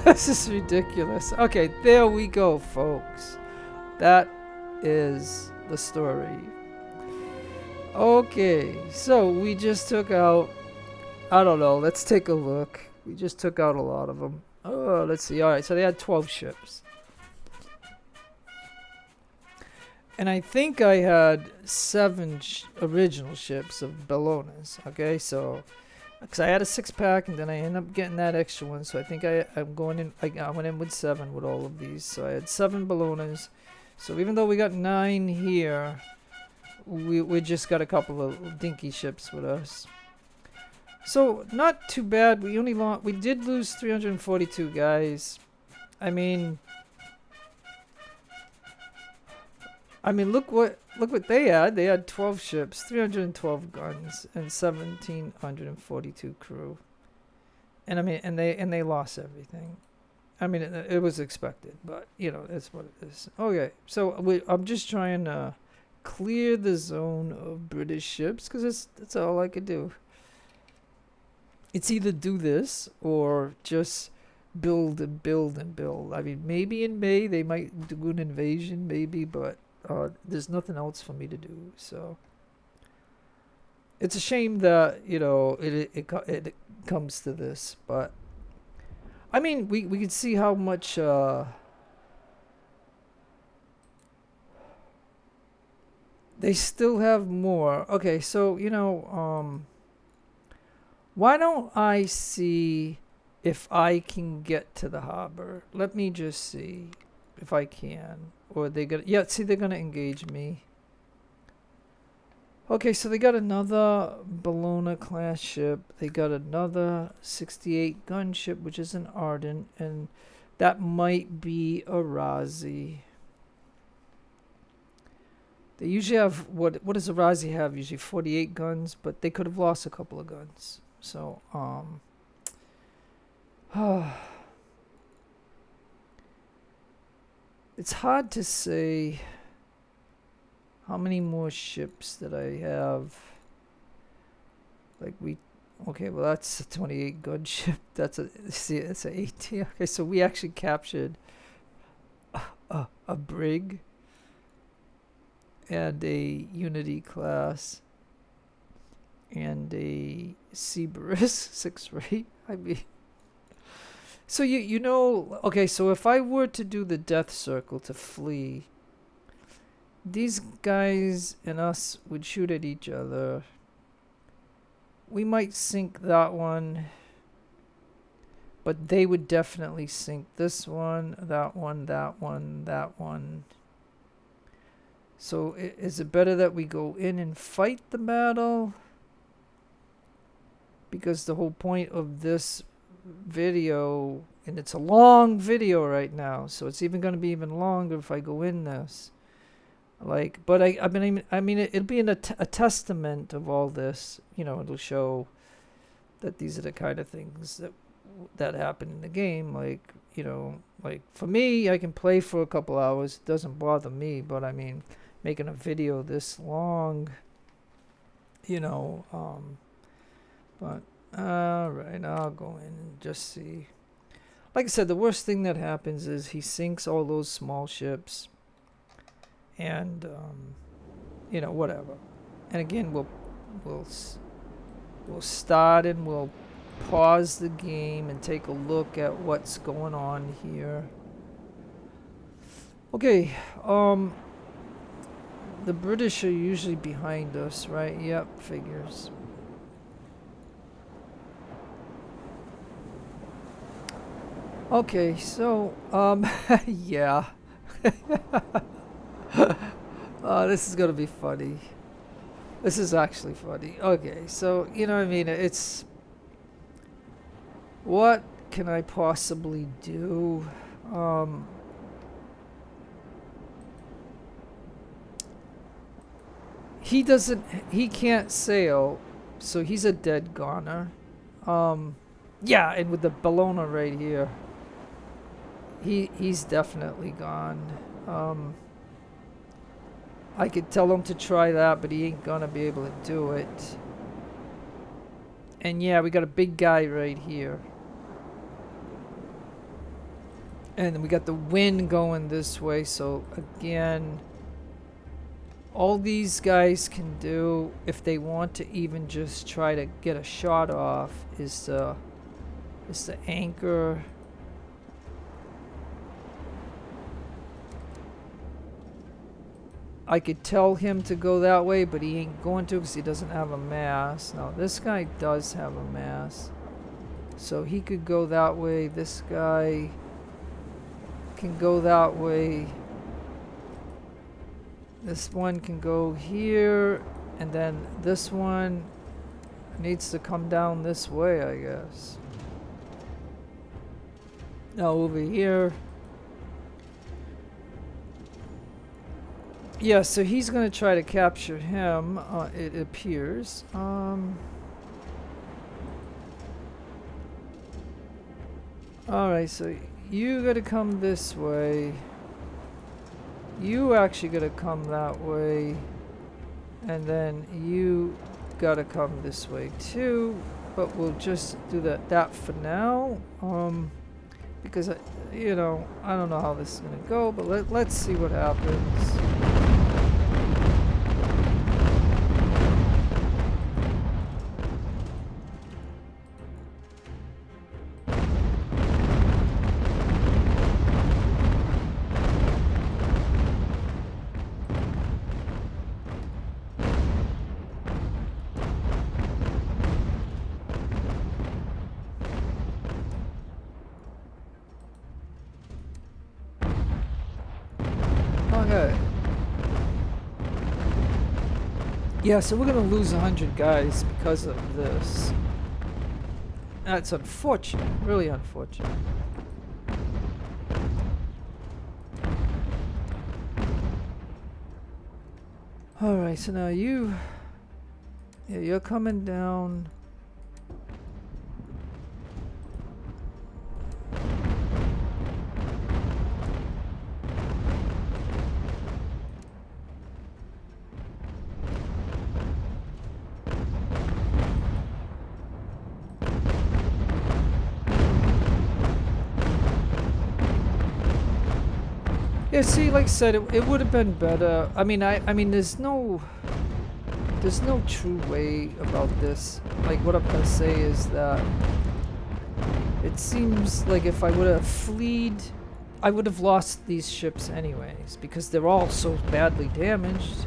This is ridiculous. Okay, there we go, folks. That is the story. Okay, so we just took out, I don't know, let's take a look. We just took out a lot of them. Oh, let's see. Alright, so they had 12 ships. And I think I had 7 original ships of Bellonas. Okay, so because I had a 6-pack and then I ended up getting that extra one, so I think I'm going in. I went in with 7 with all of these, so I had 7 Bellonas. So even though we got 9 here, we just got a couple of dinky ships with us. So not too bad. We did lose 342 guys. I mean, look what they had. They had 12 ships, 312 guns, and 1,742 crew. And I mean, and they lost everything. I mean, it was expected, but you know, that's what it is. Okay, so I'm just trying to clear the zone of British ships because that's all I could do. It's either do this or just build and build and build. I mean, maybe in May they might do an invasion, maybe, but there's nothing else for me to do. So it's a shame that, you know, it comes to this, but I mean, we can see how much they still have more. Okay, so you know, why don't I see if I can get to the harbor? Let me just see if I can. Or they gonna, yeah, see, they're gonna engage me. Okay, so they got another Bellona class ship. They got another 68 gun ship, which is an Ardent, and that might be a Razi. They usually have, what does a Razi have? Usually 48 guns, but they could have lost a couple of guns. So, it's hard to say how many more ships that I have. Like okay, well that's a 28 gun ship. That's a 18. Okay, so we actually captured a brig and a Unity class and a Cerberus 6 rate. I mean, so you know, okay, so if I were to do the death circle to flee, these guys and us would shoot at each other. We might sink that one, but they would definitely sink this one, that one, that one, that one. So is it better that we go in and fight the battle? because the whole point of this video, and it's a long video right now, so it's even going to be even longer if I go in this. Like, but I mean, it'll be a testament of all this. You know, it'll show that these are the kind of things that happen in the game. Like, you know, like for me, I can play for a couple hours. It doesn't bother me. But I mean, making a video this long, you know, but all right, I'll go in and just see. Like I said, the worst thing that happens is he sinks all those small ships. And you know, whatever. And again, we'll start and we'll pause the game and take a look at what's going on here. Okay, the British are usually behind us, right? Yep, figures. Okay, so yeah. This is gonna be funny. This is actually funny. Okay, so you know what I mean, it's what can I possibly do? He can't sail, so he's a dead goner. Yeah, and with the Bellona right here, he's definitely gone. I could tell him to try that, but he ain't gonna be able to do it. And yeah, we got a big guy right here. And then we got the wind going this way, so again, all these guys can do, if they want to even just try to get a shot off, is to anchor. I could tell him to go that way, but he ain't going to because he doesn't have a mast. Now, this guy does have a mast. So he could go that way. This guy can go that way. This one can go here. And then this one needs to come down this way, I guess. Now, over here. Yeah, so he's going to try to capture him, it appears. Alright, so you got to come this way. You actually got to come that way. And then you got to come this way too. But we'll just do that for now. Because, you know, I don't know how this is going to go, but let's see what happens. Okay. Yeah, so we're gonna lose 100 guys because of this. That's unfortunate, really unfortunate. Alright, so now you're coming down. Yeah, see, like I said, it would have been better. I mean, there's no true way about this. Like, what I'm gonna say is that it seems like if I would have fleed, I would have lost these ships anyways, because they're all so badly damaged.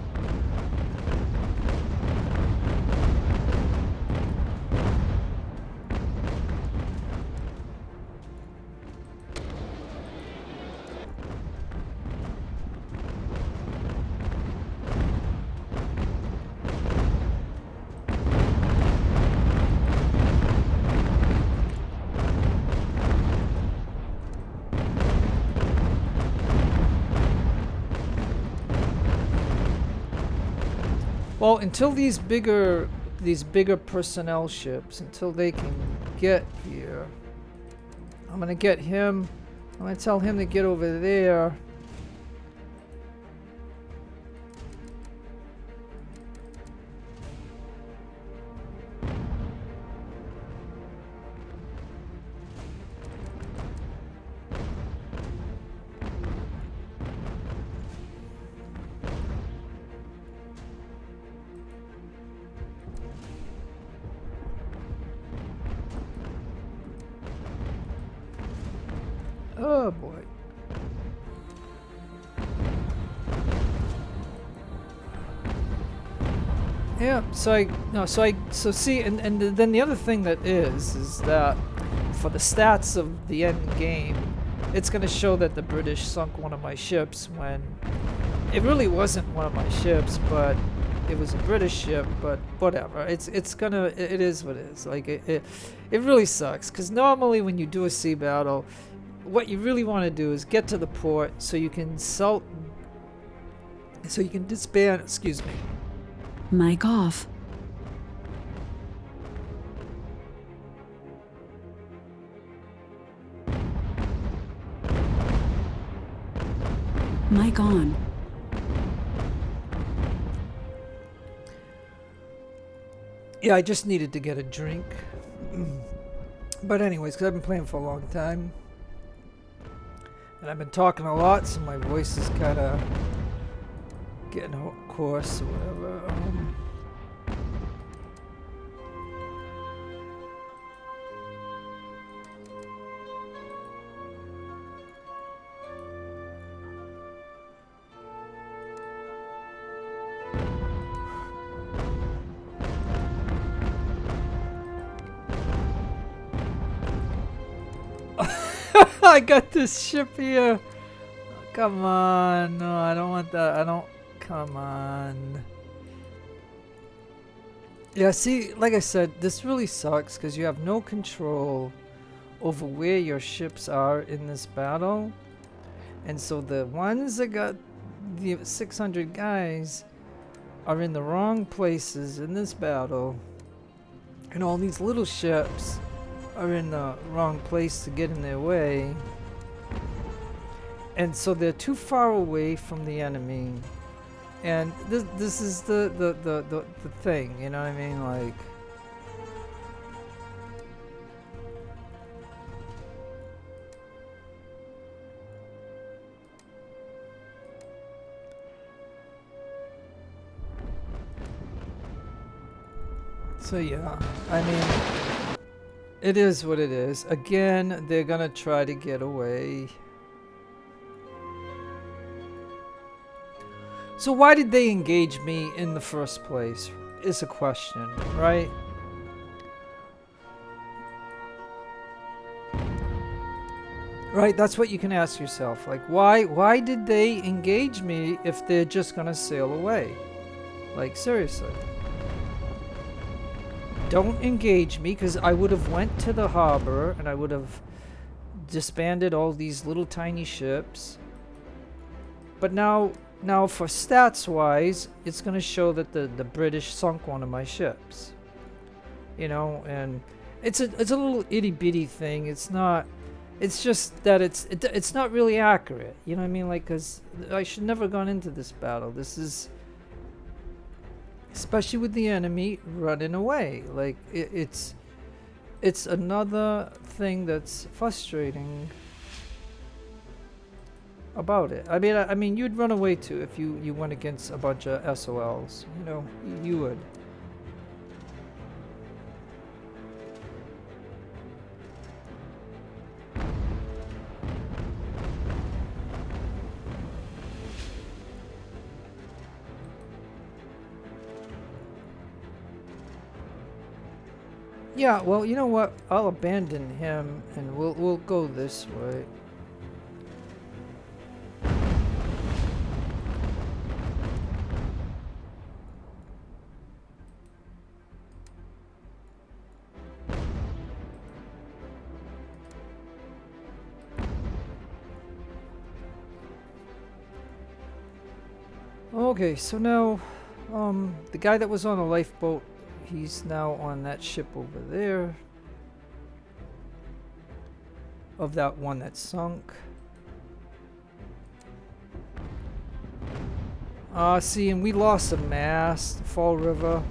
Well, until these bigger personnel ships, until they can get here, I'm gonna get him. I'm gonna tell him to get over there. Oh boy. Yeah, so see, and then the other thing that is that for the stats of the end game, it's gonna show that the British sunk one of my ships when it really wasn't one of my ships, but it was a British ship. But whatever, it is what it is. Like it really sucks because normally when you do a sea battle, what you really want to do is get to the port so you can disband. Excuse me. Mic off. Mic on. Yeah, I just needed to get a drink. But anyways, because I've been playing for a long time. And I've been talking a lot, so my voice is kind of getting hoarse or whatever. I got this ship here. Come on. No, I don't want that. Come on. Yeah, see, like I said, this really sucks because you have no control over where your ships are in this battle. And so the ones that got the 600 guys are in the wrong places in this battle. And all these little ships are in the wrong place to get in their way. And so they're too far away from the enemy. And this is the thing, you know what I mean? Like, so yeah, I mean, it is what it is. Again, they're gonna try to get away. So why did they engage me in the first place is a question, right? Right, that's what you can ask yourself. Like, why did they engage me if they're just gonna sail away? Like, seriously. Don't engage me, because I would have went to the harbor and I would have disbanded all these little tiny ships. But now for stats wise, it's going to show that the British sunk one of my ships. You know, and it's a little itty bitty thing. It's just that it's not really accurate. You know what I mean? Like, cuz I should never have gone into this battle. This is, especially with the enemy running away. Like, it's another thing that's frustrating about it. I mean, you'd run away too if you went against a bunch of SOLs. You know, you would. Yeah, well, you know what? I'll abandon him and we'll go this way. Okay, so now The guy that was on a lifeboat, he's now on that ship over there. Of that one that sunk. See, and we lost a mast, Fall River.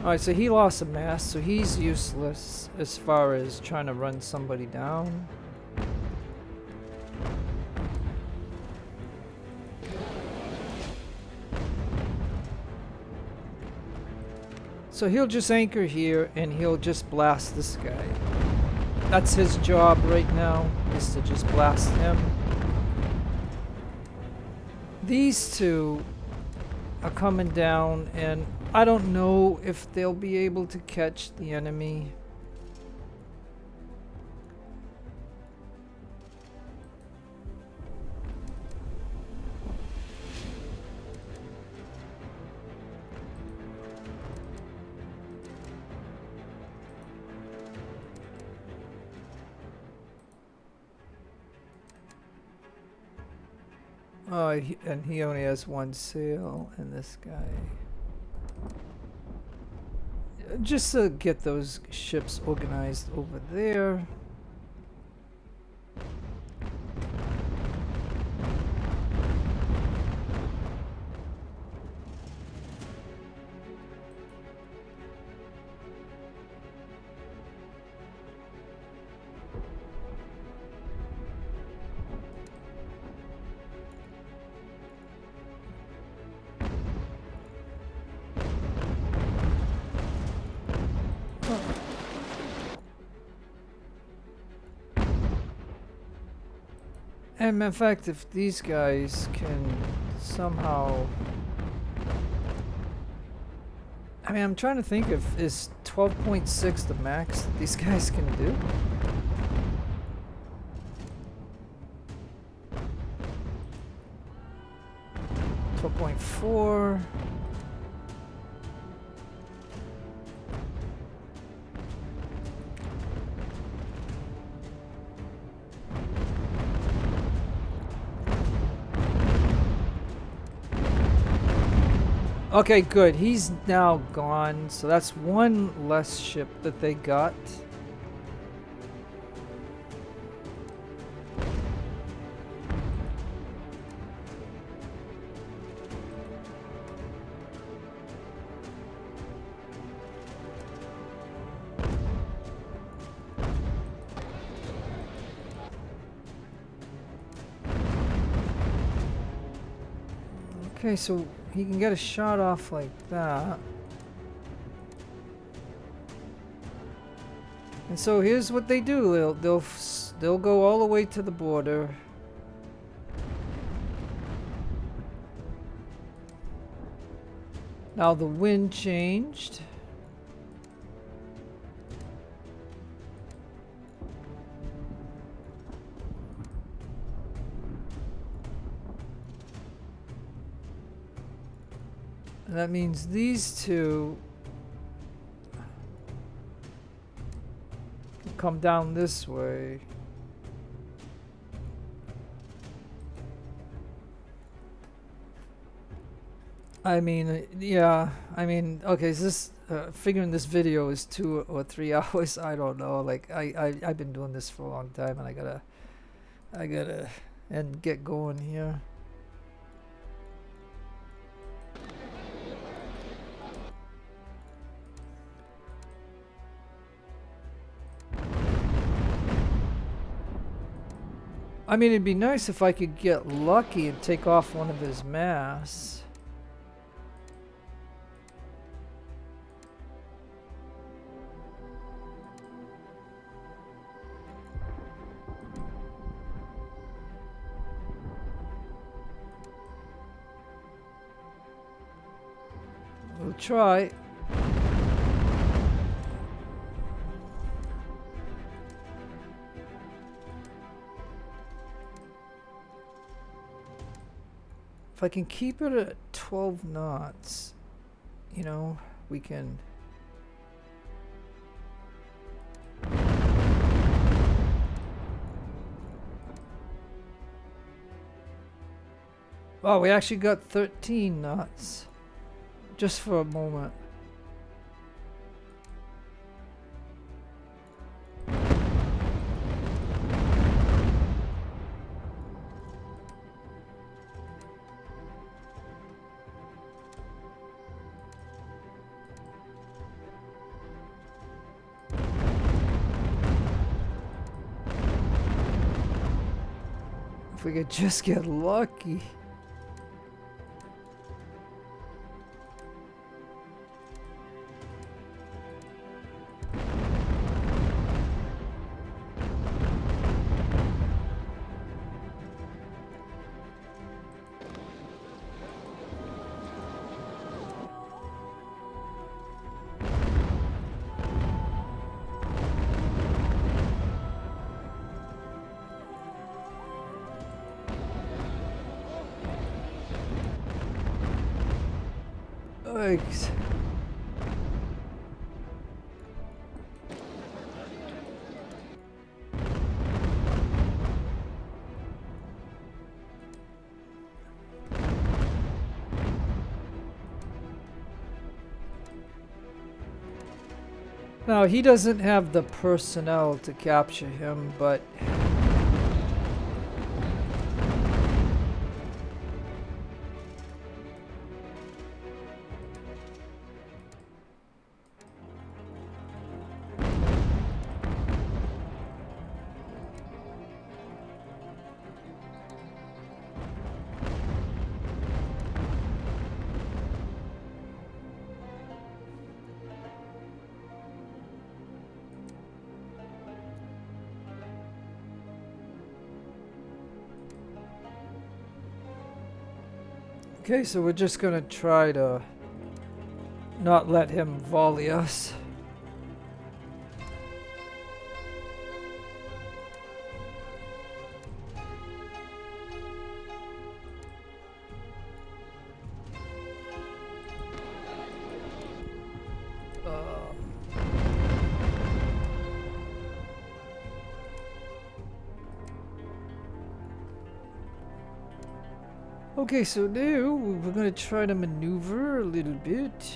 Alright, so he lost a mast, so he's useless as far as trying to run somebody down. So he'll just anchor here and he'll just blast this guy. That's his job right now, is to just blast him. These two are coming down and I don't know if they'll be able to catch the enemy. Oh, and he only has one sail, and this guy. Just to get those ships organized over there. And in fact, if these guys can somehow... I mean, I'm trying to think if is 12.6 the max that these guys can do? .4. Okay, good. He's now gone, so that's one less ship that they got. Okay, so he can get a shot off like that. And so here's what they do. They'll go all the way to the border. Now the wind changed. And that means these two can come down this way. I mean, yeah, I mean, okay, so this, figuring this video is 2 or 3 hours, I don't know, like, I've been doing this for a long time, and I gotta, and get going here. I mean, it'd be nice if I could get lucky and take off one of his masts. We'll try. If I can keep it at 12 knots, you know, we can... Oh, we actually got 13 knots. Just for a moment. If we could just get lucky. Yikes. Now, he doesn't have the personnel to capture him, but okay, so we're just gonna try to not let him volley us. Okay, so now we're gonna try to maneuver a little bit.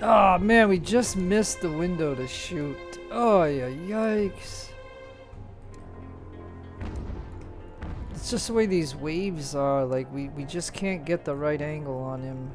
Oh man, we just missed the window to shoot. Oh yeah, yikes. It's just the way these waves are, like we just can't get the right angle on him.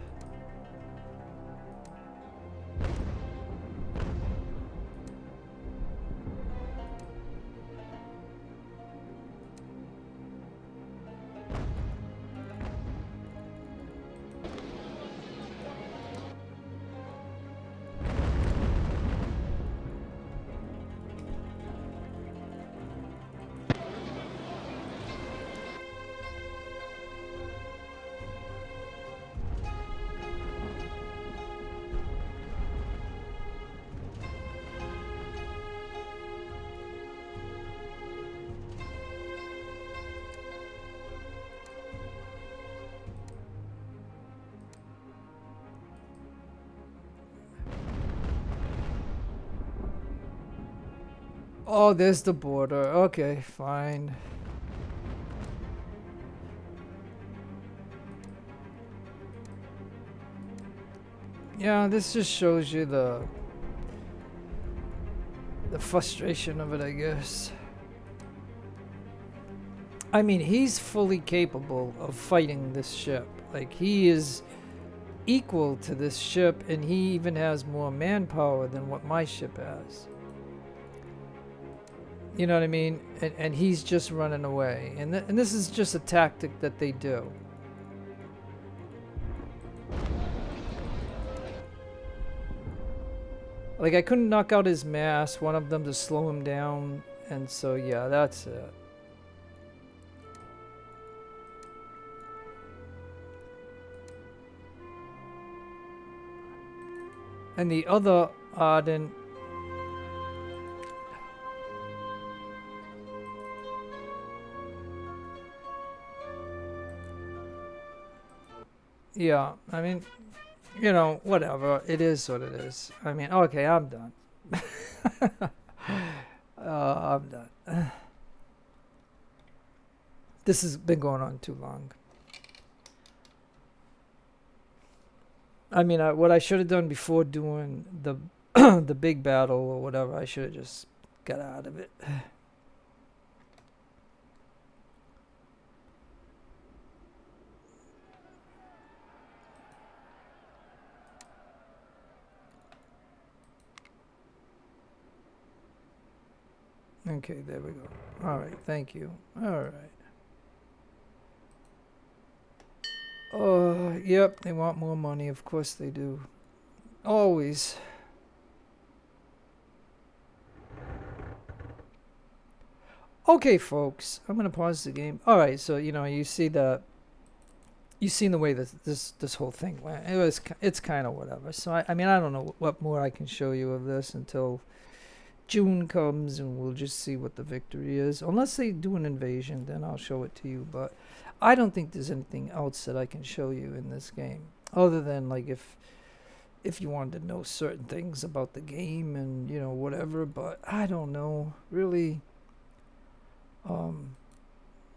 Oh, there's the border. Okay, fine. Yeah, this just shows you the frustration of it, I guess. I mean, he's fully capable of fighting this ship. Like, he is equal to this ship, and he even has more manpower than what my ship has. You know what I mean? And he's just running away. And this is just a tactic that they do. Like, I couldn't knock out his mass, one of them to slow him down, and so, yeah, that's it. And the other ardent... Yeah, I mean, you know, whatever. It is what it is. I mean, okay, I'm done. I'm done. This has been going on too long. I mean, what I should have done before doing the the big battle or whatever, I should have just got out of it. Okay, there we go. All right, thank you. All right. Oh, yep, they want more money. Of course they do. Always. Okay, folks, I'm gonna pause the game. All right, so you know you see the, you've seen the way this whole thing went. It's kind of whatever. So I mean I don't know what more I can show you of this until June comes, and we'll just see what the victory is. Unless they do an invasion, then I'll show it to you. But I don't think there's anything else that I can show you in this game, other than like if you wanted to know certain things about the game and you know whatever. But I don't know really.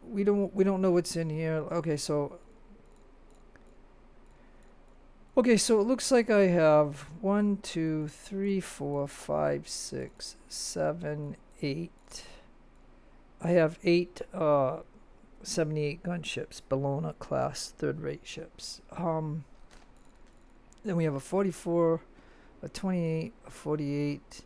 We don't know what's in here. Okay, so it looks like I have 1, 2, 3, 4, 5, 6, 7, 8. I have 8 78 gunships, Bellona class third-rate ships. Then we have a 44, a 28, a 48.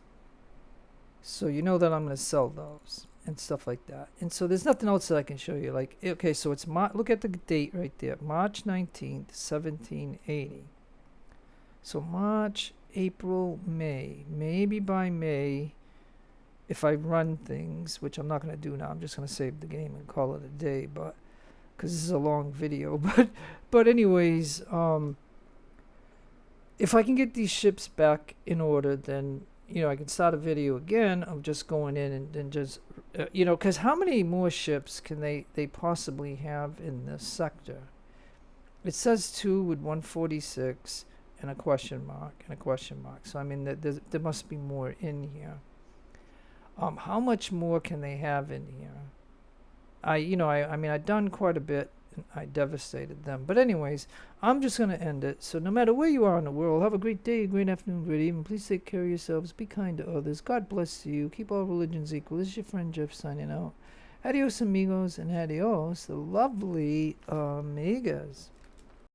So you know that I'm going to sell those and stuff like that. And so there's nothing else that I can show you. Like, okay, so it's look at the date right there, March 19th, 1780. So March, April, May. Maybe by May, if I run things, which I'm not going to do now, I'm just going to save the game and call it a day, but because this is a long video. But anyways, if I can get these ships back in order, then you know I can start a video again of just going in and then just you know, because how many more ships can they possibly have in this sector? It says 2 with 146 and a question mark and a question mark. So I mean there must be more in here. How much more can they have in here? I mean I've done quite a bit. I devastated them. But anyways, I'm just going to end it. So no matter where you are in the world, have a great day, great afternoon, great evening. Please take care of yourselves. Be kind to others. God bless you. Keep all religions equal. This is your friend Jeff signing out. Adios amigos and adios the lovely amigas.